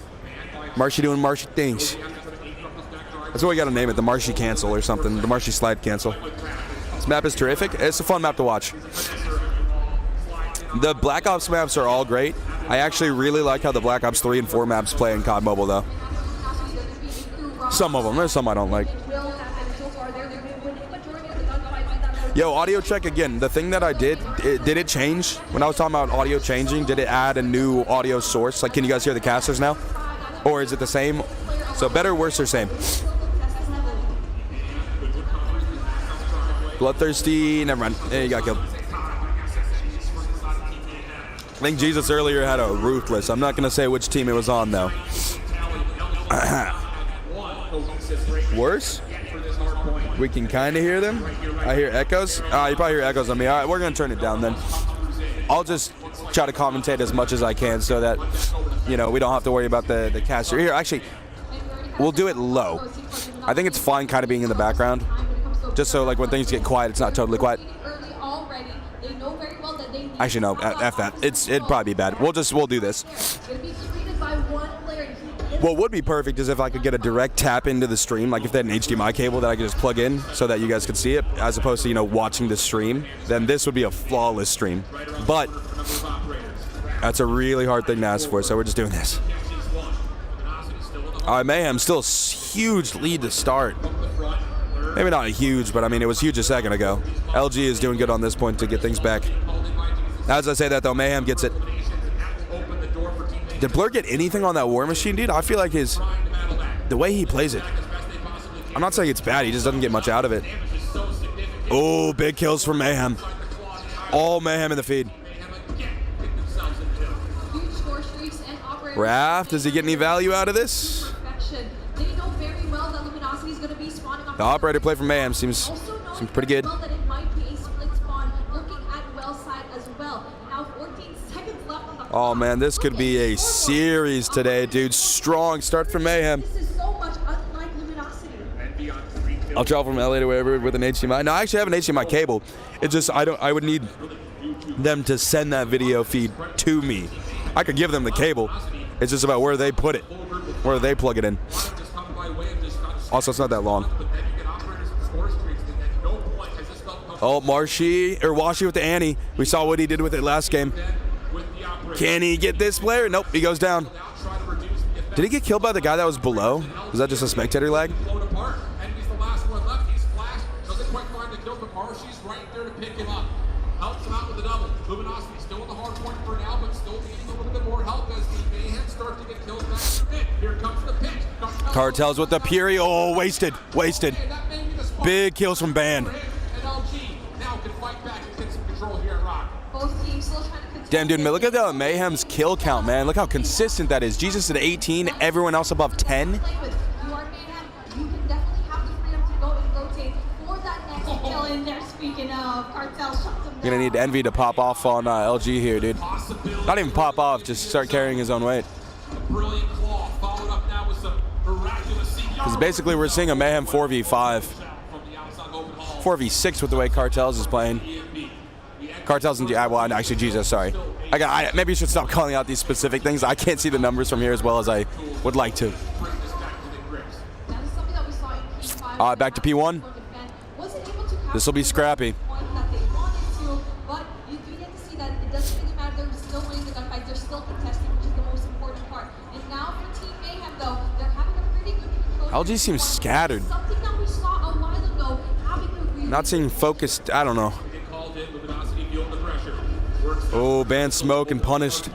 Marshy doing Marshy things. That's what we got to name it, the Marshy cancel or something, the Marshy slide cancel. This map is terrific. It's a fun map to watch. The Black Ops maps are all great. I actually really like how the Black Ops 3 and 4 maps play in COD Mobile, though. Some of them. There's some I don't like. Yo, audio check again. The thing that I did it change? When I was talking about audio changing, did it add a new audio source? Like, can you guys hear the casters now? Or is it the same? So better, worse, or same? Bloodthirsty, never mind. Yeah, you got killed. I think Jesus earlier had a Ruthless. I'm not going to say which team it was on, though. Worse? We can kind of hear them. I hear echoes. You probably hear echoes on me. All right, we're going to turn it down then. I'll just try to commentate as much as I can so that, you know, we don't have to worry about the caster. Here, actually, we'll do it low. I think it's fine kind of being in the background. Just so, like, when things get quiet, it's not totally quiet. Actually, no, F that. It'd probably be bad. We'll do this. What would be perfect is if I could get a direct tap into the stream, like if they had an HDMI cable that I could just plug in so that you guys could see it, as opposed to, you know, watching the stream. Then this would be a flawless stream. But that's a really hard thing to ask for, so we're just doing this. All right, Mayhem, still a huge lead to start. Maybe not a huge, but I mean, it was huge a second ago. LG is doing good on this point to get things back. As I say that, though, Mayhem gets it. Did Blur get anything on that War Machine, dude? I feel like the way he plays it. I'm not saying it's bad. He just doesn't get much out of it. Oh, big kills from Mayhem. All Mayhem in the feed. Raft, does he get any value out of this? The operator play from Mayhem seems pretty good. Oh man, this could be a series today, dude. Strong start from Mayhem. I'll travel from LA to wherever with an HDMI. No, I actually have an HDMI cable. It's just I would need them to send that video feed to me. I could give them the cable. It's just about where they put it, where they plug it in. Also, it's not that long. Oh, Washy with the Annie. We saw what he did with it last game. Can he get this player? Nope, he goes down. Did he get killed by the guy that was below? Was that just a spectator lag? Cartels with the Fury. Oh, wasted. Big kills from Band. Damn, dude, look at the Mayhem's kill count, man. Look how consistent that is. Jesus at 18, everyone else above 10. You're gonna need Envy to pop off on LG here, dude. Not even pop off, just start carrying his own weight. Because basically we're seeing a Mayhem 4v5. 4v6 with the way Cartels is playing. Cartels and well, actually, Jesus, sorry. Maybe you should stop calling out these specific things. I can't see the numbers from here as well as I would like to. Back to P1. This will be scrappy. LG seems scattered. Not seeing focused, I don't know. Oh, Band smoke and punished.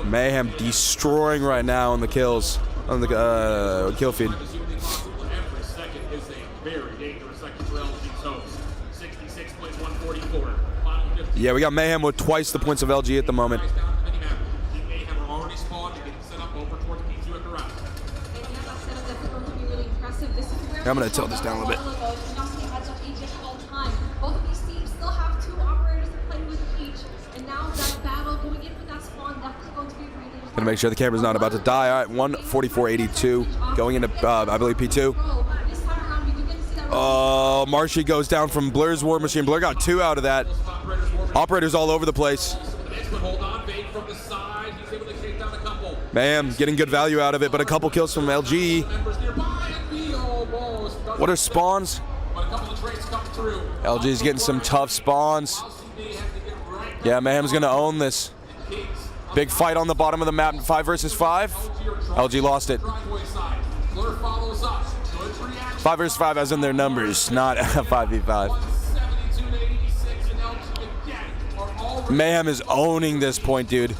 Mayhem destroying right now on the kills, on the kill feed. Yeah, we got Mayhem with twice the points of LG at the moment. I'm gonna tilt this down a little bit. Both of these teams still have 2 operators to play with each, and now that battle going in for that spawn, definitely going to be really fun. Gonna make sure the camera's not about to die. All right, 144.82 going into, I believe, P2. Oh, Marshy goes down from Blur's War Machine. Blur got 2 out of that. Operators all over the place. Mayhem getting good value out of it, but a couple kills from LG. What are spawns? LG's getting some tough spawns. Yeah, Mayhem's gonna own this. Big fight on the bottom of the map, 5 versus 5. LG lost it. 5 versus 5 as in their numbers, not 5v5. Mayhem is owning this point, dude.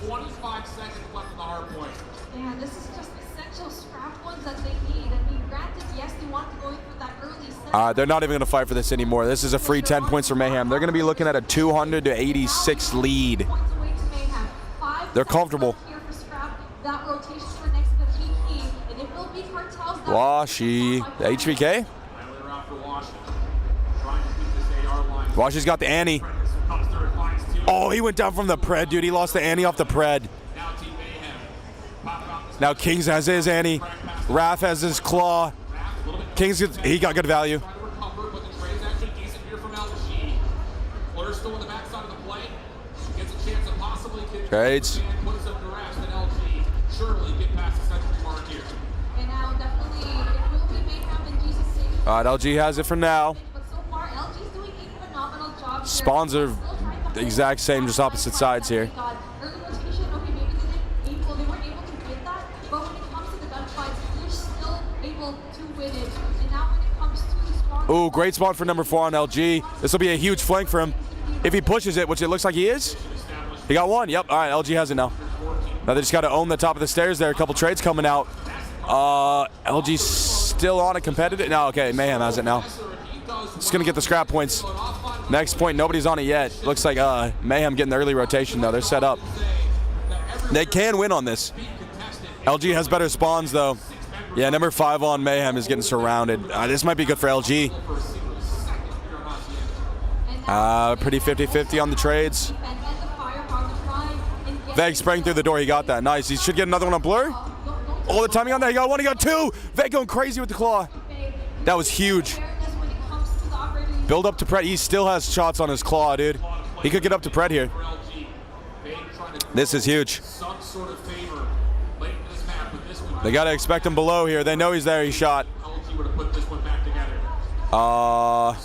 Yeah, this is just essential scrap ones that they need. I mean, granted, yes, they want to go in for that early set. They're not even gonna fight for this anymore. This is a free 10 points for Mayhem. They're gonna be looking at a 200-86 lead. They're comfortable. Washy, the HVK. Washy's got the Annie. Oh, he went down from the pred, dude. He lost the Annie off the pred. Now Kings has his Annie. Raph has his claw. Kings, he got good value. Trades. All right, LG has it for now. Spawns are the exact same, just opposite sides here. Ooh, great spawn for number 4 on LG. This will be a huge flank for him. If he pushes it, which it looks like he is. He got 1, yep. All right, LG has it now. Now they just got to own the top of the stairs there. A couple trades coming out. LG's still on a competitive. No, okay, Mayhem has it now. Just gonna get the scrap points. Next point, nobody's on it yet. Looks like Mayhem getting the early rotation though. They're set up. They can win on this. LG has better spawns though. Yeah, number 5 on Mayhem is getting surrounded. This might be good for LG. Pretty 50-50 on the trades. Veg sprang through the door. He got that. Nice. He should get another one on Blur. All the timing on that. He got 1. He got 2. Veg going crazy with the claw. That was huge. Build up to Pred. He still has shots on his claw, dude. He could get up to Pred here. This is huge. They got to expect him below here. They know he's there. He shot.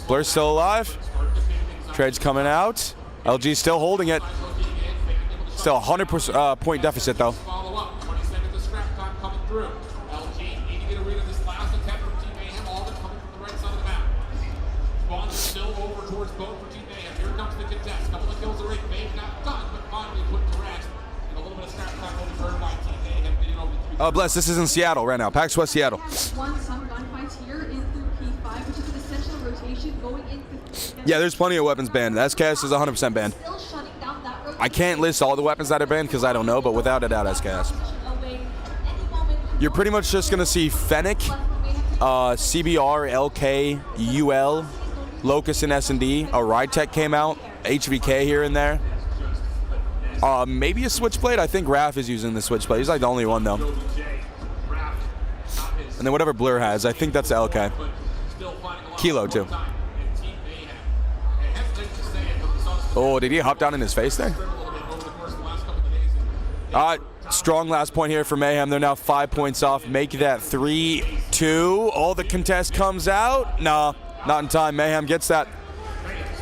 Blur's still alive. Trade's coming out. LG's still holding it. Still a 100% point deficit though. Oh, bless, this is in Seattle right now. PAX West Seattle. Yeah, there's plenty of weapons banned. The SKS is 100% banned. I can't list all the weapons that are banned because I don't know, but without a doubt, SKS. You're pretty much just going to see Fennec, CBR, LK, UL, Locust, and S&D. A Ride Tech came out, HVK here and there. Maybe a Switchblade. I think Raph is using the Switchblade. He's like the only one though. And then whatever Blur has, I think that's the LK. Kilo too. Oh, did he hop down in his face there? Strong last point here for Mayhem. They're now 5 points off. Make that 3-2. Oh, the contest comes out. No, not in time. Mayhem gets that.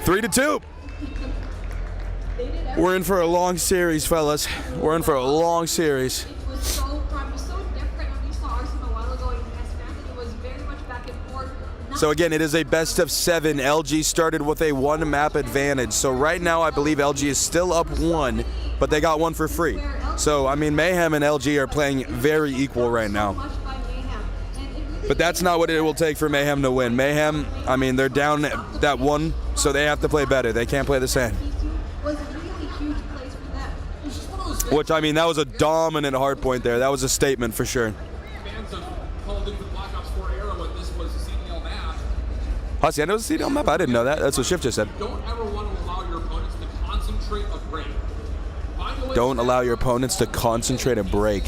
3-2. We're in for a long series, fellas. We're in for a long series. So again, it is a best of 7. LG started with a 1 map advantage. So right now, I believe LG is still up 1, but they got 1 for free. So, I mean, Mayhem and LG are playing very equal right now. But that's not what it will take for Mayhem to win. Mayhem, I mean, they're down that 1, so they have to play better. They can't play the same. Which, I mean, that was a dominant hard point there. That was a statement for sure. Haciendo's the CDL map? I didn't know that. That's what Shift just said. Don't ever want to allow your opponents to concentrate a break. Don't allow your opponents to concentrate a break.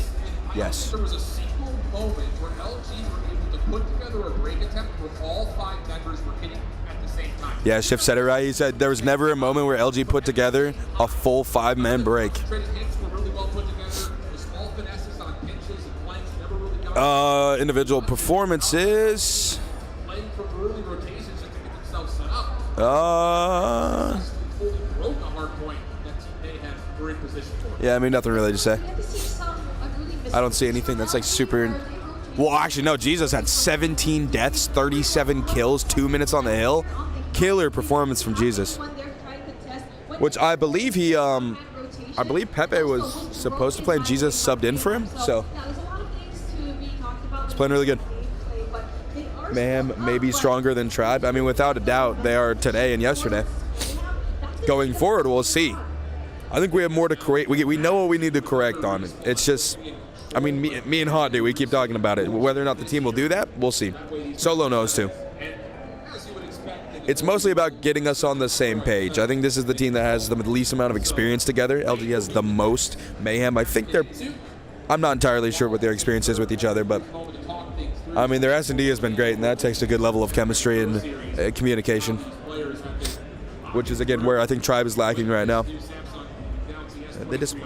Yes. There was a single moment where LG were able to put together a break attempt where all 5 members were hitting at the same time. Yeah, Shift said it right. He said there was never a moment where LG put together a full 5-man break. Hits were really well put together. The small finesses on pinches and flanks never really got Individual performances. playing from early rotations just to get themselves set up. Fully broke a hard point that Team Mayhem were in position for. Yeah, I mean, nothing really to say. I don't see anything that's like super. Well, actually, no. Jesus had 17 deaths, 37 kills, 2 minutes on the hill. Killer performance from Jesus. Which I believe he, I believe Pepe was supposed to play and Jesus subbed in for him. So he's playing really good. Mayhem may be stronger than Tribe. I mean, without a doubt, they are today and yesterday. Going forward, we'll see. I think we have more to correct. We know what we need to correct on it. It's just, I mean, me and Hot, dude, we keep talking about it. Whether or not the team will do that, we'll see. Solo knows too. It's mostly about getting us on the same page. I think this is the team that has the least amount of experience together. LG has the most. Mayhem, I think I'm not entirely sure what their experience is with each other, but I mean, their S&D has been great, and that takes a good level of chemistry and communication, which is, again, where I think Tribe is lacking right now. They just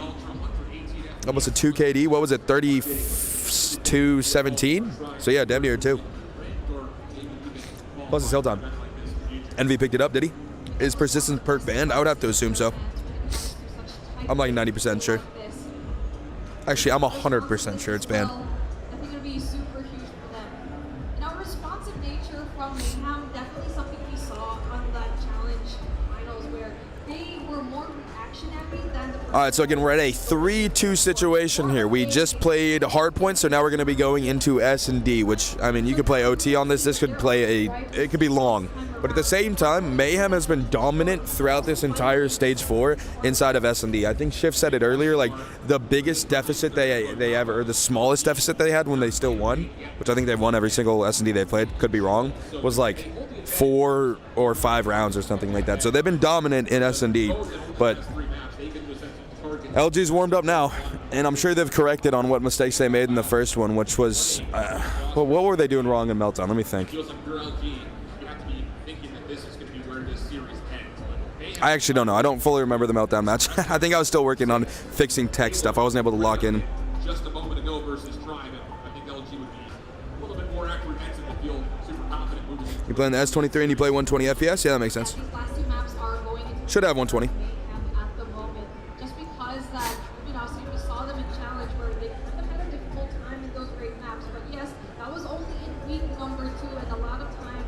almost a 2 KD. What was it, 32-17? So, yeah, damn near 2. Plus his hill time. Envy picked it up, did he? Is persistence perk banned? I would have to assume so. I'm like 90% sure. Actually, I'm 100% sure it's banned. I think it'll be super huge for them. And our responsive nature from Mayhem, definitely something we saw on that challenge finals where they were more reactionary than the. All right, so again, we're at a 3-2 situation here. We just played hard points, so now we're going to be going into S&D, which, I mean, you could play OT on this. This could it could be long. But at the same time, Mayhem has been dominant throughout this entire stage 4 inside of S&D. I think Shift said it earlier, like the biggest deficit they ever, or the smallest deficit they had when they still won, which I think they've won every single S&D they played, could be wrong, was like 4 or 5 rounds or something like that. So they've been dominant in S&D, but LG's warmed up now, and I'm sure they've corrected on what mistakes they made in the first one, which was, well, what were they doing wrong in Meltdown? Let me think. I actually don't know. I don't fully remember the Meltdown match. I think I was still working on fixing tech stuff. I wasn't able to lock in. Just a moment ago versus Tribe, I think LG would be a little bit more apprehensive to feel super confident moving into. You play in the S23 and you play 120 FPS? Yeah, that makes sense. Should have 120. At the moment, just because that, you know, so we saw them in challenge where they kind of had a difficult time in those great maps. But yes, that was only in week number 2, and a lot of time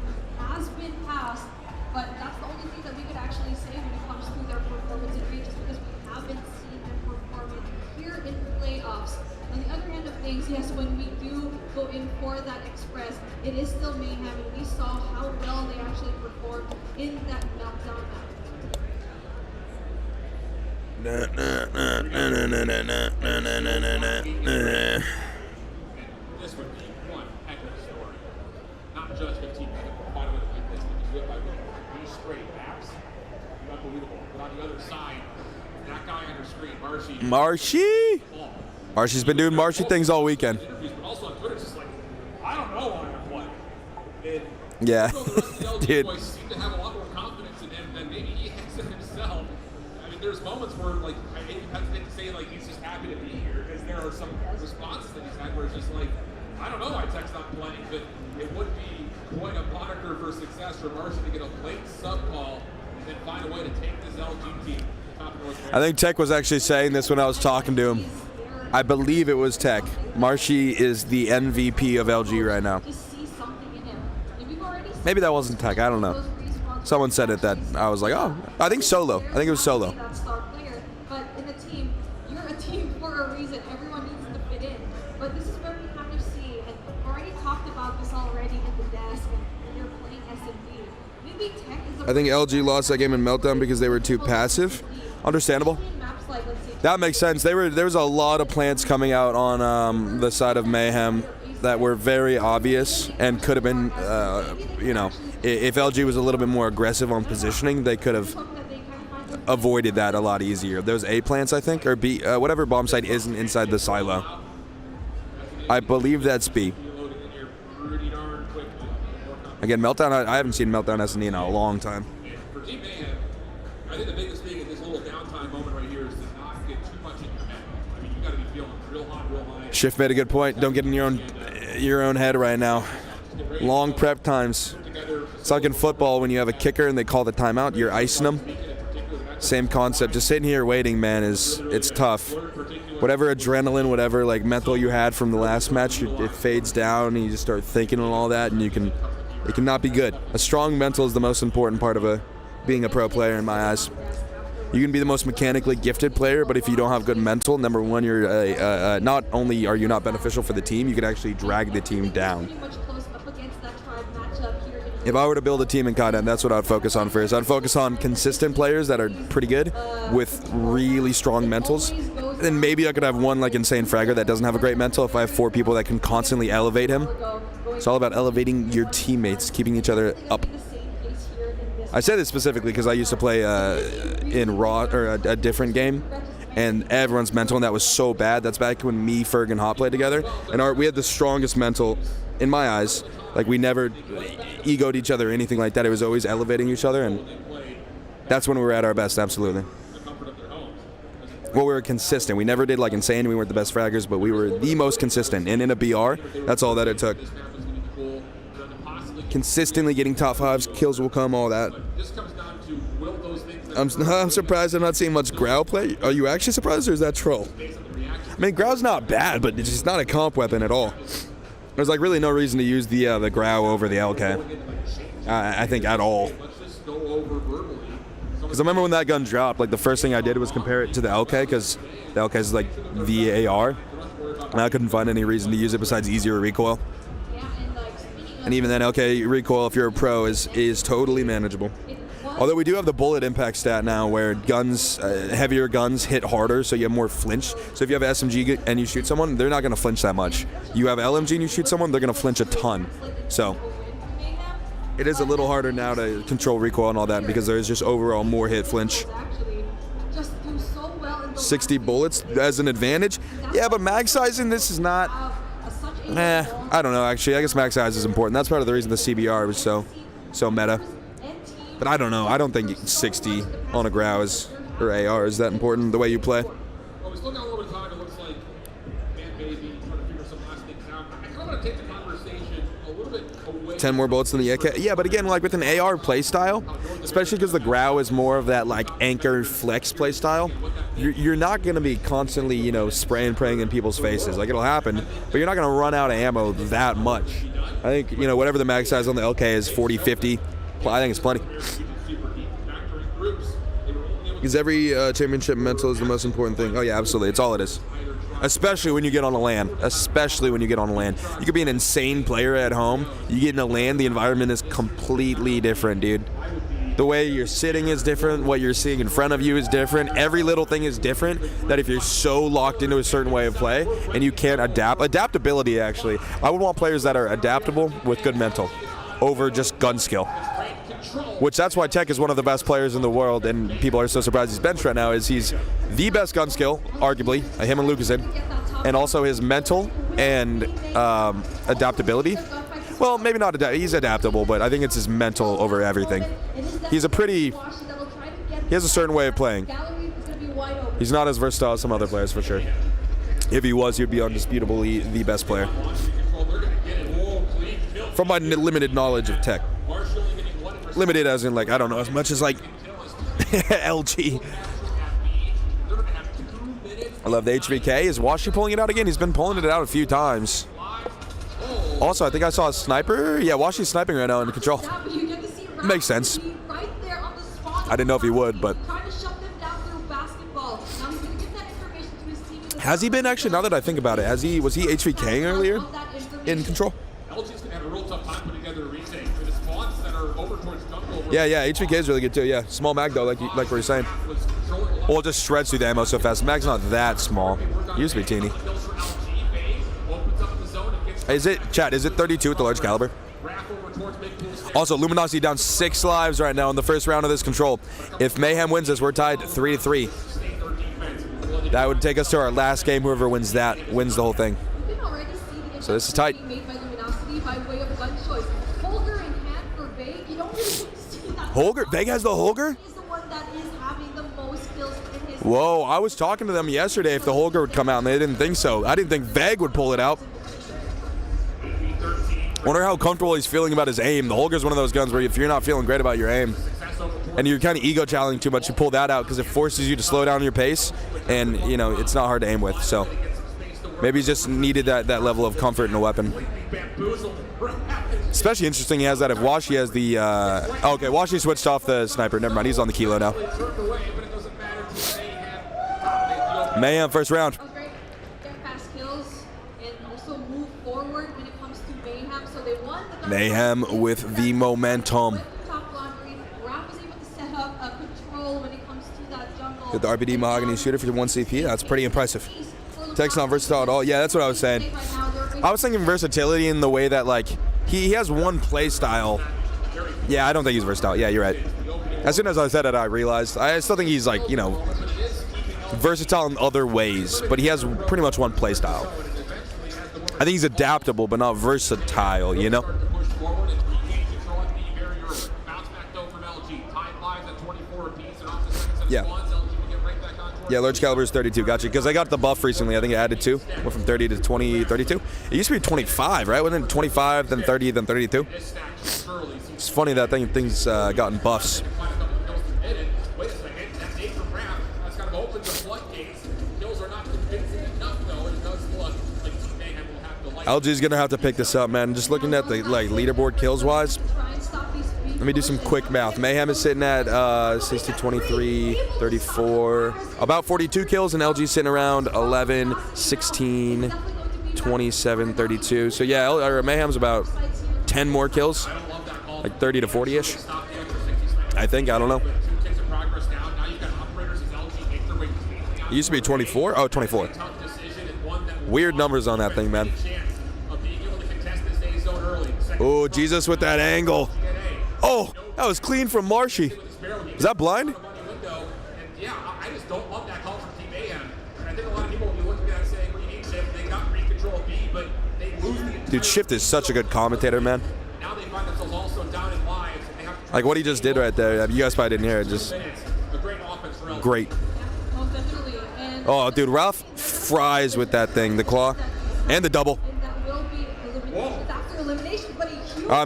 has been passed. But that's the only thing that we could actually say when it comes to their performance in rate, just because we haven't seen them perform here in playoffs. On the other hand of things, yes, when we do go in for that express, it is still Mayhem, and we saw how well they actually performed in that meltdown map. This would be one heck of a story. Not just 15 minutes, but find a way to win this, because you have like these straight maps. Unbelievable. But on the other side, that guy on your screen, Marshy's been doing Marshy things all weekend. But also on Twitter, it's just like, I don't know what. Yeah, The rest of the LG dude. boys seem to have a lot more confidence in him than maybe he has in himself. I mean, there's moments where, like, I maybe hesitate to say, like, he's just happy to be here, because there are some responses that he's had where it's just like, I don't know why Tech's not playing, but it would be quite a moniker for success for Marcy to get a late sub call and then find a way to take this LG team to the top of North America. I think Tech was actually saying this when I was talking to him. I believe it was Tech. Marshy is the MVP of LG right now. Maybe that wasn't Tech. I don't know. Someone said it that I was like, oh, I think Solo. I think it was Solo. But in a team, you're a team for a reason. Everyone needs to fit in. But this is where we kind of see, and I've already talked about this already in the desk, and you're playing S&D. Maybe Tech is I think LG lost that game in Meltdown because they were too passive. Understandable. That makes sense. There was a lot of plants coming out on the side of Mayhem that were very obvious and could have been, If LG was a little bit more aggressive on positioning, they could have avoided that a lot easier. Those A plants, I think, or B, whatever bomb site isn't inside the silo. I believe that's B. Again, Meltdown, I haven't seen Meltdown S&D in a long time. For Team Mayhem, I think the biggest thing in this little downtime moment right here is to not get too much in your head. I mean, you got to be feeling real hot, real high. Shift made a good point. Don't get in your own head right now. Long prep times. It's like in football when you have a kicker and they call the timeout, you're icing them. Same concept. Just sitting here waiting, man, it's tough. Whatever adrenaline, whatever like mental you had from the last match, it fades down and you just start thinking and all that, and it cannot be good. A strong mental is the most important part of being a pro player in my eyes. You can be the most mechanically gifted player, but if you don't have good mental, number one, you're not only are you not beneficial for the team, you can actually drag the team down. If I were to build a team in CODM, that's what I'd focus on first. I'd focus on consistent players that are pretty good with really strong mentals. Then maybe I could have one like insane fragger that doesn't have a great mental if I have 4 people that can constantly elevate him. It's all about elevating your teammates, keeping each other up. I say this specifically because I used to play in Raw, or a different game, and everyone's mental, and that was so bad. That's back when me, Ferg, and Hop played together, and we had the strongest mental, in my eyes. Like, we never egoed each other or anything like that. It was always elevating each other, and that's when we were at our best, absolutely. Well, we were consistent. We never did like insane. We weren't the best fraggers, but we were the most consistent. And in a BR, that's all that it took. Consistently getting top 5s, kills will come, all that. I'm surprised I'm not seeing much Growl play. Are you actually surprised, or is that troll? I mean, Growl's not bad, but it's just not a comp weapon at all. There's like really no reason to use the Growl over the LK. I think at all. Because I remember when that gun dropped, like the first thing I did was compare it to the LK, because the LK is like the AR, and I couldn't find any reason to use it besides easier recoil. And even then, LK recoil, if you're a pro, is totally manageable. Although we do have the bullet impact stat now, where guns, heavier guns hit harder, so you have more flinch. So if you have an SMG and you shoot someone, they're not going to flinch that much. You have LMG and you shoot someone, they're going to flinch a ton. So it is a little harder now to control recoil and all that, because there is just overall more hit flinch. 60 bullets as an advantage? Yeah, but mag sizing, this is not... I don't know, actually. I guess mag size is important. That's part of the reason the CBR was so meta. But I don't know. I don't think 60 on a Growl or AR is that important, the way you play. 10 more bullets than the AK. Yeah, but again, like with an AR playstyle, especially because the Growl is more of that like anchor flex playstyle, you're not going to be constantly, you know, spraying and praying in people's faces. Like, it'll happen, but you're not going to run out of ammo that much. I think, you know, whatever the mag size on the LK is, 40, 50, I think it's plenty. Because every championship mental is the most important thing. Oh yeah, absolutely. It's all it is. Especially when you get on a LAN. Especially when you get on a LAN. You could be an insane player at home. You get in a LAN, the environment is completely different, dude. The way you're sitting is different. What you're seeing in front of you is different. Every little thing is different. That if you're so locked into a certain way of play and you can't adapt. Adaptability, actually. I would want players that are adaptable with good mental over just gun skill. Which that's why Tech is one of the best players in the world, and people are so surprised he's benched right now, is he's the best gun skill, arguably, him and Lucasen, and also his mental and adaptability. Well, maybe not he's adaptable, but I think it's his mental over everything. He has a certain way of playing. He's not as versatile as some other players, for sure. If he was, he'd be undisputably the best player. From my limited knowledge of Tech. Limited as in, like, I don't know as much as, like, LG. I love the HVK. Is Washi pulling it out again? He's been pulling it out a few times. Also, I think I saw a sniper. Yeah, Washi's sniping right now in control. Makes sense. I didn't know if he would, but... Has he been, actually, now that I think about it, was he HVKing earlier in control? Yeah, HVK is really good too. Yeah, small mag though, like we were saying. Well, it just shreds through the ammo so fast. Mag's not that small. It used to be teeny. Is it, chat? Is it 32 with the large caliber? Also, Luminosity down 6 lives right now in the first round of this control. If Mayhem wins this, we're tied 3-3. That would take us to our last game. Whoever wins that wins the whole thing. So this is tight. Holger? Veg has the Holger? Whoa, I was talking to them yesterday if the Holger would come out, and they didn't think so. I didn't think Veg would pull it out. Wonder how comfortable he's feeling about his aim. The Holger's one of those guns where if you're not feeling great about your aim, and you're kind of ego challenging too much, you pull that out because it forces you to slow down your pace, and you know it's not hard to aim with. So maybe he just needed that level of comfort in a weapon. Especially interesting he has that if Washi has the okay, Washi switched off the sniper. Never mind, he's on the kilo now. Mayhem first round. Mayhem with the momentum. With the RBD Mahogany shooter for 1 CP, that's pretty impressive. Tech's not versatile at all. Yeah, that's what I was saying. I was thinking versatility in the way that like he has one play style. Yeah, I don't think he's versatile. Yeah, you're right. As soon as I said it, I realized. I still think he's like, you know, versatile in other ways, but he has pretty much one play style. I think he's adaptable, but not versatile, you know? Yeah. Yeah, large caliber is 32. Gotcha. Because I got the buff recently. I think I added 2. Went from 30 to 20, 32. It used to be 25, right? Wasn't it 25, then 30, then 32? It's funny that things gotten buffs. LG's gonna have to pick this up, man. Just looking at the like leaderboard kills wise. Let me do some quick math. Mayhem is sitting at 60, 23, 34, about 42 kills, and LG's sitting around 11, 16, 27, 32. So yeah, Mayhem's about 10 more kills, like 30 to 40-ish. I think, I don't know. It used to be 24? Oh, 24. Weird numbers on that thing, man. Oh, Jesus with that angle. Oh, that was clean from Marshy. Is that blind? Dude, Shift is such a good commentator, man. Like what he just did right there. You guys probably didn't hear it. Just great. Oh, dude, Ralph fries with that thing. The claw and the double.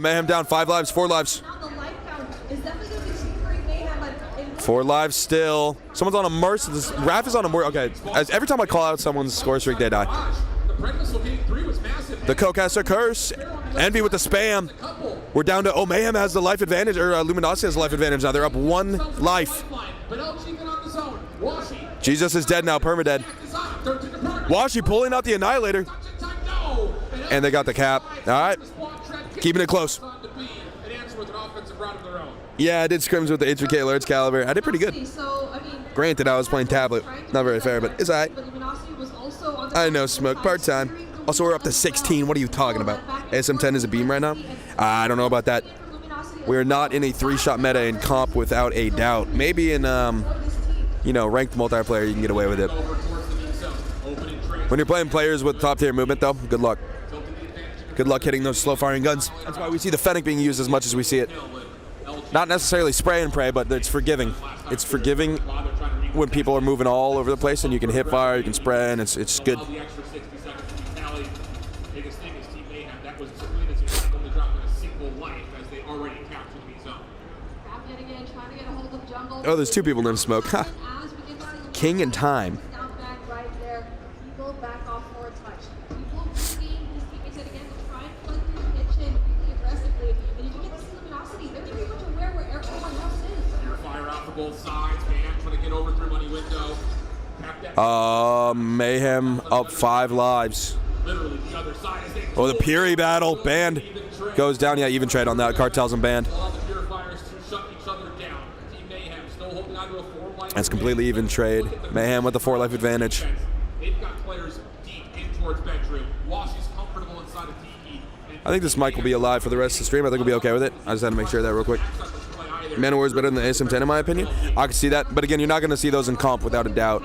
Mayhem down 5 lives, 4 lives. 4 lives still. Someone's on a mercy. Raph is on a more. Okay, every time I call out someone's score streak, they die. The Cocaster curse. Envy with the spam. We're down to. Oh, Mayhem has the life advantage, or Luminosity has the life advantage now. They're up 1 life. Jesus is dead now, permadead. Washi pulling out the Annihilator. And they got the cap. All right. Keeping it close. Yeah, I did scrims with the H3K large caliber. I did pretty good. Granted, I was playing tablet. Not very fair, but it's all right. I know, Smoke. Part-time. Also, we're up to 16. What are you talking about? SM10 is a beam right now? I don't know about that. We're not in a 3-shot meta in comp without a doubt. Maybe in, you know, ranked multiplayer, you can get away with it. When you're playing players with top-tier movement, though, good luck. Good luck hitting those slow-firing guns. That's why we see the Fennec being used as much as we see it. Not necessarily spray and pray, but it's forgiving. It's forgiving when people are moving all over the place, and you can hip fire, you can spray, and it's good. Oh, there's 2 people named Smoke. King and Time. Mayhem up 5 lives. Oh, the Puri battle. Banned. Goes down. Yeah, even trade on that. Cartels and banned. That's completely even trade. Mayhem with the 4 life advantage. They've got players deep in towards bedroom. Washi's comfortable inside of Tiki, and I think this mic will be alive for the rest of the stream. I think we'll be okay with it. I just had to make sure of that real quick. Man of War is better than the ASM-10 in my opinion. I can see that, but again, you're not going to see those in comp without a doubt.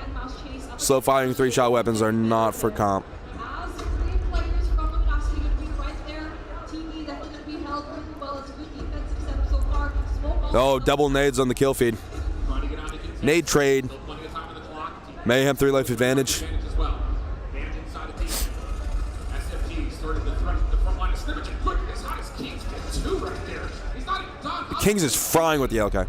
Slow firing 3-shot weapons are not for comp. Oh, double nades on the kill feed. Nade trade. Mayhem 3 life advantage. Kings is frying with the LK.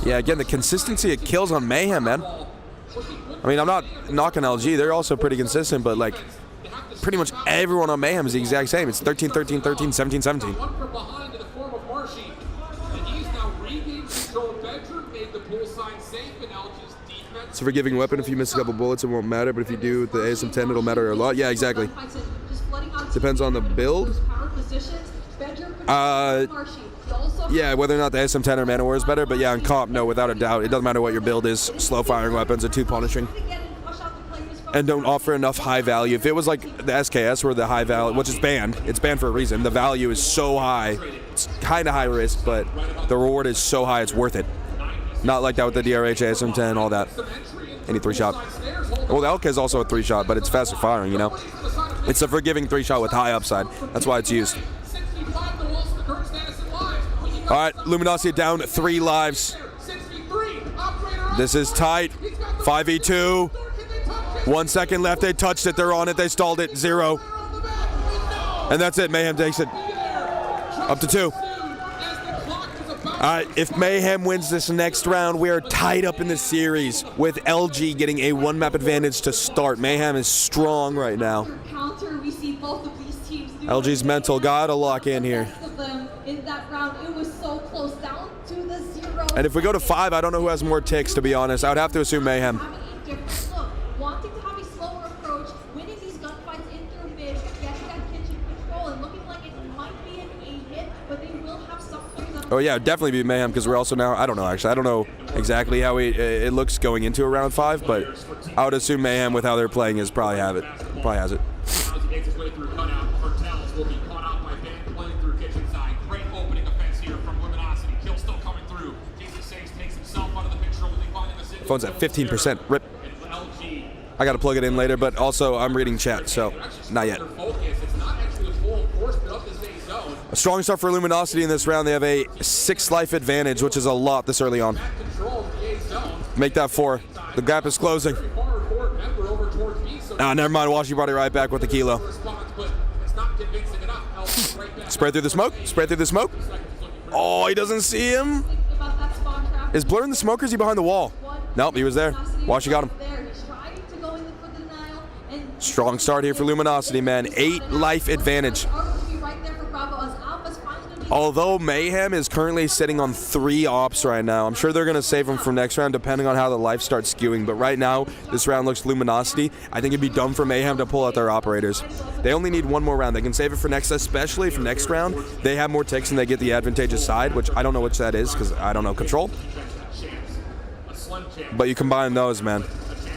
Yeah, again, the consistency of kills on Mayhem, man. I mean, I'm not knocking LG. They're also pretty consistent, but, like, pretty much everyone on Mayhem is the exact same. It's 13, 13, 13, 17, 17. It's a forgiving weapon. If you miss a couple bullets, it won't matter, but if you do with the ASM-10, it'll matter a lot. Yeah, exactly. Depends on the build. Yeah, whether or not the ASM-10 or Man of War is better, but yeah, in comp, no, without a doubt. It doesn't matter what your build is. Slow firing weapons are too punishing and don't offer enough high value. If it was like the SKS where the high value, which is banned, it's banned for a reason. The value is so high. It's kind of high risk, but the reward is so high it's worth it. Not like that with the DRH, ASM-10, all that. Any 3-shot. Well, the LK is also a 3-shot, but it's faster firing, you know? It's a forgiving 3-shot with high upside. That's why it's used. All right, Luminosity down 3 lives. This is tight. 5v2. 1 second left. They touched it. They're on it. They stalled it. 0. And that's it. Mayhem takes it. Up to 2. All right, if Mayhem wins this next round, we are tied up in the series with LG getting a 1-map advantage to start. Mayhem is strong right now. LG's mental gotta lock in here. And if we go to 5, I don't know who has more ticks, to be honest. I would have to assume Mayhem. Oh yeah, definitely be Mayhem because we're also now, I don't know actually. I don't know exactly how it looks going into a round 5, but I would assume Mayhem with how they're playing is probably has it. Phone's at 15%. Rip. I gotta plug it in later, but also I'm reading chat, so not yet. A strong start for Luminosity in this round. They have a 6 life advantage, which is a lot this early on. Make that 4. The gap is closing. Ah, never mind. Washi brought it right back with the kilo. Spray through the smoke. Spray through the smoke. Oh, he doesn't see him. Is Blur in the smoke or is he behind the wall? Nope, he was there. Washi got him. Strong start here for Luminosity, man. 8 life advantage. Although Mayhem is currently sitting on 3 ops right now. I'm sure they're going to save them for next round depending on how the life starts skewing. But right now, this round looks Luminosity. I think it'd be dumb for Mayhem to pull out their operators. They only need 1 more round. They can save it for next, especially for next round. They have more ticks and they get the advantageous side, which I don't know which that is because I don't know control. But you combine those, man.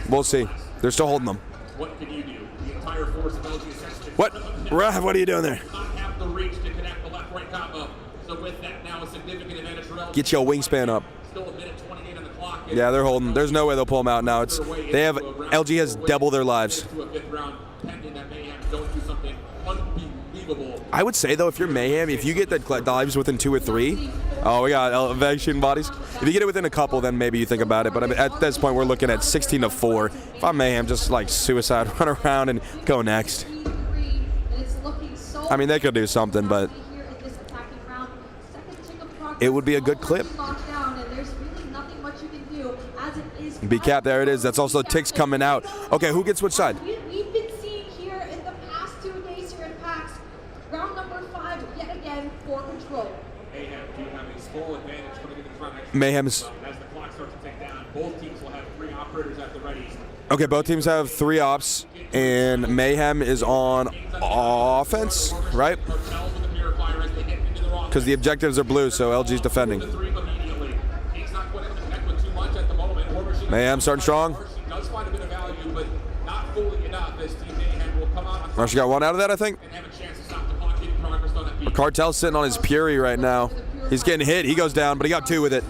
We'll see. They're still holding them. What can you do? The entire force of LG assistance. What? Rav, what are you doing there? Have the reach to connect the left-right combo. So with that, now a significant advantage for LG. Get your wingspan up. Still a minute 28 on the clock. Yeah, they're holding. There's no way they'll pull them out now. They have LG has double their lives. To a 5th round, pending that Mayhem don't do something unbelievable. I would say though, if you're Mayhem, if you get the lives within 2 or 3, oh, we got elevation bodies. If you get it within a couple, then maybe you think about it. But I mean, at this point, we're looking at 16 to 4. If I'm Mayhem, just like suicide, run around and go next. I mean, they could do something, but it would be a good clip. B cap, there it is. That's also ticks coming out. Okay, who gets which side? We've been seeing here in the past 2 days here in PAX, round number 5, yet again, for control. Mayhem do have a small advantage coming into the front. Mayhem's. As the clock starts to tick down, both teams will have 3 operators at the ready. Okay, both teams have 3 ops, and Mayhem is on offense, right? Because the objectives are blue, so LG's defending. Mayhem starting strong. Marshall got one out of that, I think. Cartel's sitting on his Fury right now. He's getting hit. He goes down, but he got 2 with it.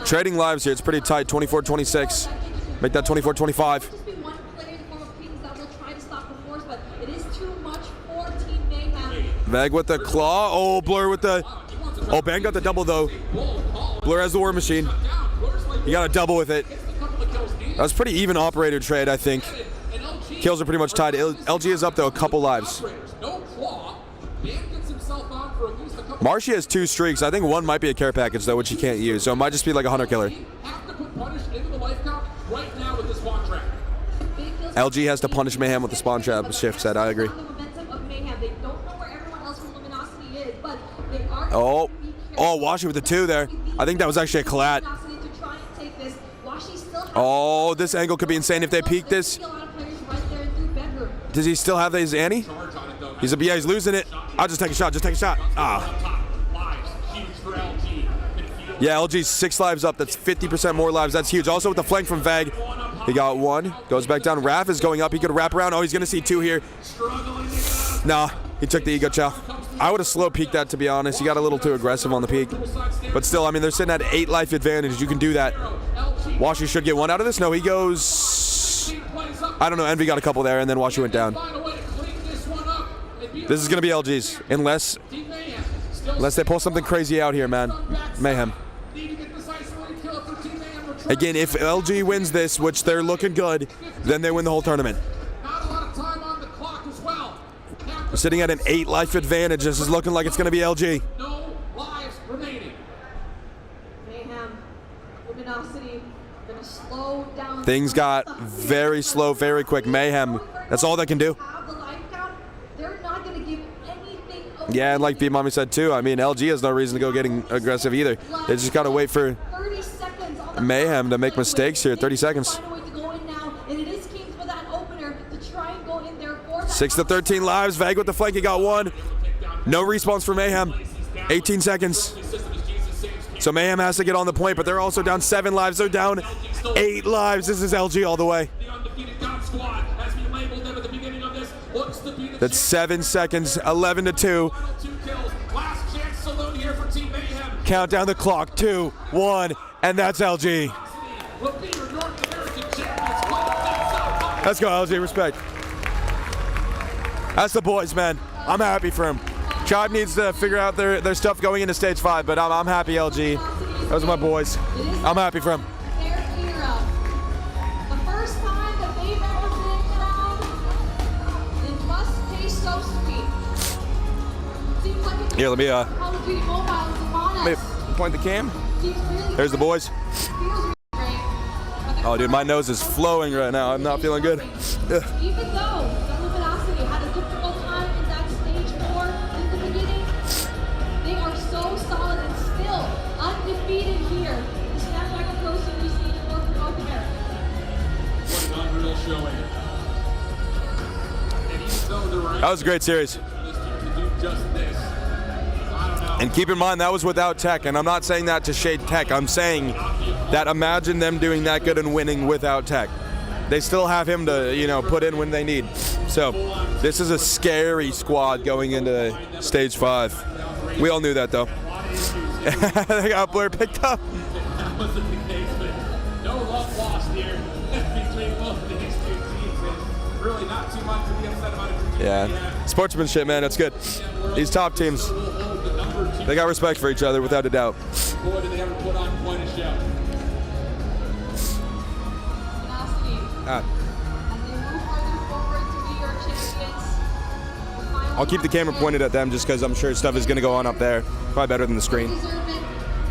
Trading lives here. It's pretty tight. 24-26. Make that 24-25. Veg with the claw. Oh, Blur with the... Oh, Ben got the double, though. Blur has the War Machine. He got a double with it. That was pretty even operator trade, I think. Kills are pretty much tied. LG is up, though, a couple lives. Marshy has 2 streaks. I think one might be a care package, though, which he can't use. So it might just be like a hunter killer. LG has to punish Mayhem with the spawn trap shift set. I agree. Oh, Washi with the 2 there. I think that was actually a collat. Oh, this angle could be insane if they peek this. Does he still have his Annie? He's losing it. I'll just take a shot. Ah. Yeah, LG's 6 lives up. That's 50% more lives. That's huge. Also with the flank from Vag. He got 1. Goes back down. Raph is going up. He could wrap around. Oh, he's going to see 2 here. Nah, he took the ego chow. I would have slow peeked that, to be honest. He got a little too aggressive on the peak. But still, I mean, they're sitting at 8 life advantage. You can do that. Washi should get 1 out of this. No, he goes... I don't know. Envy got a couple there, and then Washi went down. This is going to be LG's. Unless they pull something crazy out here, man. Mayhem. Again, if LG wins this, which they're looking good, then they win the whole tournament. We're sitting at an 8 life advantage. This is looking like it's going to be LG. Things got very slow, very quick. Mayhem, that's all they can do. Yeah, and like B-Mommy said too, I mean, LG has no reason to go getting aggressive either. They just got to wait for Mayhem to make mistakes here. 30 seconds. 6-13 lives. Vag with the flank. He got 1. No respawns for Mayhem. 18 seconds. So Mayhem has to get on the point, but they're also down 7 lives. They're down 8 lives. This is LG all the way. That's 7 seconds. 11-2. Count down the clock. 2, 1, and that's LG. Let's go, LG. Respect. That's the boys, man. I'm happy for him. Tribe needs to figure out their stuff going into stage 5, but I'm happy, LG. Those are my boys. I'm happy for him. The first time that they've ever been crowned, it must taste so sweet. Seems like Here, let me point the cam. There's the boys. Oh, dude, my nose is flowing right now. I'm not feeling good. Even though Luminosity had a difficult time in that stage 4 in the beginning, they are so solid and still undefeated here. The Snapdragon Pro Series stage 4 for North America. What an unreal showing. And even though the That was a great series. to do just this, And keep in mind, that was without Tech, and I'm not saying that to shade Tech. I'm saying that imagine them doing that good and winning without Tech. They still have him to, you know, put in when they need. So this is a scary squad going into stage 5. We all knew that, though. They got Blur picked up. that wasn't the case, but no love lost here between both of these two teams. And really not too much to be upset about it. Yeah, sportsmanship, man, that's good. These top teams, they got respect for each other, without a doubt. Boy, did they ever put on quite a show. I'll keep the camera pointed at them just because I'm sure stuff is going to go on up there. Probably better than the screen.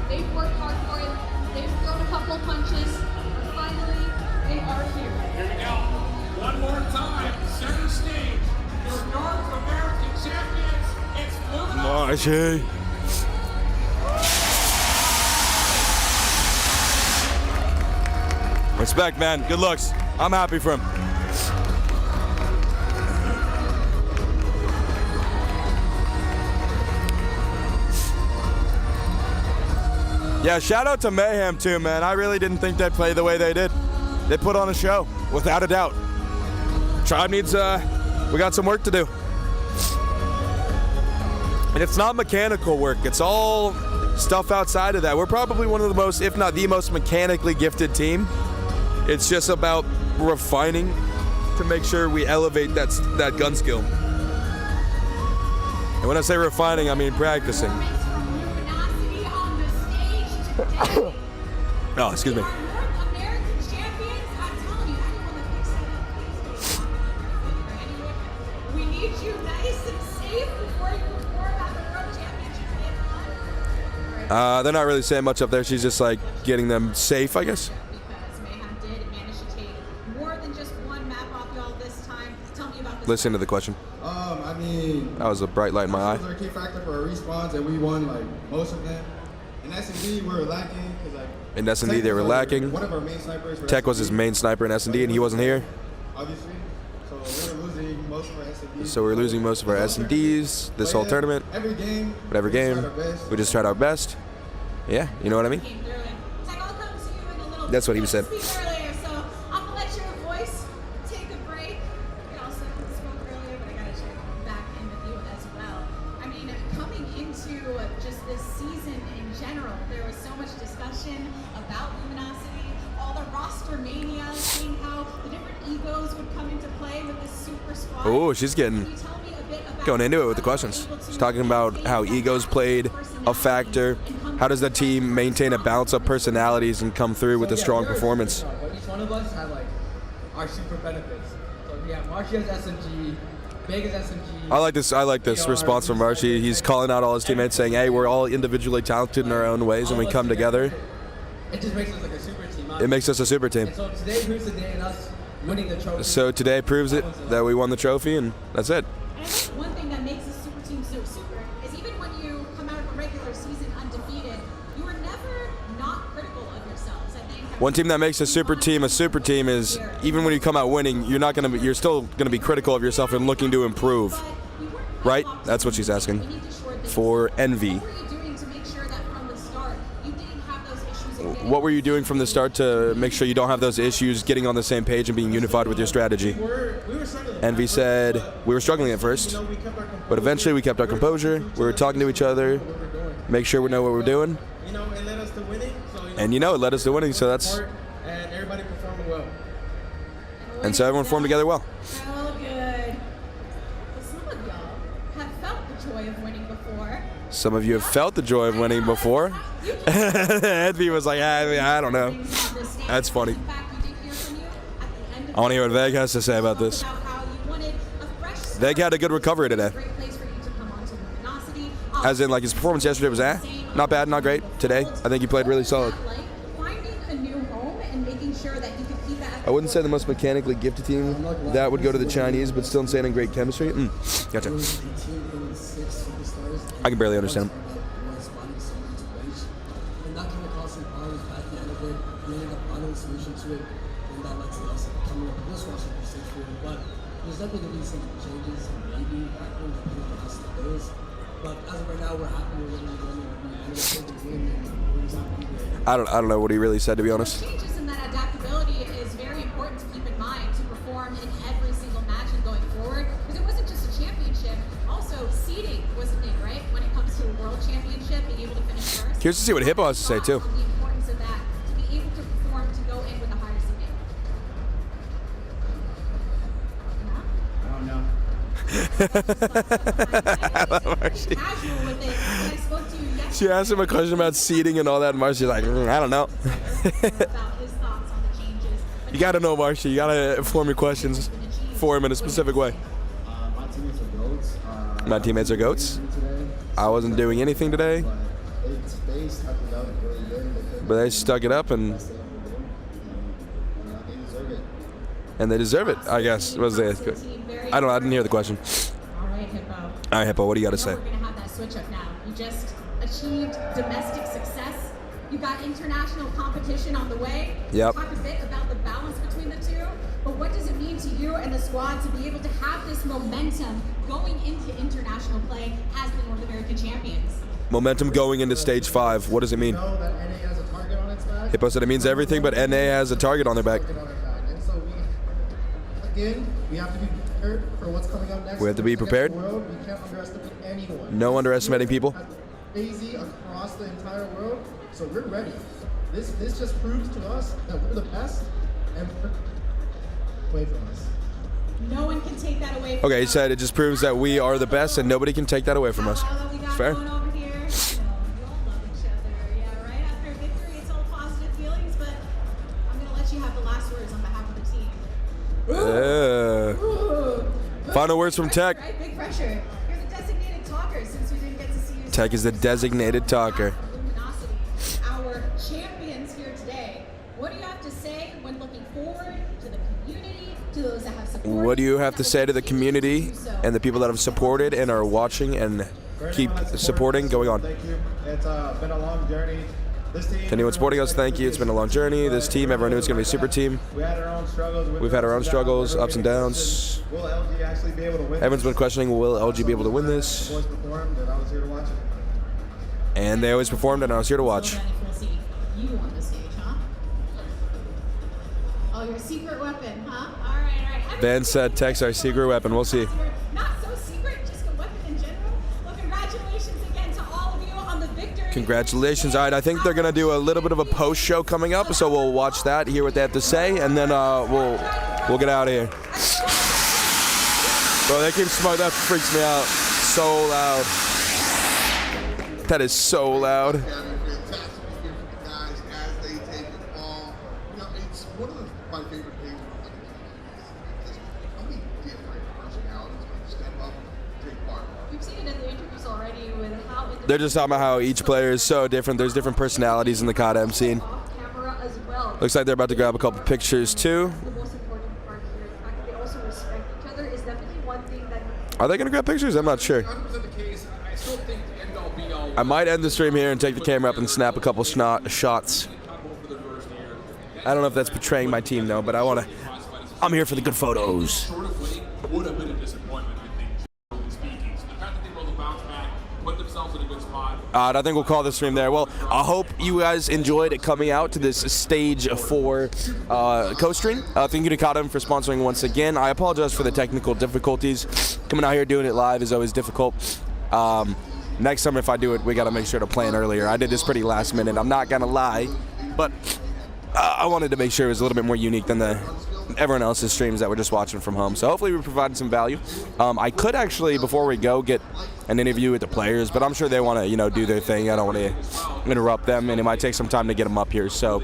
They've worked hard for it. They've thrown a couple punches. But finally, they are here. Here we go. One more time. Center stage. Your North American champions. It's Luminosity. Respect, man. Good looks. I'm happy for him. Yeah, shout out to Mayhem too, man. I really didn't think they'd play the way they did. They put on a show, without a doubt. Tribe needs, we got some work to do. And it's not mechanical work, it's all stuff outside of that. We're probably one of the most, if not the most mechanically gifted team. It's just about refining to make sure we elevate that gun skill. And when I say refining, I mean practicing. Oh, excuse me. We need you nice and safe before you perform at the World Championship. They're not really saying much up there. She's just like getting them safe, I guess. Because Mayhem did manage to take more than just one map off y'all this time. Tell me about this. Listen to the question. I mean, that was a bright light in my eye. Was our key factor for our respawns, and we won like most of them. In S&D, we were lacking because like. In S&D, they were lacking. One of our main snipers. Tech was his main sniper in S&D, and he wasn't here. Obviously, so we were losing most of our S&Ds. So we're losing most of our S&Ds this whole tournament. Every game. But every game, we just tried our best. Yeah, you know what I mean? That's what he said. Oh, she's going into it with the questions. She's talking about how egos played a factor. How does the team maintain a balance of personalities and come through with a strong performance? Each one of us have like our super benefits. So we have Marshy as SMG, Big as SMG. I like this response from Marshy. He's calling out all his teammates, saying, "Hey, we're all individually talented in our own ways, and we come together. It just makes us like a super team. It makes us a super team." And so today proves the day in us winning the trophy. So today proves it that we won the trophy, and that's it. And I think one thing that makes a super team so super is even when you come out of a regular season undefeated, you are never not critical of yourselves. I think one team that makes a super team is even when you come out winning, you're still gonna be critical of yourself and looking to improve. Right? That's what she's asking. For Envy. What were you doing from the start to make sure you don't have those issues, getting on the same page and being unified with your strategy? Envy said, we were struggling at first, but eventually we kept our composure. We were talking to each other, make sure we know what we're doing. It led us to winning. And it led us to winning, so that's... And everybody performing well. And so everyone formed together well. All good. Some of y'all have felt the joy of winning before. Some of you have felt the joy of winning before. Envy was like, I don't know. That's funny. I want to hear what Veg has to say about this. Veg had a good recovery today. As in, like, his performance yesterday was not bad, not great. Today, I think he played really solid. I wouldn't say the most mechanically gifted team. That would go to the Chinese, but still insane and great chemistry. Gotcha. I can barely understand. There's definitely going to be some changes maybe after the last days. But as of right now, we're happy with what we're doing. I don't know what he really said, to be honest. Changes in that adaptability is very important to keep in mind to perform in every single match and going forward. Because it wasn't just a championship. Also, seeding was a thing, right? When it comes to a world championship, being able to finish first. Curious to see what Hippo has to say, too. The importance of that, to be able to perform, to go in with a higher seeding. She asked him a question about seeding and all that, and Marcy's like, I don't know. You gotta know, Marcy. You gotta form your questions for him in a specific way. My teammates are goats. I wasn't doing anything today, but they stuck it up and they deserve it, I guess. Was it? I don't know. I didn't hear the question. All right, Hippo. All right, Hippo. What do you got to say? We're gonna have that switch up now. You just achieved domestic success. You got international competition on the way. Yep. Talk a bit about the balance between the two, but what does it mean to you and the squad to be able to have this momentum going into international play as the North American champions? Momentum going into stage 5. What does it mean? Know that NA has a target on its back. Hippo said it means everything, but NA has a target on their back. Again, we have to be prepared for what's coming up next. We have to be prepared. We can't underestimate anyone. No underestimating people. Crazy across the entire world, so we're ready. This just proves to us that we're the best, and away from us. No one can take that away from Okay, he us. said it just proves that we are the best, and nobody can take that away from us. It's fair. Going over here, you know, we all love each other. Yeah, right after a victory, it's all positive feelings, but I'm gonna let you have the last words on behalf of the team. Final words from Tech. Right, big pressure. You're the designated talker since we didn't get to see you. Tech is the designated talker. Luminosity, our champions here today. What do you have to say when looking forward to the community, to those that have supported? What do you have to say to the community and the people that have supported and are watching and keep supporting? Going on. Thank you. It's been a long journey. This team, To anyone supporting us, thank you. It's been a long journey. This team, everyone knew it's going to be a super team. We had our own struggles. We've had our own struggles, ups and downs. Will LG actually be able to win? Everyone's been questioning, will LG be able to win this? Boys performed, and I was here to watch it. And they always performed, and I was here to watch. We'll see you on the stage, huh? Oh, your secret weapon, huh? All right. Ben said, Tech's our secret weapon. We'll see. Not so secret, just a weapon in general. Well, congratulations again to all of you on the victory. Congratulations. All right, I think they're going to do a little bit of a post show coming up, so we'll watch that, hear what they have to say, and then we'll get out of here. Bro, they keep smoking. That freaks me out. So loud. That is so loud. My favorite thing how many different personalities can step up and take part. We've seen it in the interviews already with how They're just talking about how each player is so different. There's different personalities in the CODM scene. camera as well. Looks like they're about to grab a couple pictures too. The most important part here, the fact that they also respect each other, is definitely one thing that. Are they going to grab pictures? I'm not sure. I might end the stream here and take the camera up and snap a couple shots. I don't know if that's betraying my team though, but I'm here for the good photos. Would have been a disappointment, I think, speaking. So the fact that they were able to bounce back, put themselves in a good spot. I think we'll call the stream there. Well, I hope you guys enjoyed coming out to this stage 4 co-stream. Thank you to CODM for sponsoring once again. I apologize for the technical difficulties. Coming out here doing it live is always difficult. Next time if I do it, we got to make sure to plan earlier. I did this pretty last minute. I'm not going to lie, but I wanted to make sure it was a little bit more unique than everyone else's streams that we're just watching from home. So hopefully we provided some value. I could actually, before we go, get an interview with the players, but I'm sure they want to, do their thing. I don't want to interrupt them, and it might take some time to get them up here. So,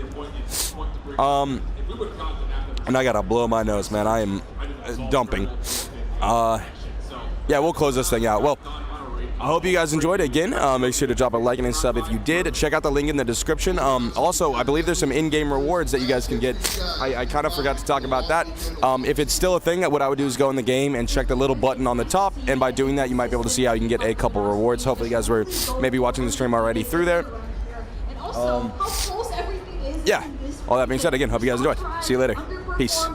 and I gotta blow my nose, man. I am dumping. Yeah, we'll close this thing out. Well, I hope you guys enjoyed it again. Make sure to drop a like and a sub if you did. Check out the link in the description. Also, I believe there's some in-game rewards that you guys can get. I kind of forgot to talk about that. If it's still a thing, what I would do is go in the game and check the little button on the top, and by doing that, you might be able to see how you can get a couple rewards. Hopefully, you guys were maybe watching the stream already through there. And also, how close everything is. Yeah. All that being said, again, hope you guys enjoyed. See you later. Peace.